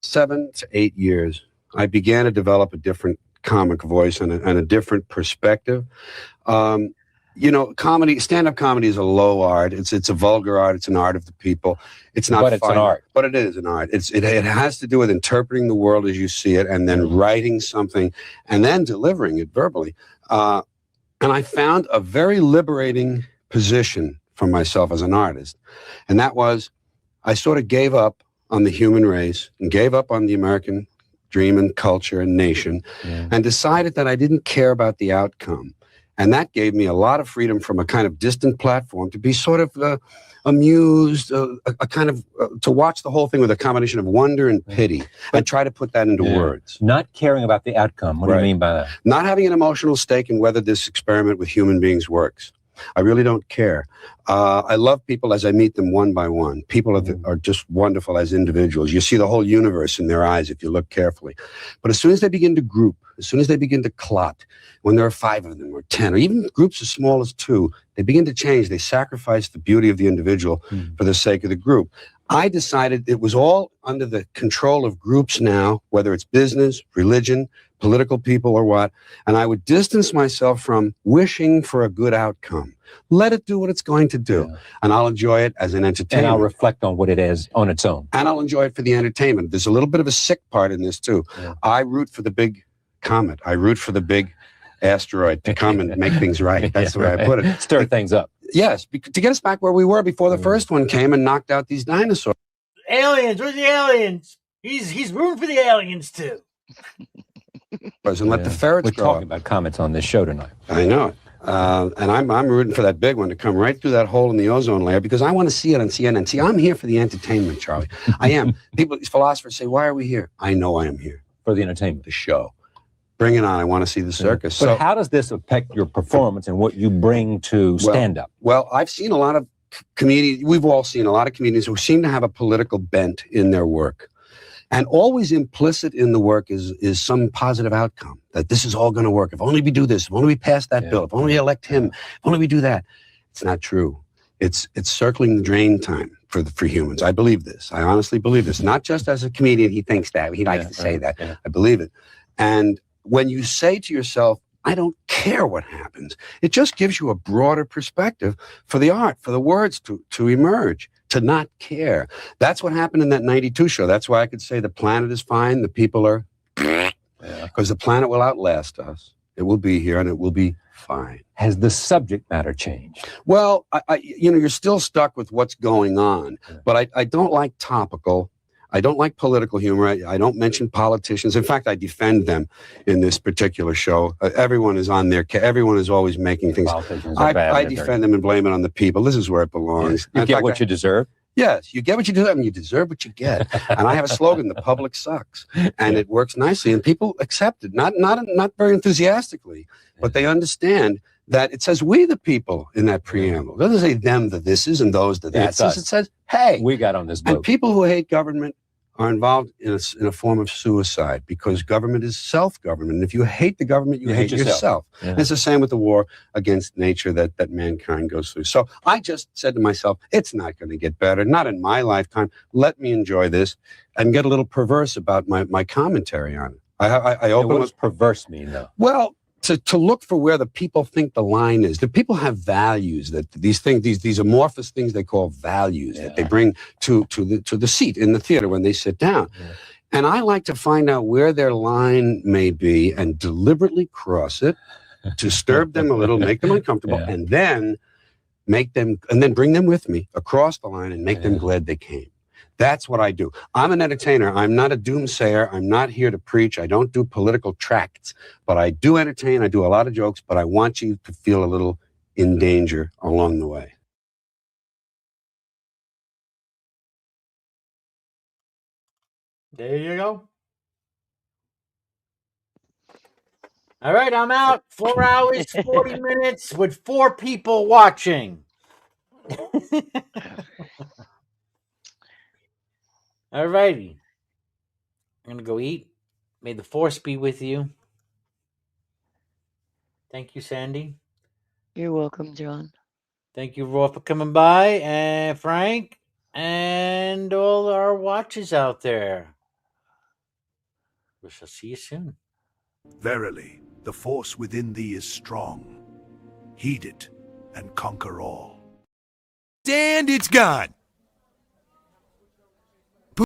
7 to 8 years, I began to develop a different comic voice and a different perspective. Comedy, stand-up comedy is a low art. It's a vulgar art. It's an art of the people. It's not. But it's an art. But it is an art. It has to do with interpreting the world as you see it, and then writing something, and then delivering it verbally. And I found a very liberating position for myself as an artist, and that was, I sort of gave up on the human race and gave up on the American dream and culture and nation, and decided that I didn't care about the outcome. And that gave me a lot of freedom from a kind of distant platform to be sort of amused, a kind of to watch the whole thing with a combination of wonder and pity, and try to put that into words. Not caring about the outcome. What do you mean by that? Not having an emotional stake in whether this experiment with human beings works. I really don't care. I love people as I meet them one by one. People are just wonderful as individuals. You see the whole universe in their eyes if you look carefully. But as soon as they begin to group, as soon as they begin to clot, when there are 5 of them or 10, or even groups as small as 2, they begin to change. They sacrifice the beauty of the individual for the sake of the group. I decided it was all under the control of groups now, whether it's business, religion, political people, or what, and I would distance myself from wishing for a good outcome. Let it do what it's going to do, and I'll enjoy it as an entertainment. And I'll reflect on what it is on its own. And I'll enjoy it for the entertainment. There's a little bit of a sick part in this, too. I root for the big comet. I root for the big asteroid to come and make things right. That's the way I put it. Stir things up. Yes, to get us back where we were before the first one came and knocked out these dinosaurs. Aliens, where's the aliens? He's rooting for the aliens too. And let the ferrets We're grow talking up. about comets on this show tonight. I know it. And I'm rooting for that big one to come right through that hole in the ozone layer because I want to see it on CNN. See, I'm here for the entertainment, Charlie. I am. Philosophers say, why are we here? I know I am here. For the entertainment. The show. Bring it on. I want to see the circus. But how does this affect your performance and what you bring to stand-up? Well, I've seen a lot of comedians. We've all seen a lot of comedians who seem to have a political bent in their work. And always implicit in the work is some positive outcome, that this is all going to work. If only we do this, if only we pass that bill, if only we elect him, if only we do that. It's not true. It's circling the drain time for humans. I believe this. I honestly believe this. Not just as a comedian, he thinks that. He likes to say that. I believe it. And when you say to yourself, I don't care what happens, it just gives you a broader perspective for the art, for the words to emerge. To not care. That's what happened in that 92 show. That's why I could say the planet is fine. The people are, because the planet will outlast us. It will be here and it will be fine. Has the subject matter changed? Well, you're still stuck with what's going on, but I don't like topical. I don't like political humor. I don't mention politicians. In fact, I defend them in this particular show. Everyone is on their. Everyone is always making things. I defend them and blame it on the people. This is where it belongs. You get what you deserve. Yes, you get what you deserve, and you deserve what you get. And I have a slogan: "The public sucks," and it works nicely, and people accept it. Not very enthusiastically, but they understand that it says we the people in that preamble. It doesn't say them the thises and those the that's. It says, hey. We got on this boat. And people who hate government are involved in a form of suicide because government is self-government. And if you hate the government, you hate yourself. Yeah. And it's the same with the war against nature that mankind goes through. So I just said to myself, it's not going to get better, not in my lifetime. Let me enjoy this and get a little perverse about my commentary on it. I open what does perverse mean, though? Well, to look for where the people think the line is. The people have values, that these things, these amorphous things they call values that they bring to the seat in the theater when they sit down. Yeah. And I like to find out where their line may be and deliberately cross it, disturb them a little, make them uncomfortable, and then bring them with me across the line and make them glad they came. That's what I do. I'm an entertainer. I'm not a doomsayer. I'm not here to preach. I don't do political tracts, but I do entertain. I do a lot of jokes, but I want you to feel a little in danger along the way. There you go. All right, I'm out. 4 hours, 40 minutes with 4 people watching. All righty. I'm going to go eat. May the force be with you. Thank you, Sandy. You're welcome, John. Thank you, Raw, for coming by, and Frank, and all our watchers out there. We shall see you soon. Verily, the force within thee is strong. Heed it and conquer all. And it's gone.